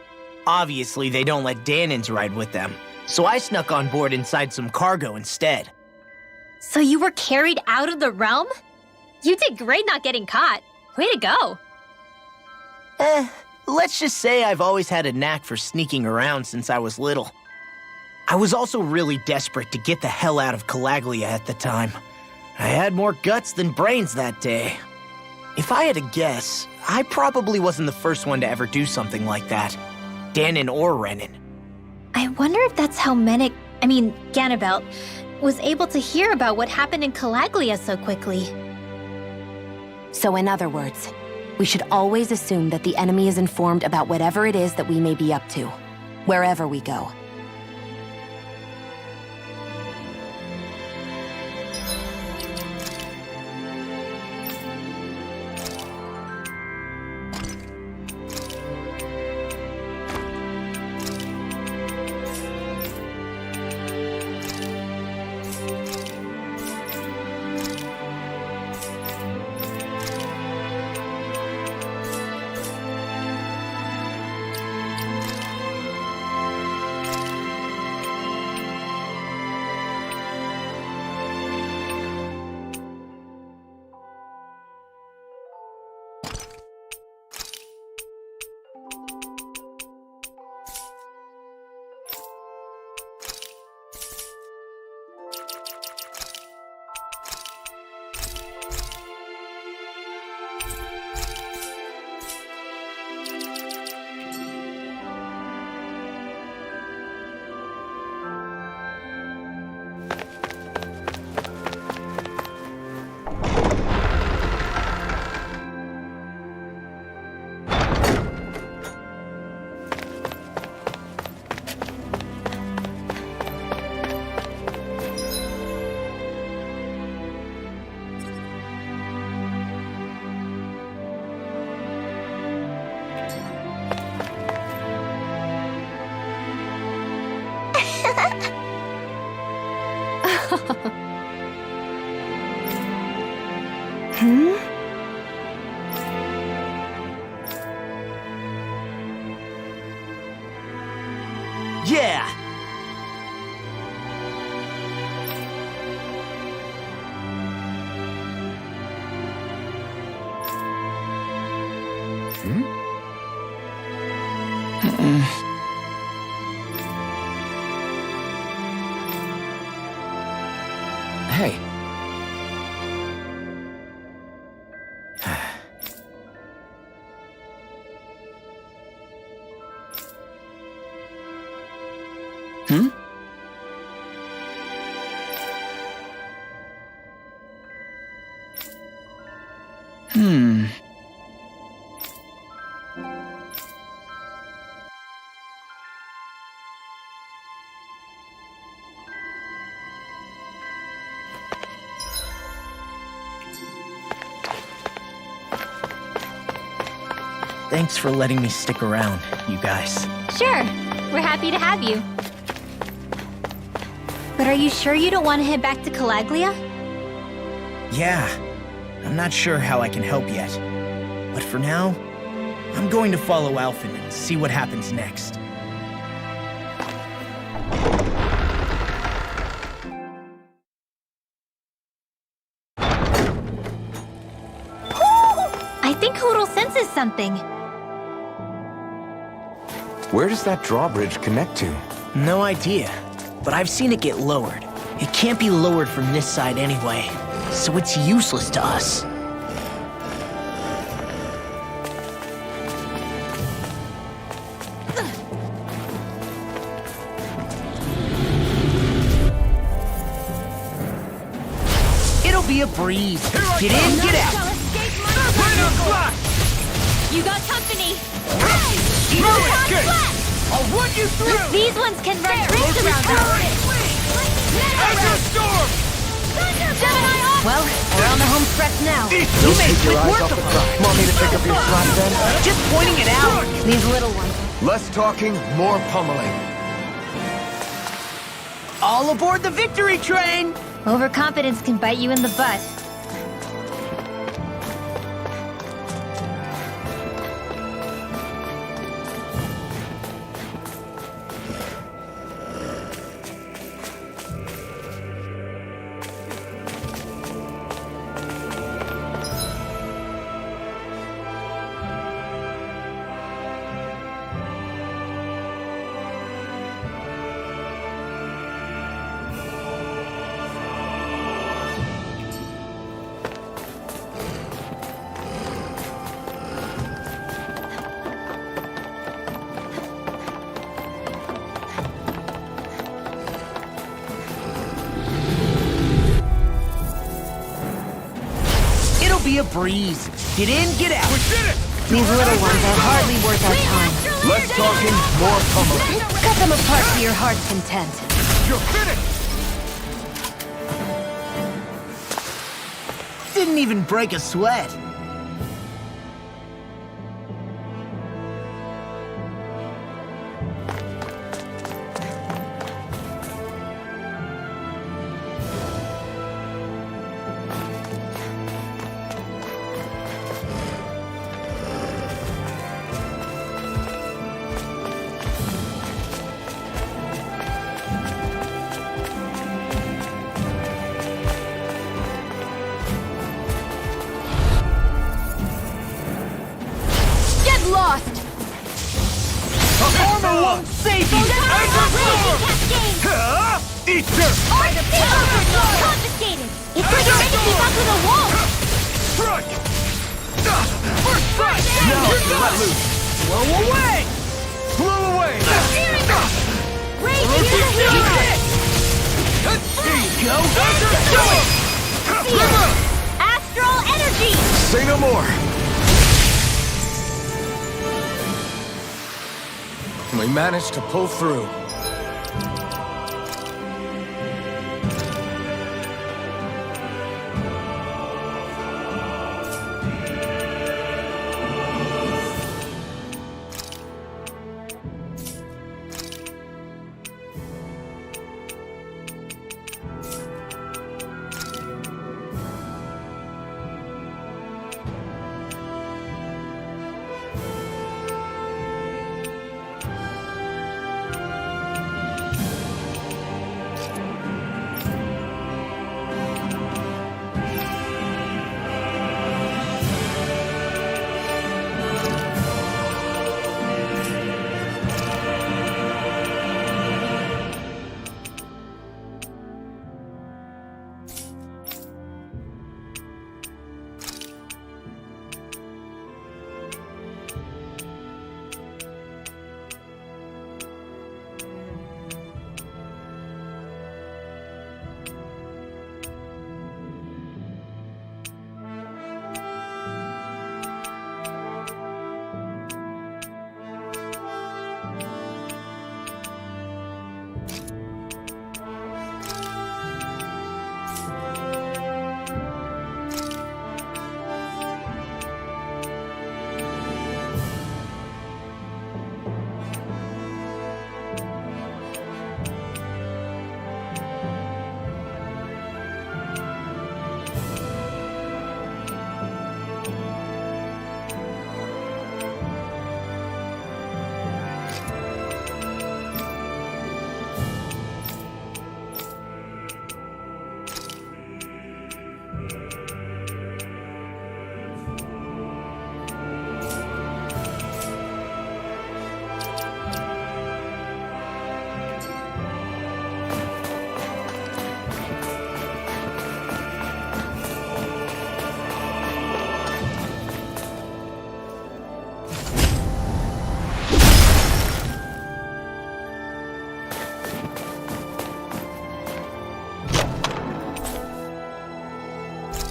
Obviously, they don't let Dahnans ride with them, so I snuck on board inside some cargo instead. So you were carried out of the realm? You did great not getting caught. Way to go. Let's just say I've always had a knack for sneaking around since I was little. I was also really desperate to get the hell out of Calaglia at the time. I had more guts than brains that day. If I had to guess, I probably wasn't the first one to ever do something like that. Dahnan or Renan. I wonder if that's how Ganabelt, was able to hear about what happened in Calaglia so quickly. So in other words, we should always assume that the enemy is informed about whatever it is that we may be up to, wherever we go. Yeah! Hey. Thanks for letting me stick around, you guys. Sure, we're happy to have you. But are you sure you don't want to head back to Calaglia? Yeah, I'm not sure how I can help yet. But for now, I'm going to follow Alphen and see what happens next. I think Hootle senses something. Where does that drawbridge connect to? No idea, but I've seen it get lowered. It can't be lowered from this side anyway, so it's useless to us. It'll be a breeze. Get in, get out. You got company! Good. I'll run you through! These ones can run rings around us! Azure Storm! Well, we're on the home stretch now. You made quick work of them. Want me to pick up your slot then? Just pointing it out. These little ones are Less talking, more pummeling. All aboard the victory train! Overconfidence can bite you in the butt. Be a breeze. Get in, get out. We did it! These little ones are hardly worth our time. Less talking, more pummeling. Cut them apart to your heart's content. You're finished! Didn't even break a sweat. Lost! Armor won't save you! Eater! Confiscated! It's like you're making me back with a wall! Strike! First strike! Now, let loose. Blow away! Blow away! Raise to the wheel! There you go! Astral energy! Say no more. We managed to pull through.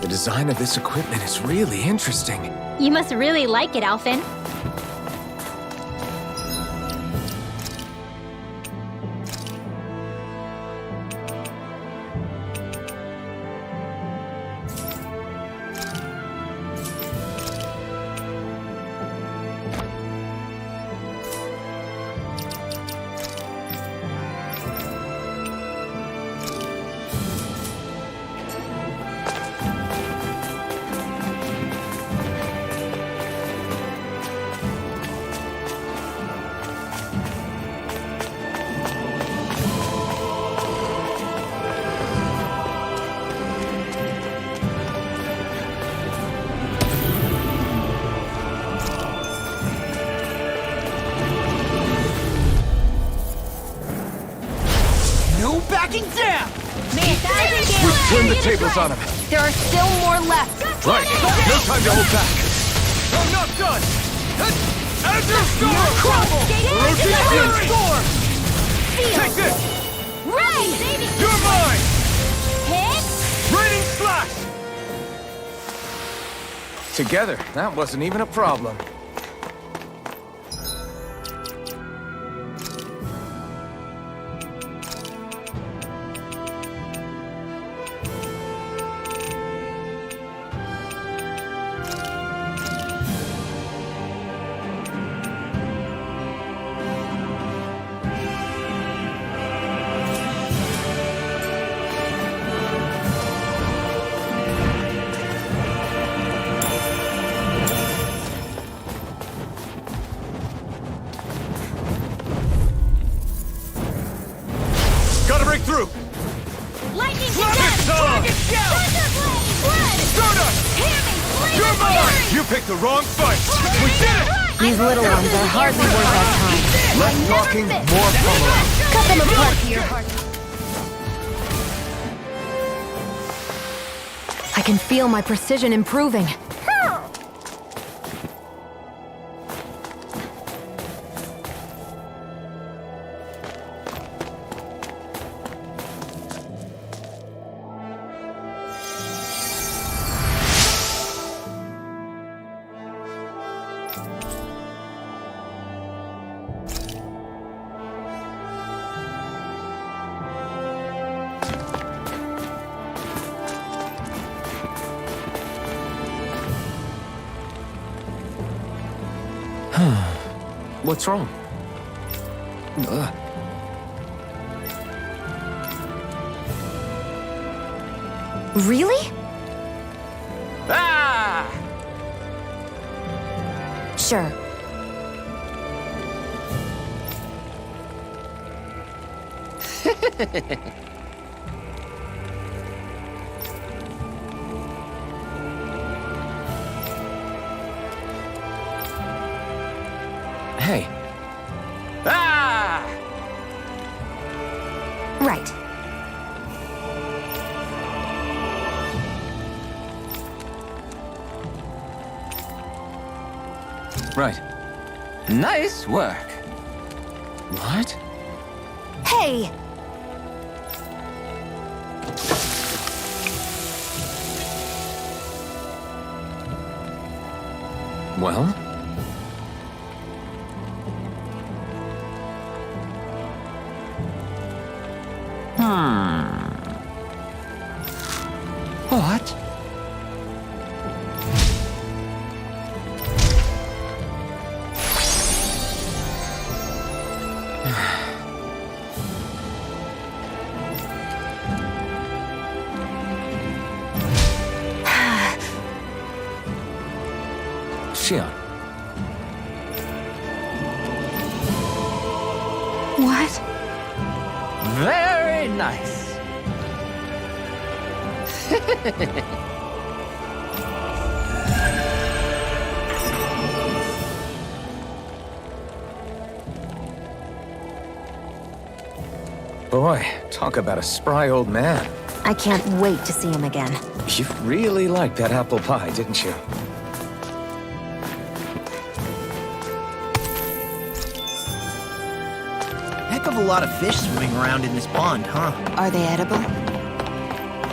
The design of this equipment is really interesting. You must really like it, Alphen. No backing down! Turn the tables on him. There are still more left. Right. No time to hold back. I'm not done! Azure Storm! Crumble! Azure Storm! Take this! Right! You're mine! Hit! Raining Slash! Together, that wasn't even a problem. Gotta break through! Lightning It's on! You're mine! You picked the wrong fight! We did it! These little ones are hardly worth our time. Less talking, more following. Cut them apart here. I can feel my precision improving. What's wrong? Really? Ah! Sure. Hey, Ah! Right. right. Nice work. What? Hey! Well? What? Xion. What? Very nice. Boy, talk about a spry old man. I can't wait to see him again. You really liked that apple pie, didn't you? Heck of a lot of fish swimming around in this pond, huh? Are they edible?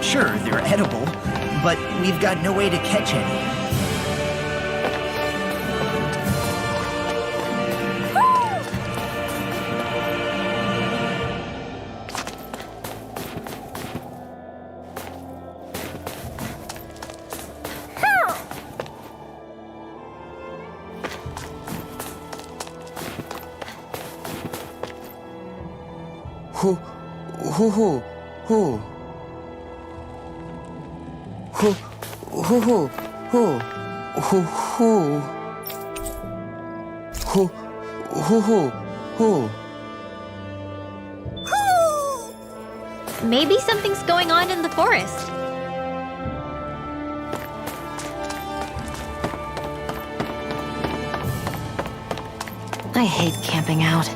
Sure, they're edible, but we've got no way to catch any. Who? Who? Who? Who? Who? Who? Who? Who? Who? Who? Who? Who? Who? Maybe something's going on in the forest. I hate camping out.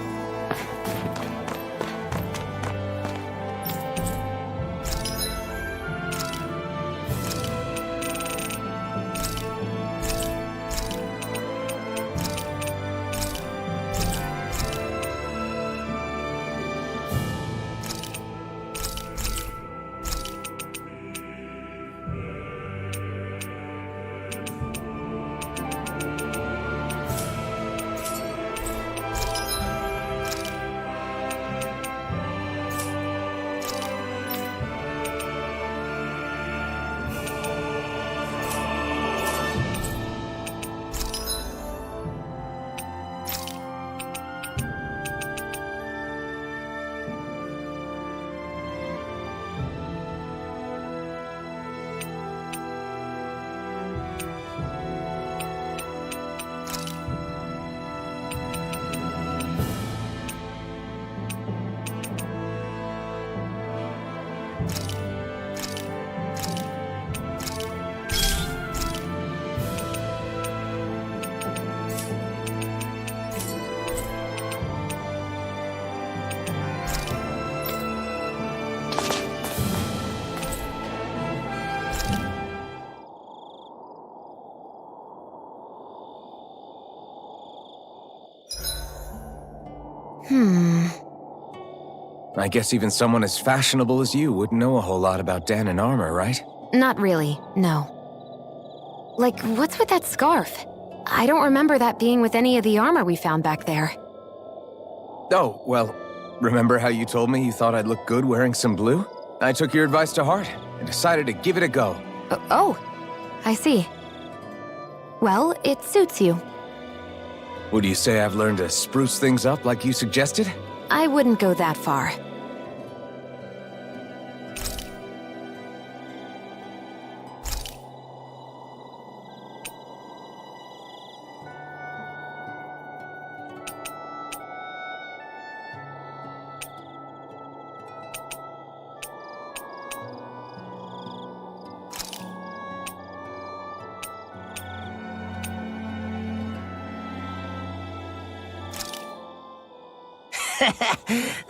I guess even someone as fashionable as you wouldn't know a whole lot about Danon armor, right? Not really, no. Like, what's with that scarf? I don't remember that being with any of the armor we found back there. Oh, well, remember how you told me you thought I'd look good wearing some blue? I took your advice to heart and decided to give it a go. Oh, I see. Well, it suits you. Would you say I've learned to spruce things up like you suggested? I wouldn't go that far.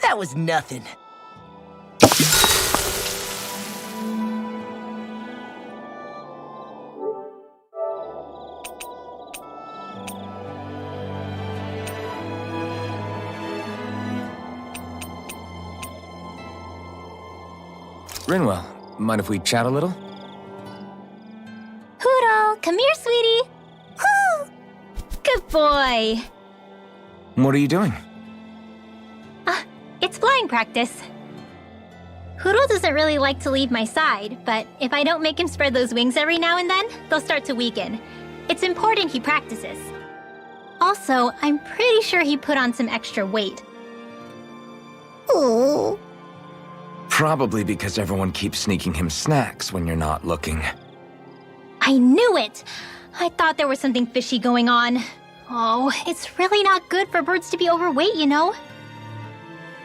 That was nothing. Rinwell, mind if we chat a little? Hootle, come here, sweetie. Woo! Good boy. What are you doing? It's flying practice. Hootle doesn't really like to leave my side, but if I don't make him spread those wings every now and then, they'll start to weaken. It's important he practices. Also, I'm pretty sure he put on some extra weight. Oh. Probably because everyone keeps sneaking him snacks when you're not looking. I knew it! I thought there was something fishy going on. Oh, it's really not good for birds to be overweight, you know?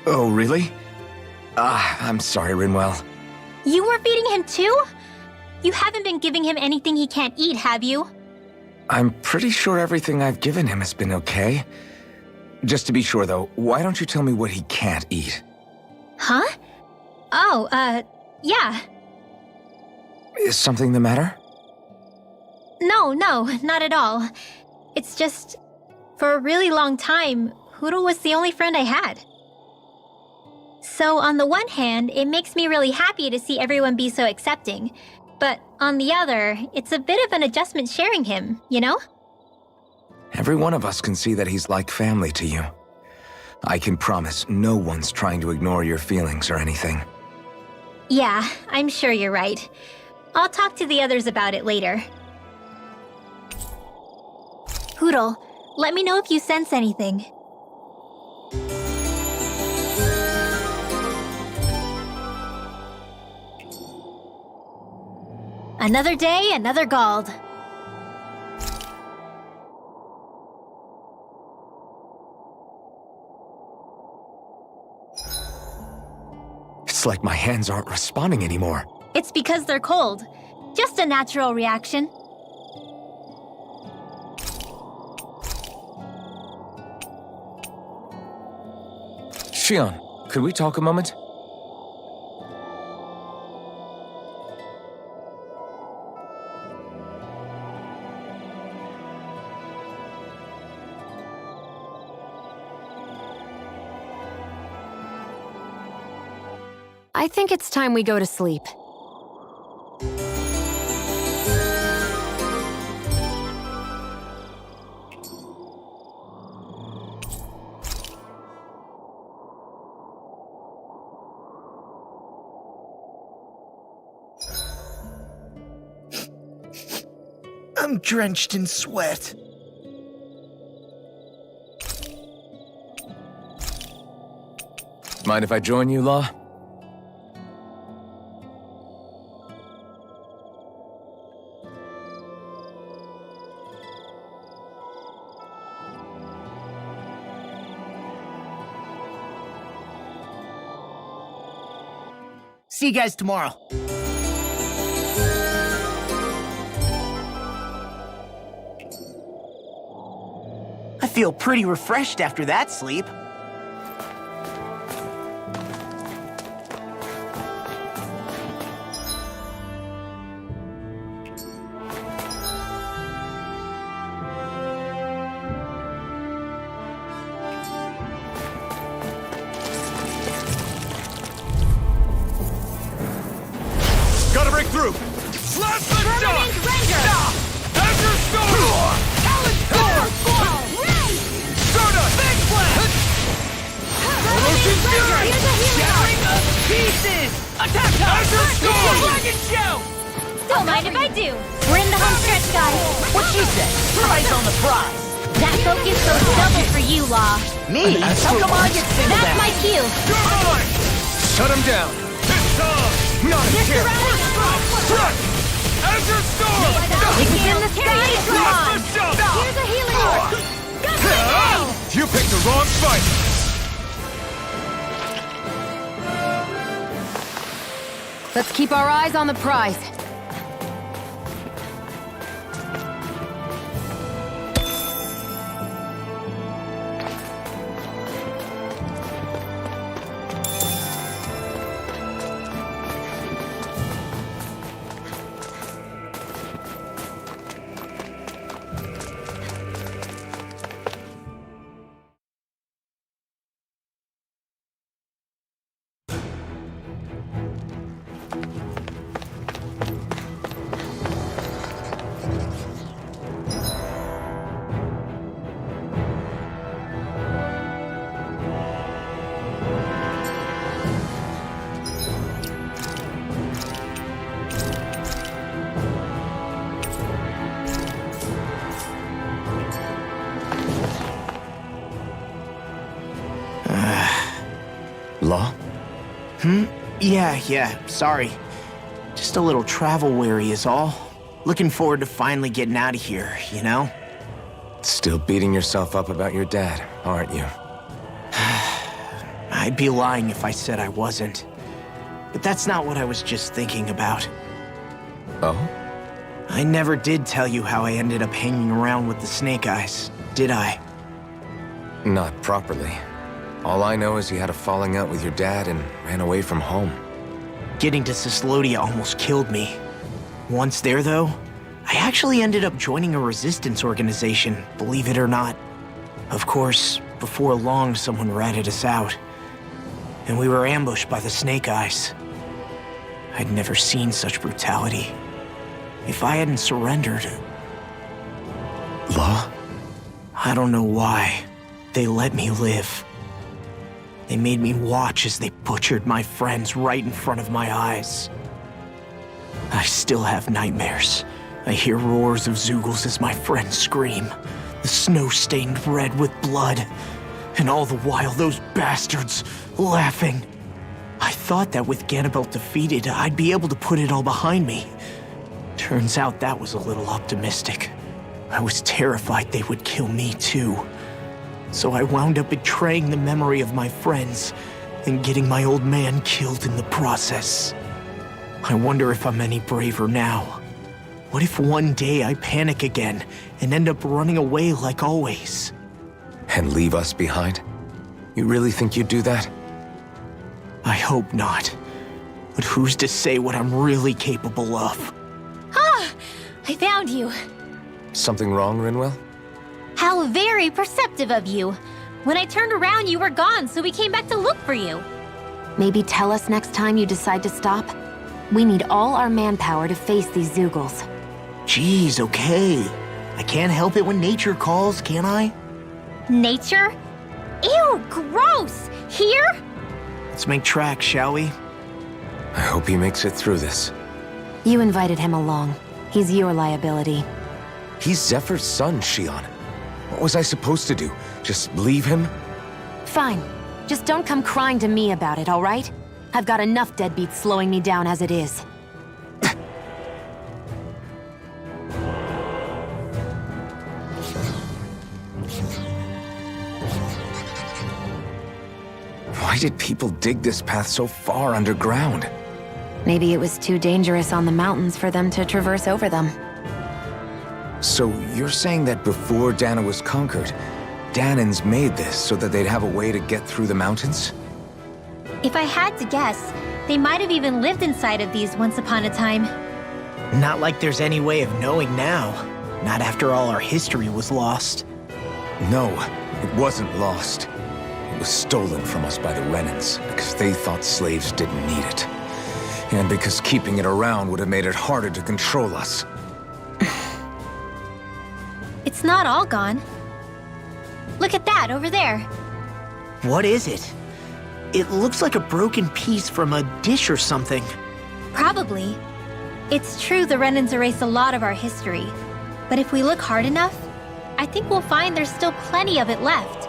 Oh, really? I'm sorry, Rinwell. You were feeding him too? You haven't been giving him anything he can't eat, have you? I'm pretty sure everything I've given him has been okay. Just to be sure, though, why don't you tell me what he can't eat? Huh? Oh, yeah. Is something the matter? No, not at all. It's just, for a really long time, Hootle was the only friend I had. So on the one hand, it makes me really happy to see everyone be so accepting. But on the other, it's a bit of an adjustment sharing him, you know? Every one of us can see that he's like family to you. I can promise no one's trying to ignore your feelings or anything. Yeah, I'm sure you're right. I'll talk to the others about it later. Hootle, let me know if you sense anything. Another day, another Gald. It's like my hands aren't responding anymore. It's because they're cold. Just a natural reaction. Shion, could we talk a moment? I think it's time we go to sleep. I'm drenched in sweat. Mind if I join you, Law? See you guys tomorrow. I feel pretty refreshed after that sleep. through! Blast the Permanent render! Azure Storm! Talon Fall! Stardust! Big Blast! Permanent render! Here's a healing Shattering of pieces! Attack time! Azure Storm! Dragon Shout! Don't mind if I do. We're in the home stretch, guys. What she said? Prize on the prize! That focus goes double for you, Law. Me? How come I get singled That's out? my cue. You're mine! Shut him down. This time! Not a Just chance. around Strike! Azure Storm! Wings in the sky, come on. Blast the shot! Here's a healing orb. Got my name. You picked the wrong fight! Let's keep our eyes on the prize. Law? Yeah, sorry. Just a little travel weary is all. Looking forward to finally getting out of here, you know? Still beating yourself up about your dad, aren't you? I'd be lying if I said I wasn't. But that's not what I was just thinking about. Oh? I never did tell you how I ended up hanging around with the Snake Eyes, did I? Not properly. All I know is you had a falling out with your dad and ran away from home. Getting to Cyslodia almost killed me. Once there, though, I actually ended up joining a resistance organization, believe it or not. Of course, before long, someone ratted us out. And we were ambushed by the Snake Eyes. I'd never seen such brutality. If I hadn't surrendered... Law? I don't know why. They let me live. They made me watch as they butchered my friends right in front of my eyes. I still have nightmares. I hear roars of Zeugles as my friends scream, the snow stained red with blood, and all the while those bastards laughing. I thought that with Ganabelt defeated, I'd be able to put it all behind me. Turns out that was a little optimistic. I was terrified they would kill me too. So I wound up betraying the memory of my friends and getting my old man killed in the process. I wonder if I'm any braver now. What if one day I panic again and end up running away like always? And leave us behind? You really think you'd do that? I hope not. But who's to say what I'm really capable of? Ah, I found you. Something wrong, Rinwell? How very perceptive of you. When I turned around, you were gone, so we came back to look for you. Maybe tell us next time you decide to stop? We need all our manpower to face these Zeugles. Jeez, okay. I can't help it when nature calls, can I? Nature? Ew, gross! Here? Let's make tracks, shall we? I hope he makes it through this. You invited him along. He's your liability. He's Zephyr's son, Shion. What was I supposed to do? Just leave him? Fine. Just don't come crying to me about it, all right? I've got enough deadbeats slowing me down as it is. Why did people dig this path so far underground? Maybe it was too dangerous on the mountains for them to traverse over them. So you're saying that before Dahna was conquered, Dahnans made this so that they'd have a way to get through the mountains? If I had to guess, they might have even lived inside of these once upon a time. Not like there's any way of knowing now. Not after all our history was lost. No, it wasn't lost. It was stolen from us by the Renans because they thought slaves didn't need it. And because keeping it around would have made it harder to control us. It's not all gone. Look at that over there. What is it? It looks like a broken piece from a dish or something. Probably. It's true the Renans erased a lot of our history. But if we look hard enough, I think we'll find there's still plenty of it left.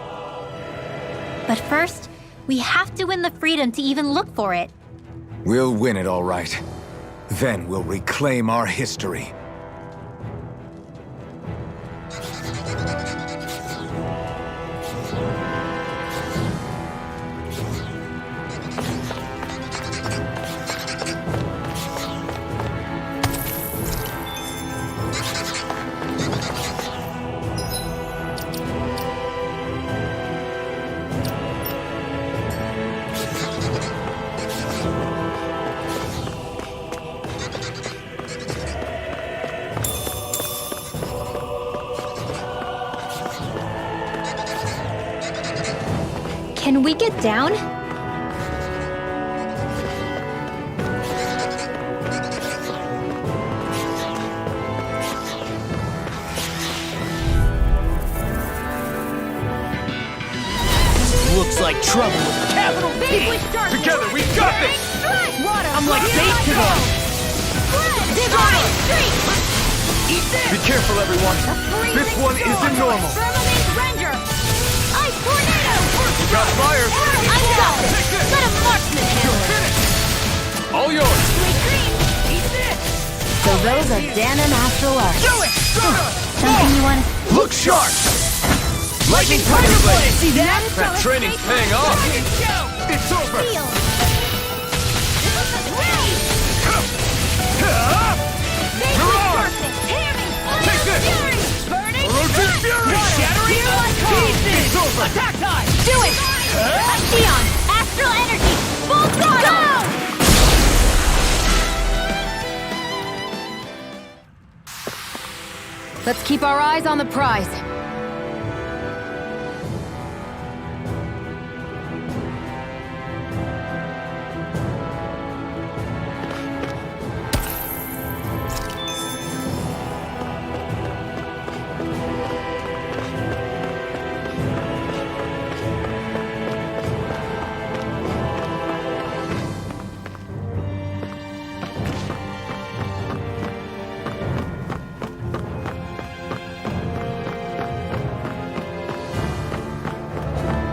But first, we have to win the freedom to even look for it. We'll win it all right. Then we'll reclaim our history. Can we get down? Looks like trouble with a capital P. Together, we got this! I'm like bait to them. Be careful, everyone. This one isn't normal. Got fire! I got this! Let a marksman handle it! All yours! So those are Dan and Astral Arts. Do it! Something you want to... Look sharp! Lightning Tiger Blade! See that? That training's paying off! It's over! Take this! Erosion Fury! Shattering pieces! It's over! Attack time! Do it! Sion! Astral energy! Full throttle! Let's keep our eyes on the prize.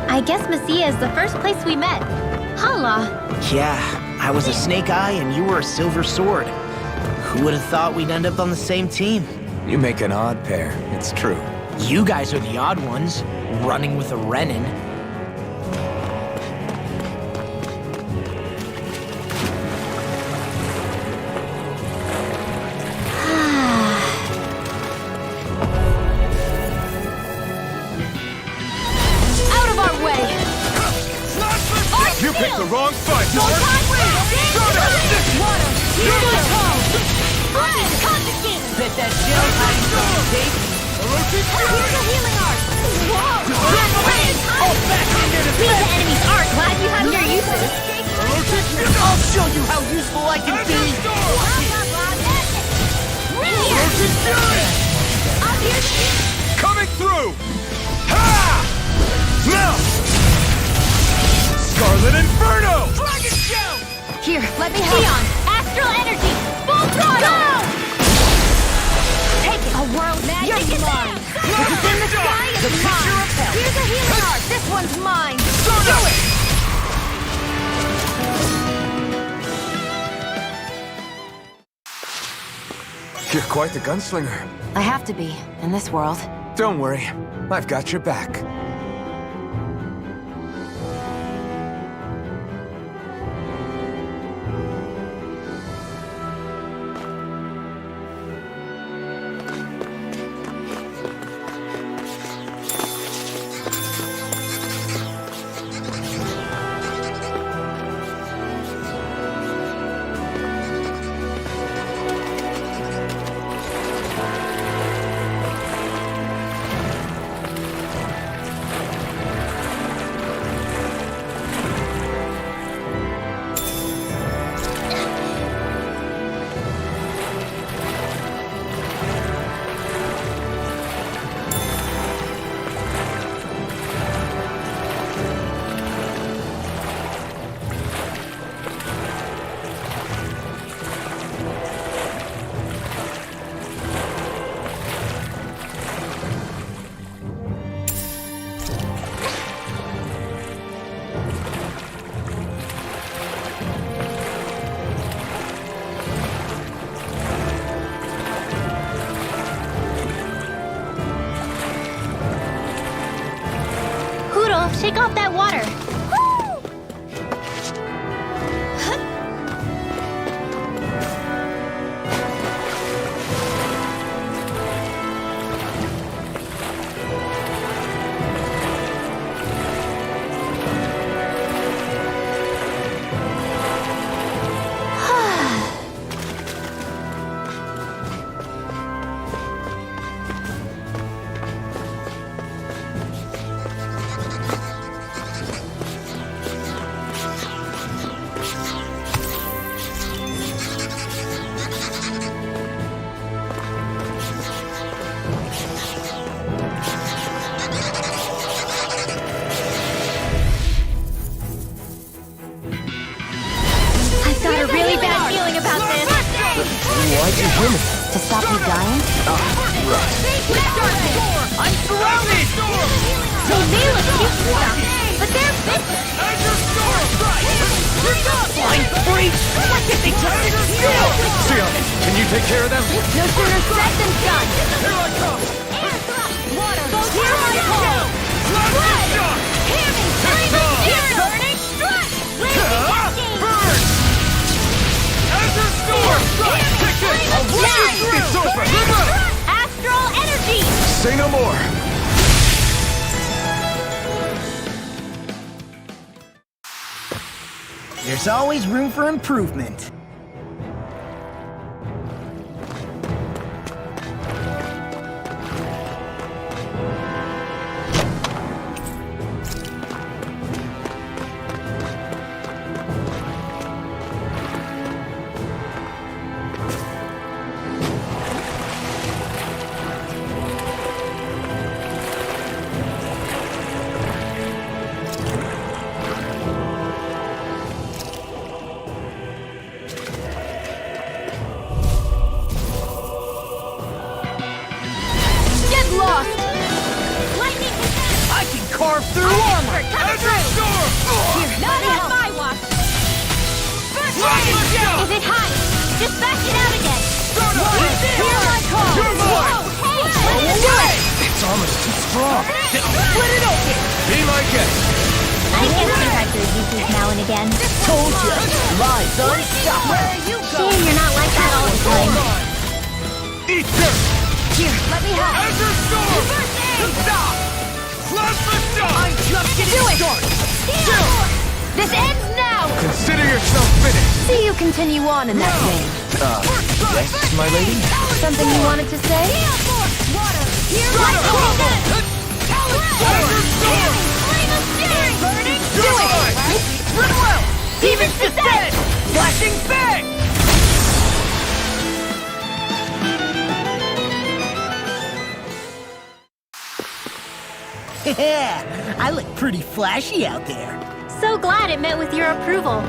I guess Messia is the first place we met. Hala. Yeah, I was a Snake Eye and you were a Silver Sword. Who would have thought we'd end up on the same team? You make an odd pair, it's true. You guys are the odd ones, running with a Renan. Out of our way! You picked the wrong fight! Bet that shell's hiding something deep. Erosion Fury! Healing art! Whoa! All back in there to Beat the enemy's art! Glad you have your uses! Erosion Fury! I'll show you how useful I can be. Erosion Fury! Coming through! Ha! Now! Scarlet Inferno! Dragon Shell! Here, let me help. Sion! Astral energy! Full throttle! Take it! A world magic is mine. It's in the sky! The picture of hell. Here's a healing art! This one's mine. Do it! You're quite the gunslinger. I have to be, in this world. Don't worry, I've got your back. shake off that water. Why'd you hear me? To stop you dying? I'm surrounded! They may look cute and stuff, but they're vicious. Azure Storm! Flying freak! What did they try to do? Sion, can you take care of them? No sooner said than done. Here I come! Air thrust, water, hear my call. Plasma shot! Hammy, burning strike. Burn! Azure Storm! Kick it! I'll run you through! It's over! Astral energy. Say no more. There's always room for improvement. Carve through armor! Azure Storm! Not on my watch. Plasma shot! If it hides, just back it out again. Hear my call. You're mine! Whoa, hey, let's do it. It's almost too strong. Split it open! Be my guest. I guess sometimes there's uses now and again. Told you, lies unstoppable. Shame you're not like that all the time. Eat dirt! Here, let me help. Azure Storm! Stop! Plasma shot! I'm just getting started! This ends now. Consider yourself finished. See you continue on in that vein. Yes, my lady? Something you wanted to say? Here, let me begin. Do it! Run well! Demon's Descent! Flashing Fang! Yeah, I look pretty flashy out there. So glad it met with your approval.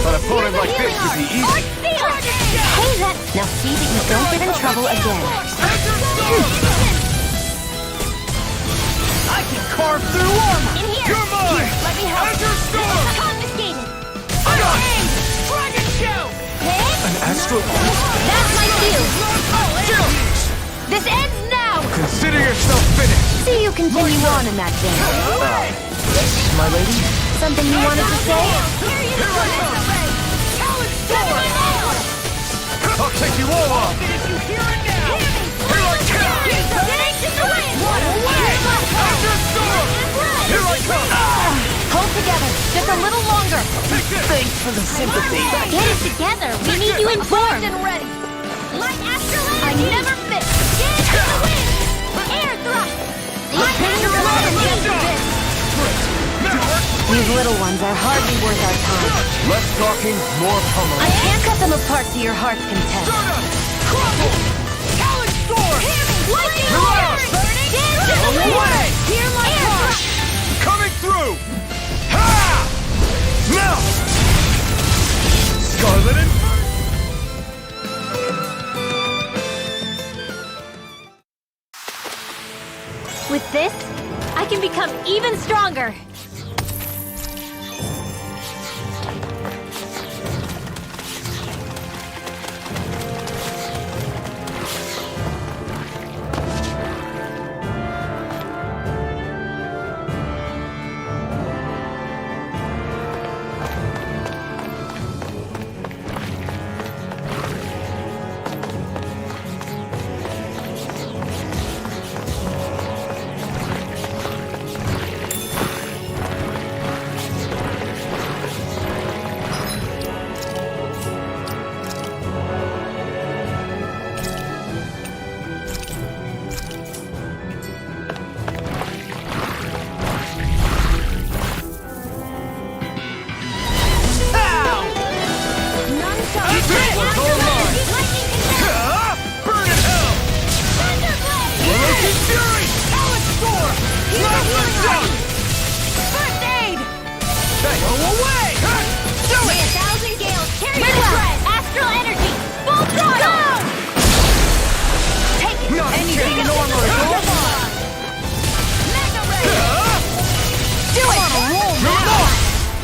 An opponent like this should be easy. Hey, that... Now see that you don't get in trouble again. I can carve through armor! In here. You're mine! Let me help. Azure Storm! Confiscated. Dragon Shout! An astral That's my cue. This ends now. Consider yourself finished. See you continue on in that vein. Yes, my lady? Something you wanted to say? I'll take you all on. Hold together, just a little longer. Thanks for the sympathy. Get it together. We need you informed. And ready. Like astral energy. I never miss. Get into the wind. Air thrust. Like astral energy. These little ones are hardly worth our time. Less talking, more pummeling. I can't cut them apart to your heart's content. Talon Storm! Lightning Lord. Away! Hear my call! Coming through! Ha! Now! Scarlet and... With this, I can become even stronger.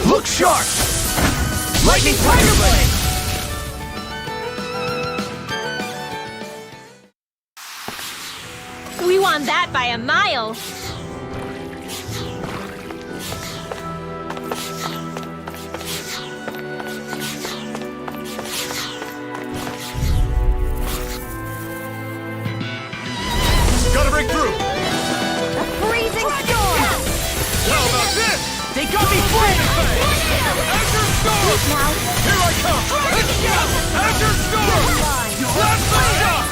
Look sharp! Lightning Thunder Blade! We won that by a mile. Gotta break through! A freezing storm! How about this? They got me flaming! Azure Storm! Now, Here I come! Azure Storm! Blast the shot!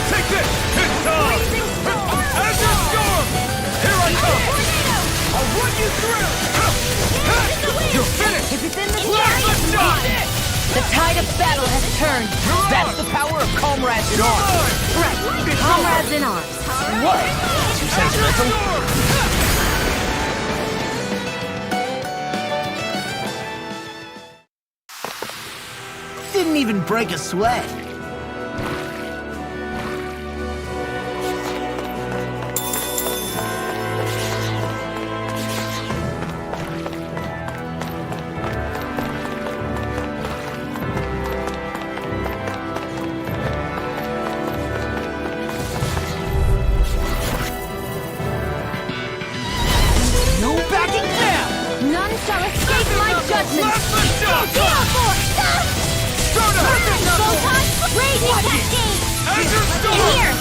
Take this! It's time! Azure Storm! Here I come! I'll run you through! You're finished! if it's in the Blast the shot! The tide of battle has turned. That's the power of comrades in arms. right, comrades in arms. What? Too sentimental? Didn't even break a sweat. No backing down! None shall escape my judgment! Blast the shot! Soda! Raging cascade! Azure Storm! In here!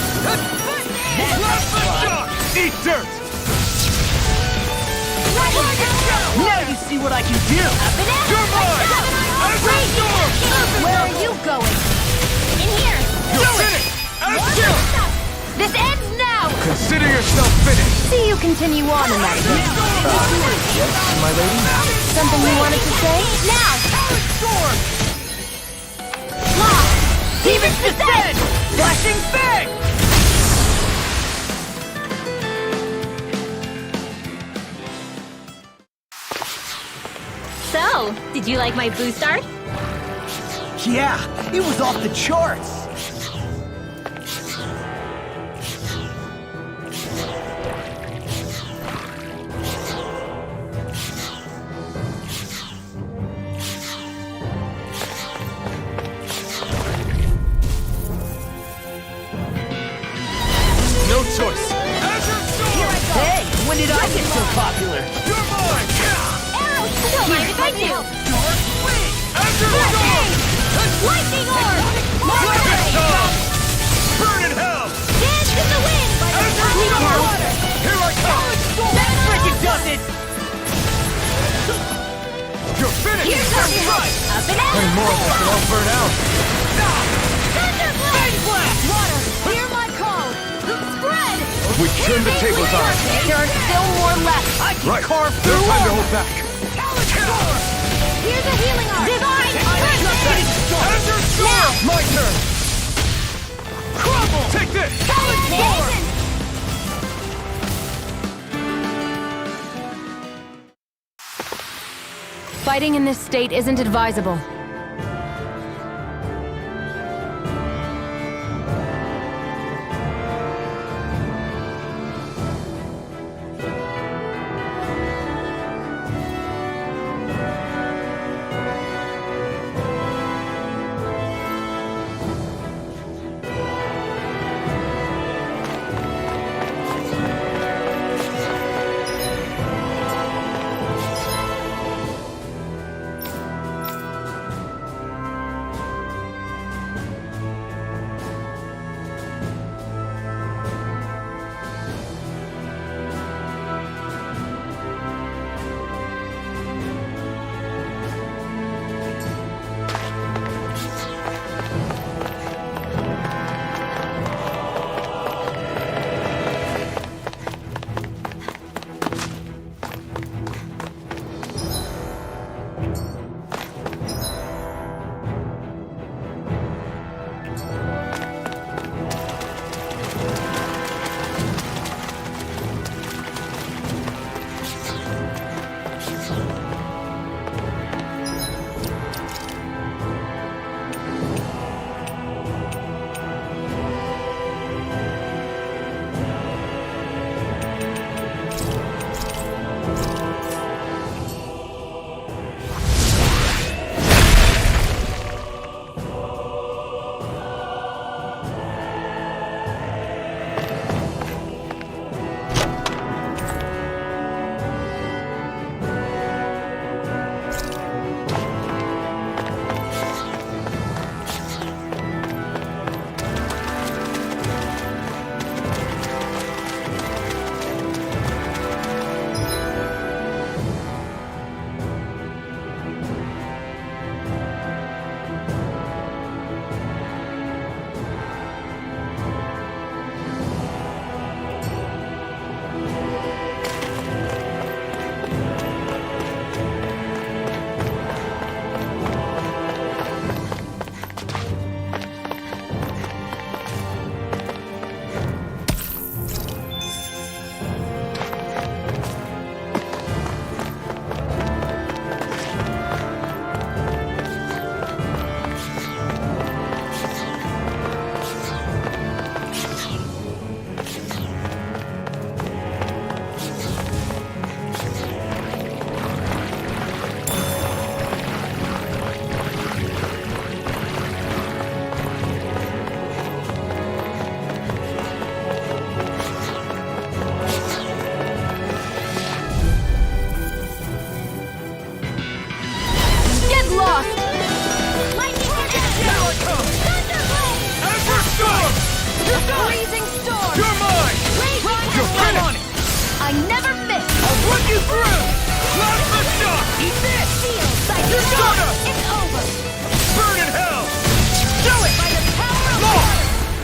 Blast the shot! Eat dirt! Now you see what I can do! You're mine! Azure Storm! Where are you going? In here! You're finished! Azure! This ends now! Consider yourself finished. See you continue on in that vein. Yes, my lady? Something you wanted to say? Now! Storm! Lock! Demon's Descent! Flashing Fang! So, did you like my boost art? Yeah, it was off the charts! No choice! Azure Storm! Hey, when did I get so popular? You're mine! Don't mind if I do! Azure Storm! Lightning orb! Flash Storm! Burn in hell! Dance in the wind! Azure Storm! Here I come! That freaking does it! You're finished! Here's First your strike! Up and out! Any more of this will all burn out. Thunderblade! Water! Hear my call! Spread! We turned the tables on. There are still more left. I can Right. carve No through time to all. hold back. Here's a healing art! Divine! Azure Storm! My turn! Crumble! Take this! Dancing! Fighting in this state isn't advisable.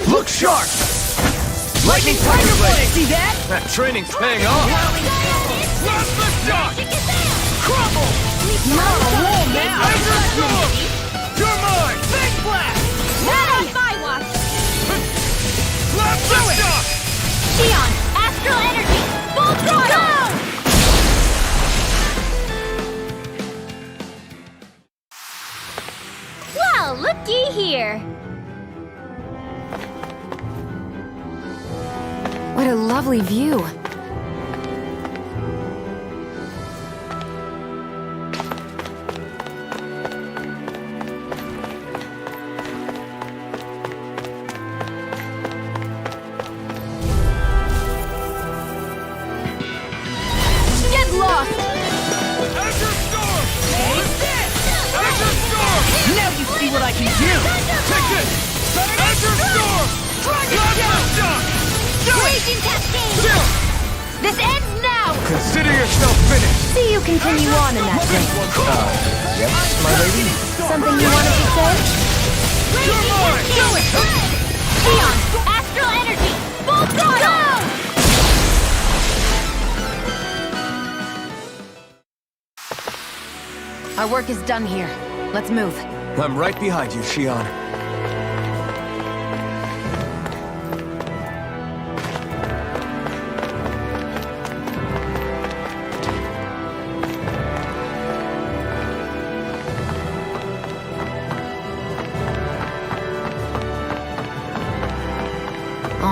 Look sharp! Lightning Tiger Blade! See that? That training's paying off! Plasma Shock! Crumble! You're on a roll now! Azure Storm! You're mine! Big Blast! Not on my watch! Plasma Shock! Xion, Astral Energy! Full throttle! Well, looky here! What a lovely view. Get lost! Azure Storm! Take this! Azure Storm! Now you see what I can do! Take this! Azure Storm! Plasma Shock! Raging Cascade! This ends now! Consider yourself finished! See you continue on in that vein. Yes, my lady? Something you wanted to say? You're mine! Do it! Xion, Astral Energy! Full throttle! Our work is done here. Let's move. I'm right behind you, Xion.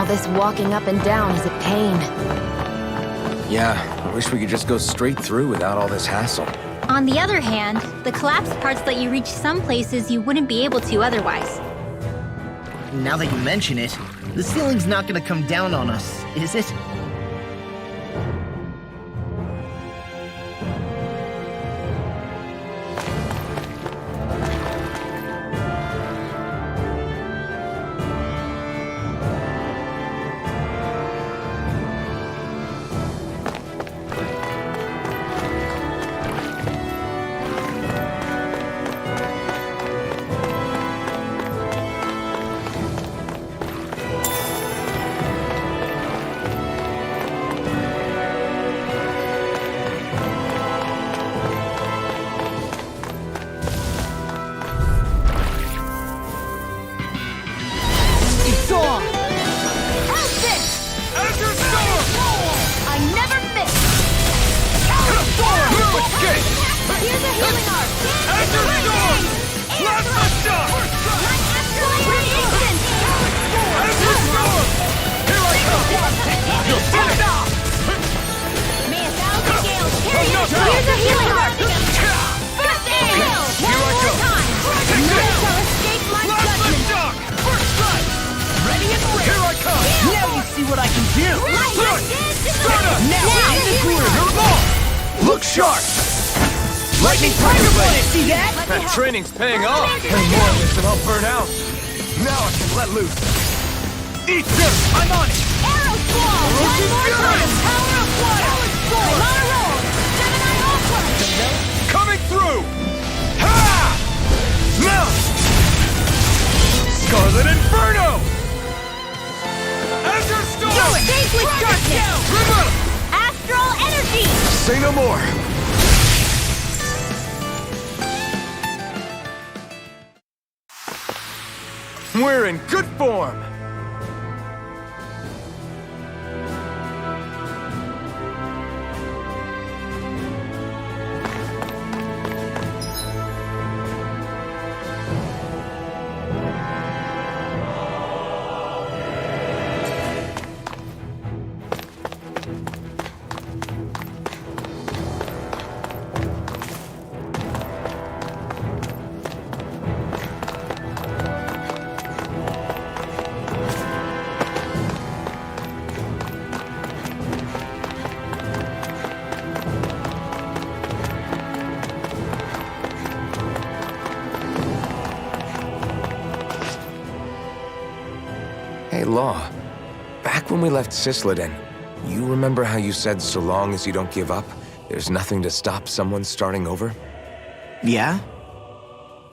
All this walking up and down is a pain. Yeah, I wish we could just go straight through without all this hassle. On the other hand, the collapsed parts let you reach some places you wouldn't be able to otherwise. Now that you mention it, the ceiling's not gonna come down on us, is it? That training's paying off! And more of this and I'll burn out. Now I can let loose. Eat this! I'm on it! Arrow Squall! One more time! Power of water! I'm on a roll! Gemini Ultra! Coming through! Ha! Now! Scarlet Inferno! Azure Storm! Do it! Face with darkness! River! Astral Energy! Say no more! We're in good form! Hey, Law. Back when we left Cisleden, you remember how you said so long as you don't give up, there's nothing to stop someone starting over? Yeah?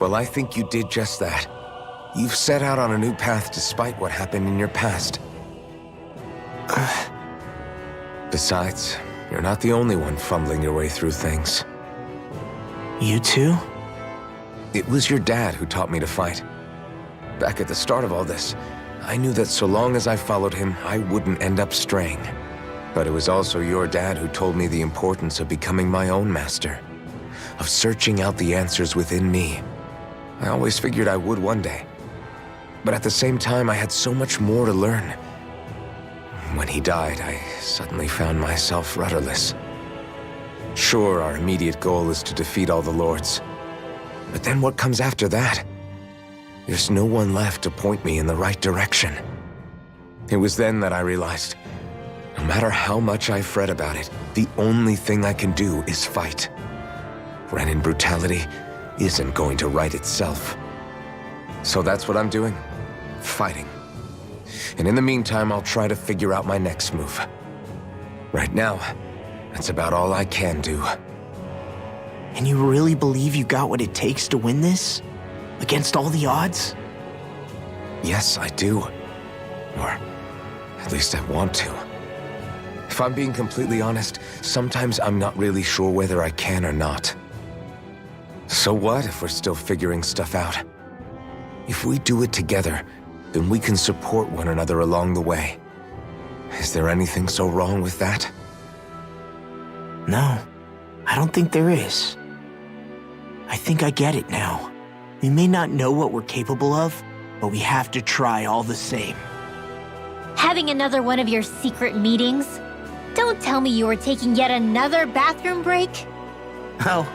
Well, I think you did just that. You've set out on a new path despite what happened in your past. Besides, you're not the only one fumbling your way through things. You too? It was your dad who taught me to fight. Back at the start of all this, I knew that so long as I followed him, I wouldn't end up straying. But it was also your dad who told me the importance of becoming my own master, of searching out the answers within me. I always figured I would one day. But at the same time, I had so much more to learn. When he died, I suddenly found myself rudderless. Sure, our immediate goal is to defeat all the lords. But then what comes after that? There's no one left to point me in the right direction. It was then that I realized, no matter how much I fret about it, the only thing I can do is fight. Renin brutality isn't going to right itself. So that's what I'm doing. Fighting. And in the meantime, I'll try to figure out my next move. Right now, that's about all I can do. And you really believe you got what it takes to win this? Against all the odds? Yes, I do. Or at least I want to. If I'm being completely honest, sometimes I'm not really sure whether I can or not. So what if we're still figuring stuff out? If we do it together, then we can support one another along the way. Is there anything so wrong with that? No, I don't think there is. I think I get it now. We may not know what we're capable of, but we have to try all the same. having another one of your secret meetings? Don't tell me you were taking yet another bathroom break? Oh,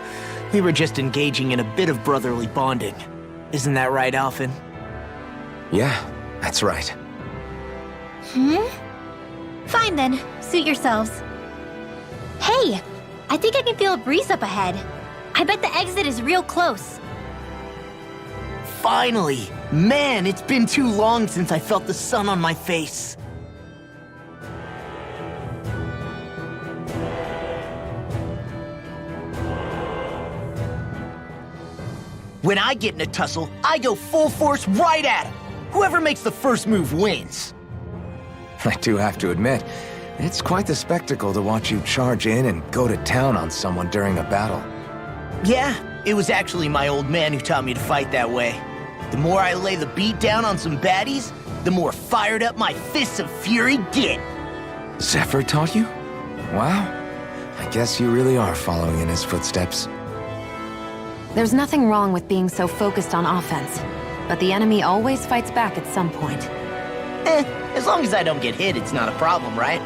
we were just engaging in a bit of brotherly bonding. Isn't that right, Alphen? Yeah, that's right. Fine then, suit yourselves. Hey, I think I can feel a breeze up ahead. I bet the exit is real close. Finally! Man, it's been too long since I felt the sun on my face. When I get in a tussle, I go full force right at him. Whoever makes the first move wins. I do have to admit, it's quite the spectacle to watch you charge in and go to town on someone during a battle. Yeah, it was actually my old man who taught me to fight that way. The more I lay the beat down on some baddies, the more fired up my fists of fury get. Zephyr taught you? Wow. I guess you really are following in his footsteps. There's nothing wrong with being so focused on offense, but the enemy always fights back at some point. As long as I don't get hit, it's not a problem, right?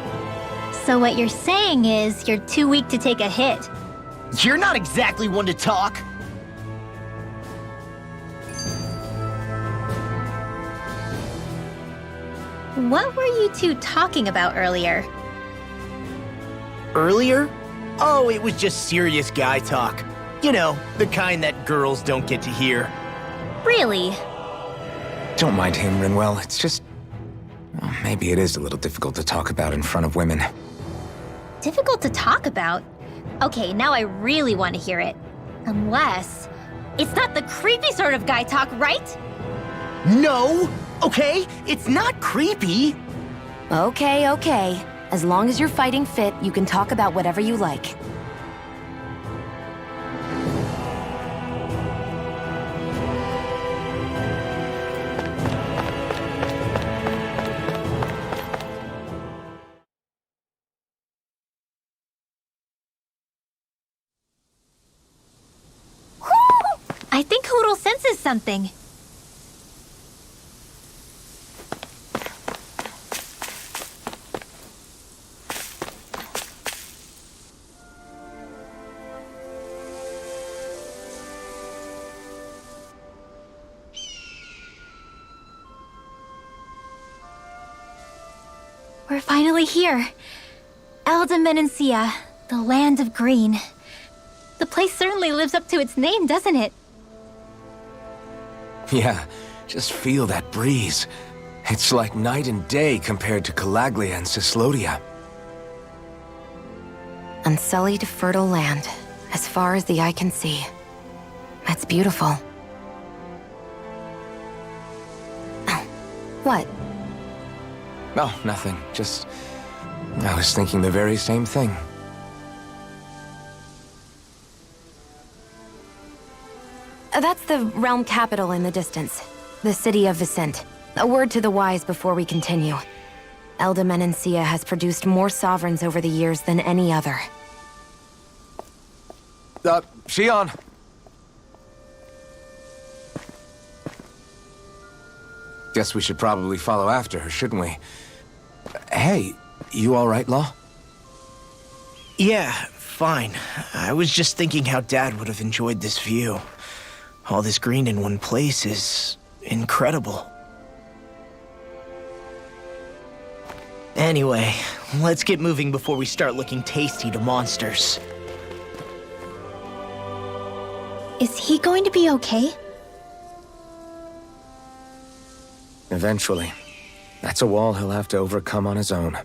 So what you're saying is you're too weak to take a hit. You're not exactly one to talk. What were you two talking about earlier? Earlier? Oh, it was just serious guy talk. You know, the kind that girls don't get to hear. Really? Don't mind him, Rinwell. It's just... well, maybe it is a little difficult to talk about in front of women. Difficult to talk about? Okay, now I really want to hear it. Unless... it's not the creepy sort of guy talk, right? No! Okay? It's not creepy! Okay, okay. As long as you're fighting fit, you can talk about whatever you like. I think Hootle senses something. We're finally here. Elda Menancia, the land of green. The place certainly lives up to its name, doesn't it? Yeah, just feel that breeze. It's like night and day compared to Calaglia and Cyslodia. Unsullied, fertile land, as far as the eye can see. That's beautiful. Oh, what? Oh, nothing. Just... I was thinking the very same thing. That's the realm capital in the distance. The city of Vicent. A word to the wise before we continue. Elda Menancia has produced more sovereigns over the years than any other. Shion! Guess we should probably follow after her, shouldn't we? Hey, you all right, Law? Yeah, fine. I was just thinking how Dad would have enjoyed this view. All this green in one place is incredible. Anyway, let's get moving before we start looking tasty to monsters. Is he going to be okay? Eventually. That's a wall he'll have to overcome on his own.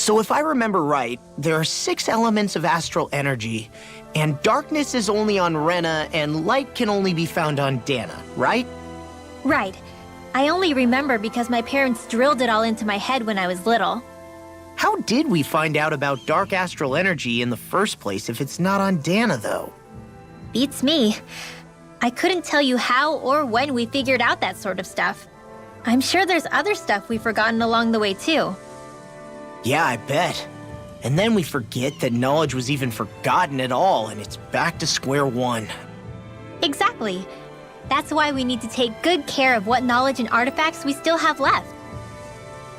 So if I remember right, there are 6 elements of astral energy, and darkness is only on Rena, and light can only be found on Dana, right? Right. I only remember because my parents drilled it all into my head when I was little. How did we find out about dark astral energy in the first place if it's not on Dana, though? Beats me. I couldn't tell you how or when we figured out that sort of stuff. I'm sure there's other stuff we've forgotten along the way, too. Yeah, I bet. And then we forget that knowledge was even forgotten at all, and it's back to square one. Exactly. That's why we need to take good care of what knowledge and artifacts we still have left.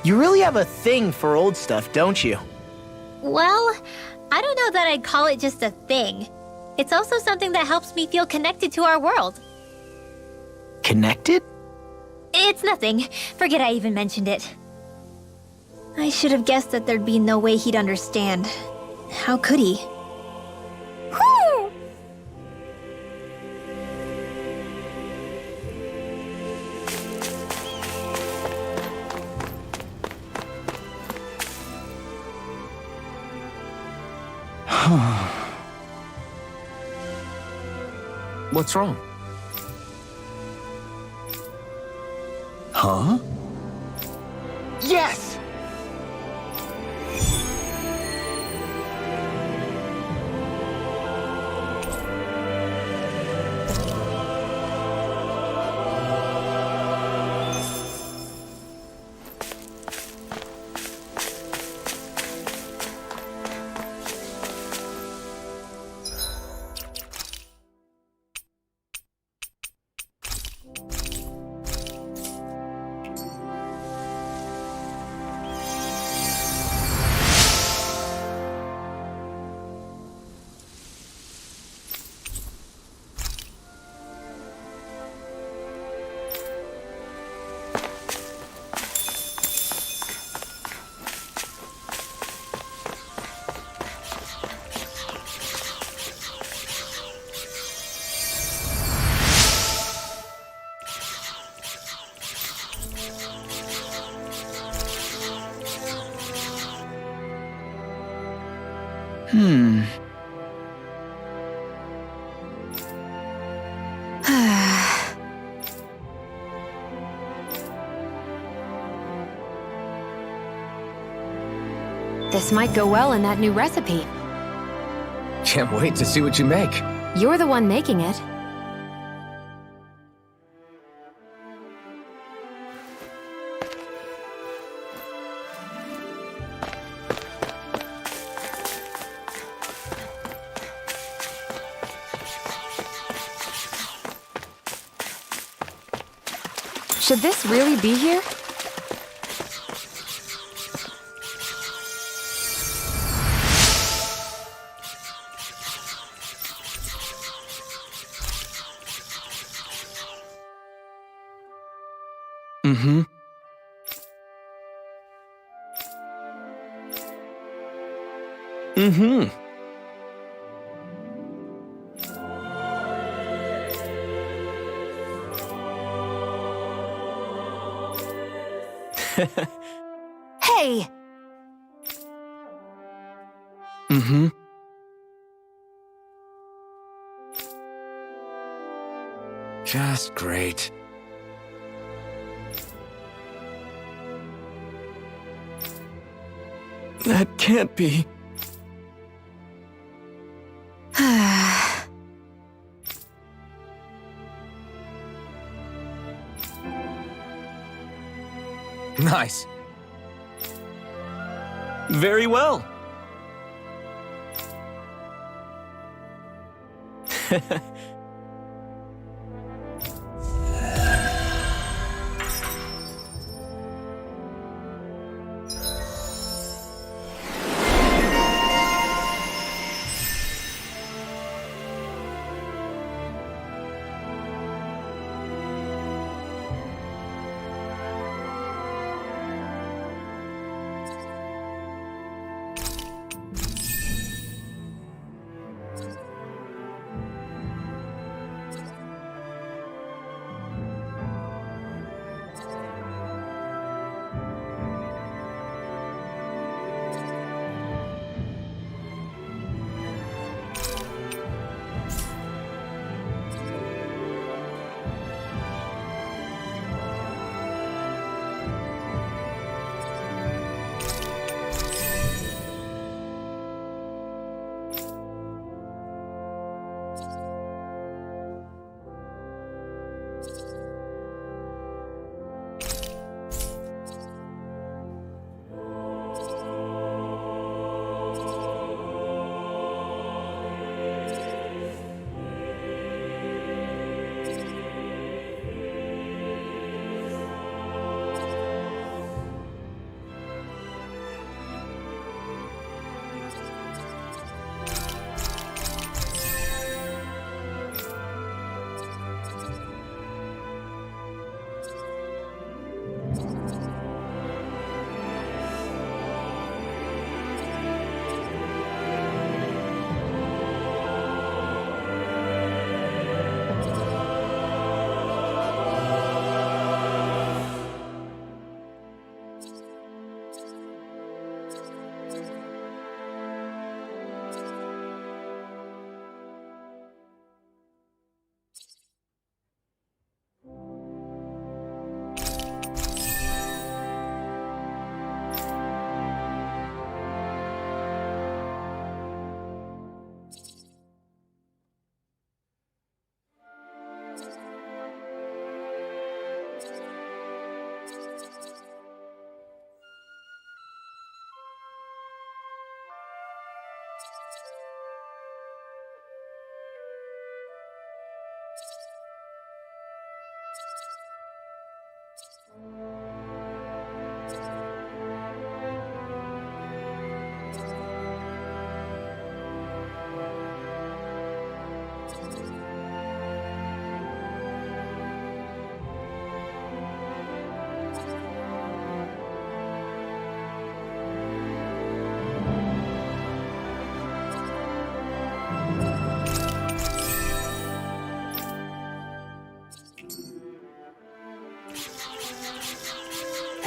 You really have a thing for old stuff, don't you? Well, I don't know that I'd call it just a thing. It's also something that helps me feel connected to our world. Connected? It's nothing. Forget I even mentioned it. I should have guessed that there'd be no way he'd understand. How could he? Whew! What's wrong? Huh? Yes! This might go well in that new recipe. Can't wait to see what you make. You're the one making it. Should this really be here? Mm-hmm. Mm-hmm. Hey! Mm-hmm. Just great. That can't be. Nice. Very well.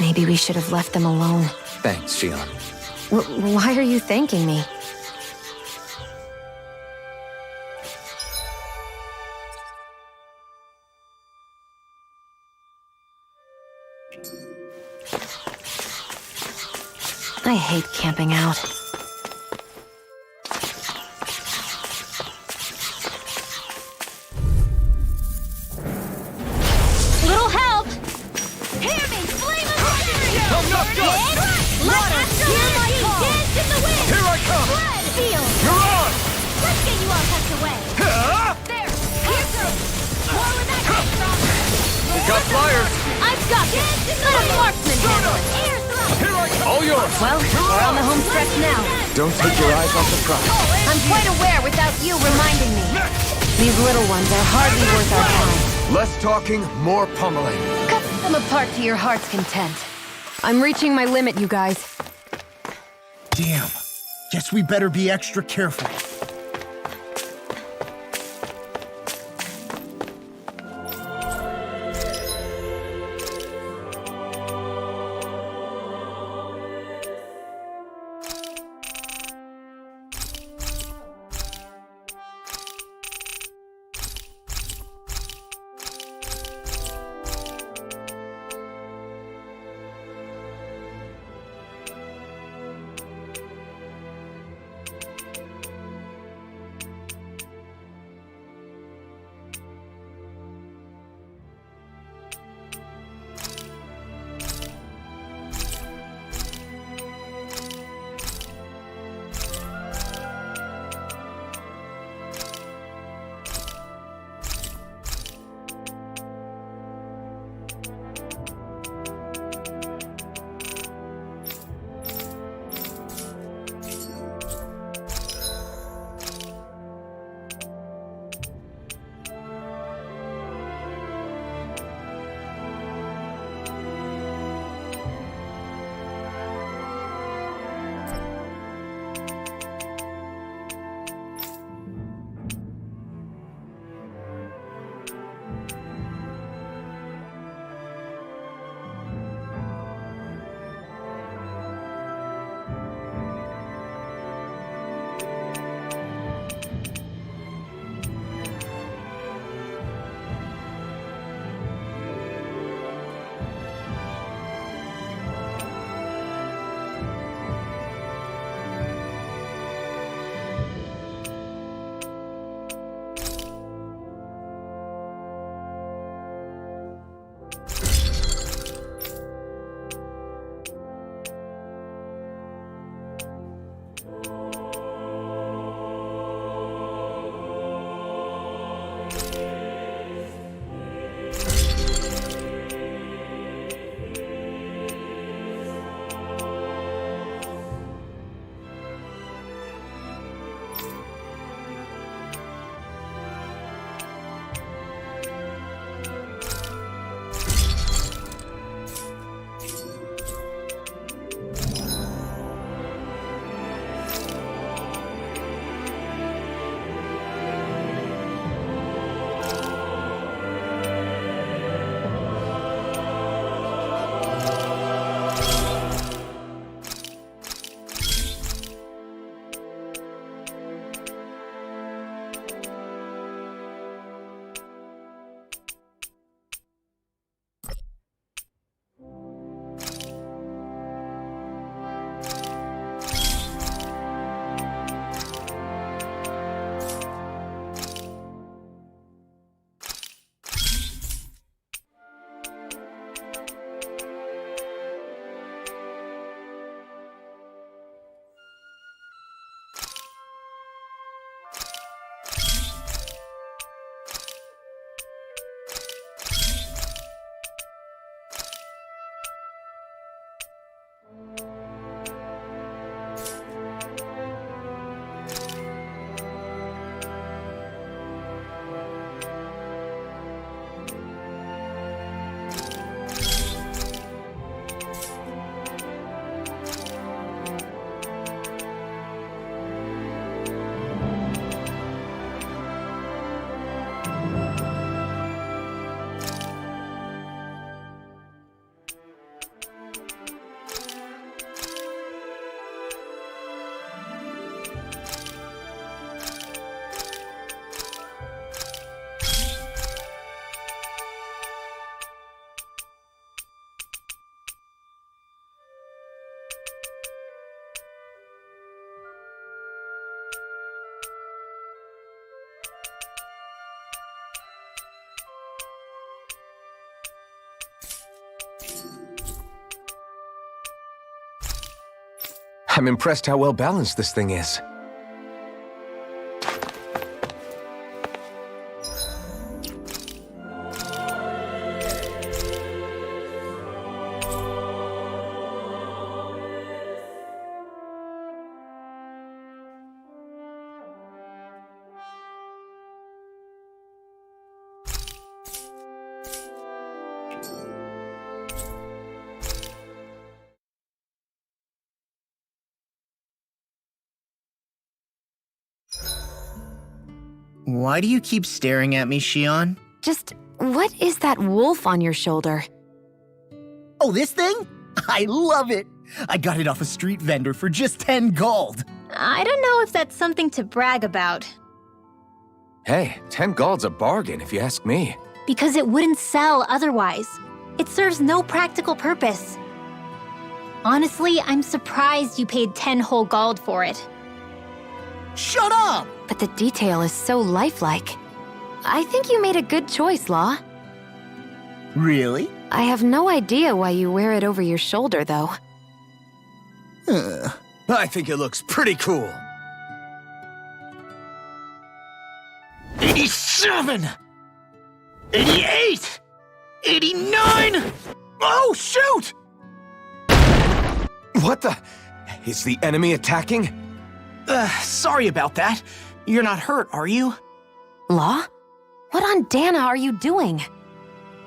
Maybe we should have left them alone. Thanks, Shion. Why are you thanking me? I hate camping out. Little help! Hear me! Flame of fire! I'm not done! Water! Hear my call! Dance in the wind! Here I come! Blood! Feel! You're on! Let's get you all tucked away! Huh? There! Here through! More with that strong! We got flyers! I've got this! Let a marksman handle it! Air thrust! Here I come! All yours! Well, we're on the home stretch now. Don't take your eyes off the prize. I'm quite aware without you reminding me. These little ones are hardly worth our time. Less talking, more pummeling. Cut them apart to your heart's content. I'm reaching my limit, you guys. Damn. Guess we better be extra careful. I'm impressed how well balanced this thing is. Why do you keep staring at me, Shion? Just, what is that wolf on your shoulder? Oh, this thing? I love it! I got it off a street vendor for just 10 gold. I don't know if that's something to brag about. Hey, 10 gold's a bargain if you ask me. Because it wouldn't sell otherwise. It serves no practical purpose. Honestly, I'm surprised you paid 10 whole gold for it. Shut up! But the detail is so lifelike. I think you made a good choice, Law. Really? I have no idea why you wear it over your shoulder, though. I think it looks pretty cool. 87! 88! 89! Oh, shoot! What the? Is the enemy attacking? Sorry about that. You're not hurt, are you? Law? What on Dana are you doing?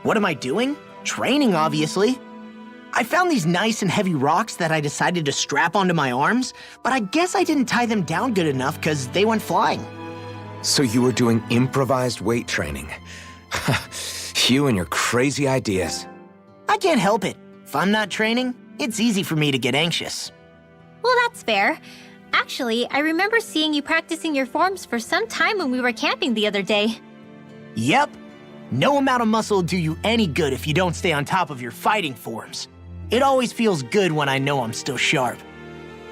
What am I doing? Training, obviously. I found these nice and heavy rocks that I decided to strap onto my arms, but I guess I didn't tie them down good enough because they went flying. So you were doing improvised weight training. You and your crazy ideas. I can't help it. If I'm not training, it's easy for me to get anxious. Well, that's fair. Actually, I remember seeing you practicing your forms for some time when we were camping the other day. Yep. No amount of muscle will do you any good if you don't stay on top of your fighting forms. It always feels good when I know I'm still sharp.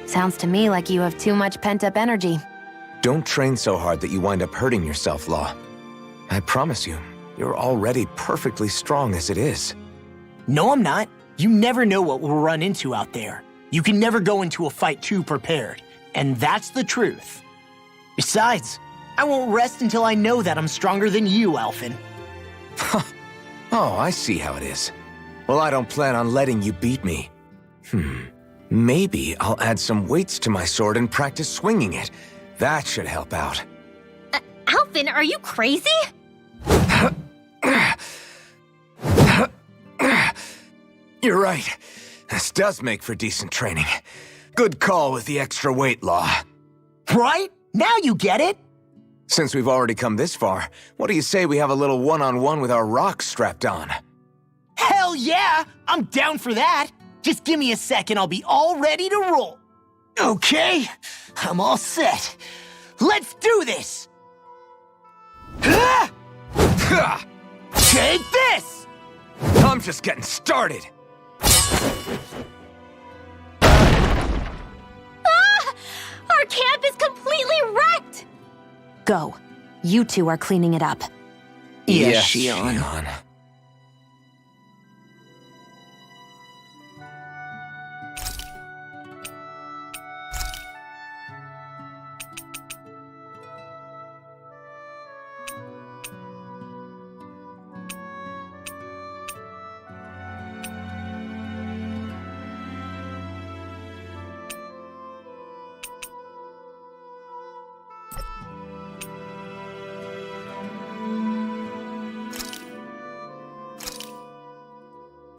Sounds to me like you have too much pent-up energy. Don't train so hard that you wind up hurting yourself, Law. I promise you, you're already perfectly strong as it is. No, I'm not. You never know what we'll run into out there. You can never go into a fight too prepared. And that's the truth. Besides, I won't rest until I know that I'm stronger than you, Alphen. Oh, I see how it is. Well, I don't plan on letting you beat me. Maybe I'll add some weights to my sword and practice swinging it. That should help out. Alphen, are you crazy? You're right. This does make for decent training. Good call with the extra weight, Law. Right? Now you get it! Since we've already come this far, what do you say we have a little one-on-one with our rocks strapped on? Hell yeah! I'm down for that! Just give me a sec and I'll be all ready to roll. Okay, I'm all set. Let's do this! Take this! I'm just getting started. Our camp is completely wrecked! Go. You two are cleaning it up. Yes, Shion.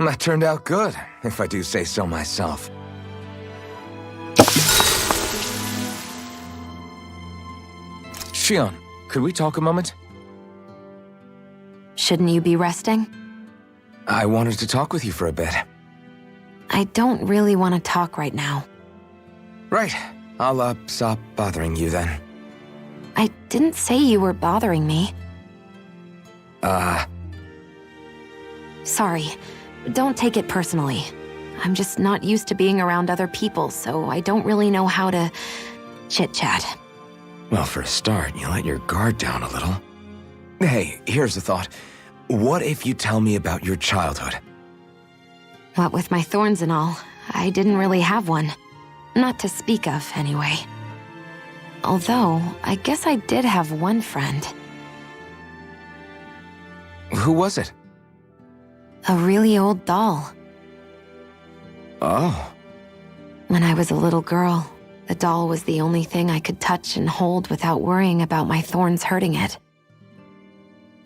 That turned out good, if I do say so myself. Shion, could we talk a moment? Shouldn't you be resting? I wanted to talk with you for a bit. I don't really want to talk right now. Right. I'll, stop bothering you then. I didn't say you were bothering me. Sorry. Don't take it personally. I'm just not used to being around other people, so I don't really know how to chit-chat. Well, for a start, you let your guard down a little. Hey, here's a thought. What if you tell me about your childhood? What with my thorns and all, I didn't really have one. Not to speak of, anyway. Although, I guess I did have one friend. Who was it? A really old doll. Oh. When I was a little girl, the doll was the only thing I could touch and hold without worrying about my thorns hurting it.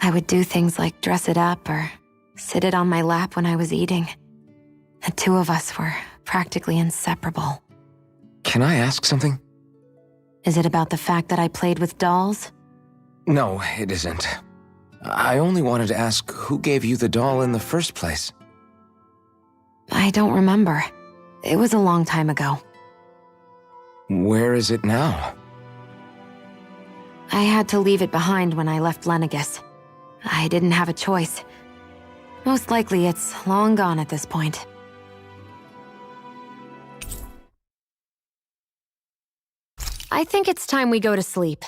I would do things like dress it up or sit it on my lap when I was eating. The two of us were practically inseparable. Can I ask something? Is it about the fact that I played with dolls? No, it isn't. I only wanted to ask who gave you the doll in the first place. I don't remember. It was a long time ago. Where is it now? I had to leave it behind when I left Lenegis. I didn't have a choice. Most likely it's long gone at this point. I think it's time we go to sleep.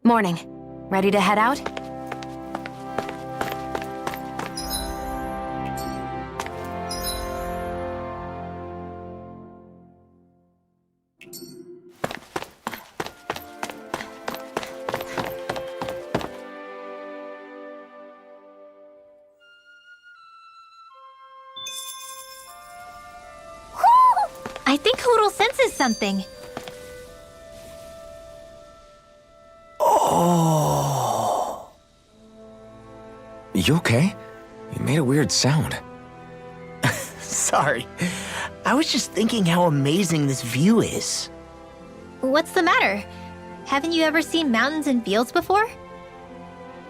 Morning. Ready to head out? I think Hootle senses something. Oh. You okay? You made a weird sound. Sorry. I was just thinking how amazing this view is. What's the matter? Haven't you ever seen mountains and fields before?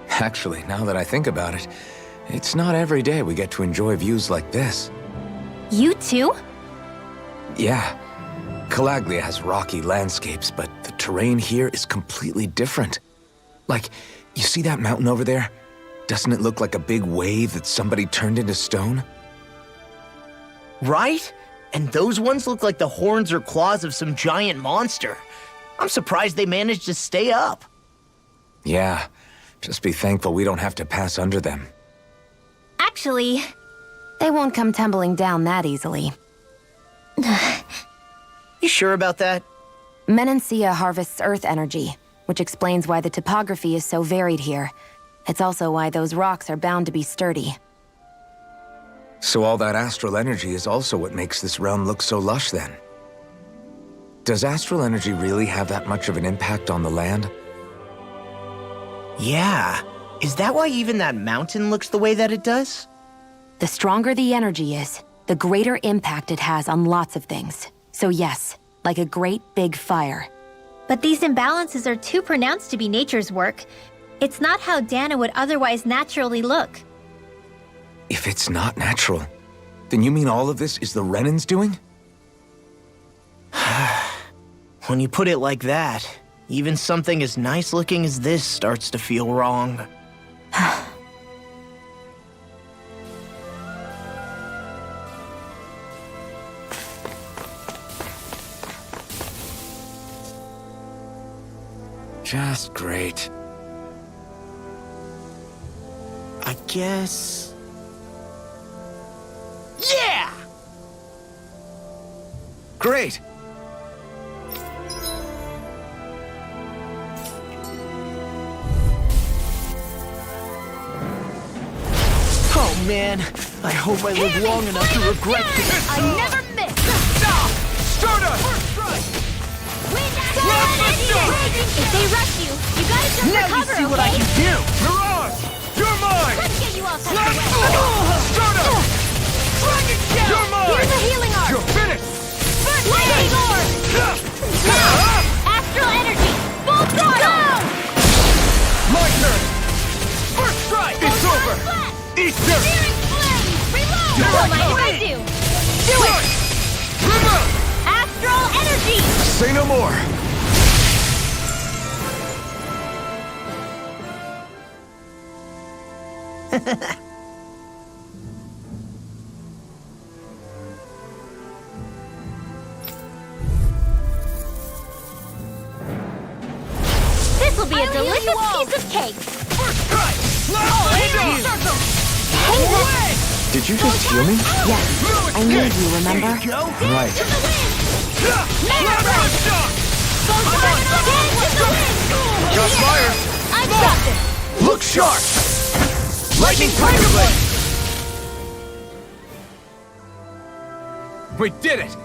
Actually, now that I think about it, it's not every day we get to enjoy views like this. You too? Yeah. Calaglia has rocky landscapes, but the terrain here is completely different. Like, you see that mountain over there? Doesn't it look like a big wave that somebody turned into stone? Right? And those ones look like the horns or claws of some giant monster. I'm surprised they managed to stay up. Yeah. Just be thankful we don't have to pass under them. Actually, they won't come tumbling down that easily. You sure about that? Menancia harvests earth energy, which explains why the topography is so varied here. It's also why those rocks are bound to be sturdy. So all that astral energy is also what makes this realm look so lush then? Does astral energy really have that much of an impact on the land? Yeah. Is that why even that mountain looks the way that it does? The stronger the energy is, the greater impact it has on lots of things. So yes, like a great big fire. but these imbalances are too pronounced to be nature's work. It's not how Dana would otherwise naturally look. If it's not natural, then you mean all of this is the Renan's doing? When you put it like that, even something as nice looking as this starts to feel wrong. Just great. I guess... Yeah! Great! man. I hope I live long enough to regret this. I never miss! Stardust! If they rush you, you gotta jump Let for me cover, see what I okay? can do. Mirage! You're mine! Let's get you all tucked Let's away. go! Stardust! Dragon Shell! You're mine! Here's a healing arc! You're finished! Lightning Orb! Now, astral energy, full throttle! My turn! First strike! It's over! Easter! Searing Flame! Reload! Don't mind if I do. Do it! Remote! Astral energy! Say no more! This'll be a I'll heal delicious you all. piece of cake. First strike! Last Circle! Away! Did you just heal me? Yes, I need you, remember? Right. To the wind! Lateral shock! Got fired! I've got this. Look sharp! Lightning Tiger Blade! We did it!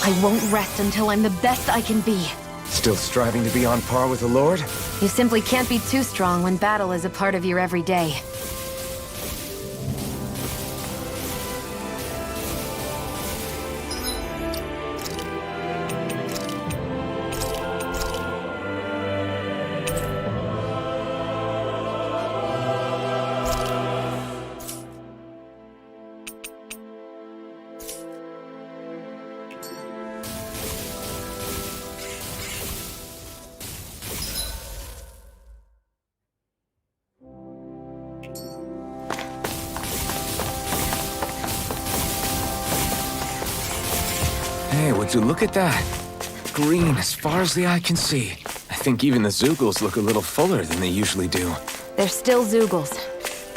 I won't rest until I'm the best I can be. Still striving to be on par with the Lord? You simply can't be too strong when battle is a part of your everyday. Hey, would you look at that? Green as far as the eye can see. I think even the Zeugles look a little fuller than they usually do. They're still Zeugles,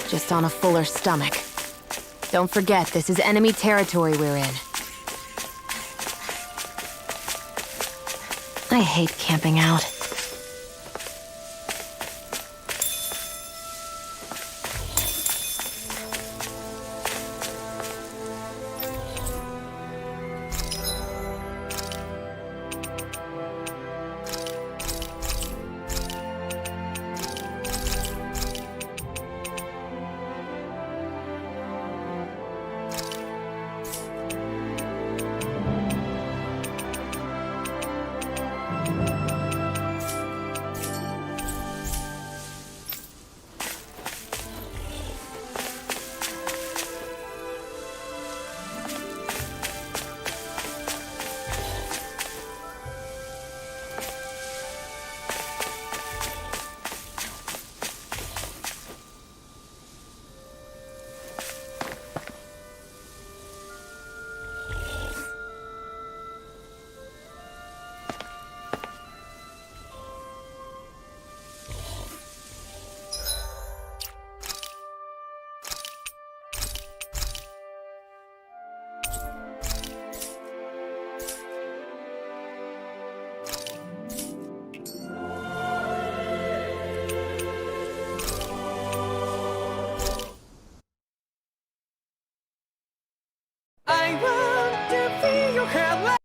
just on a fuller stomach. Don't forget, this is enemy territory we're in. I hate camping out. I want to feel your hair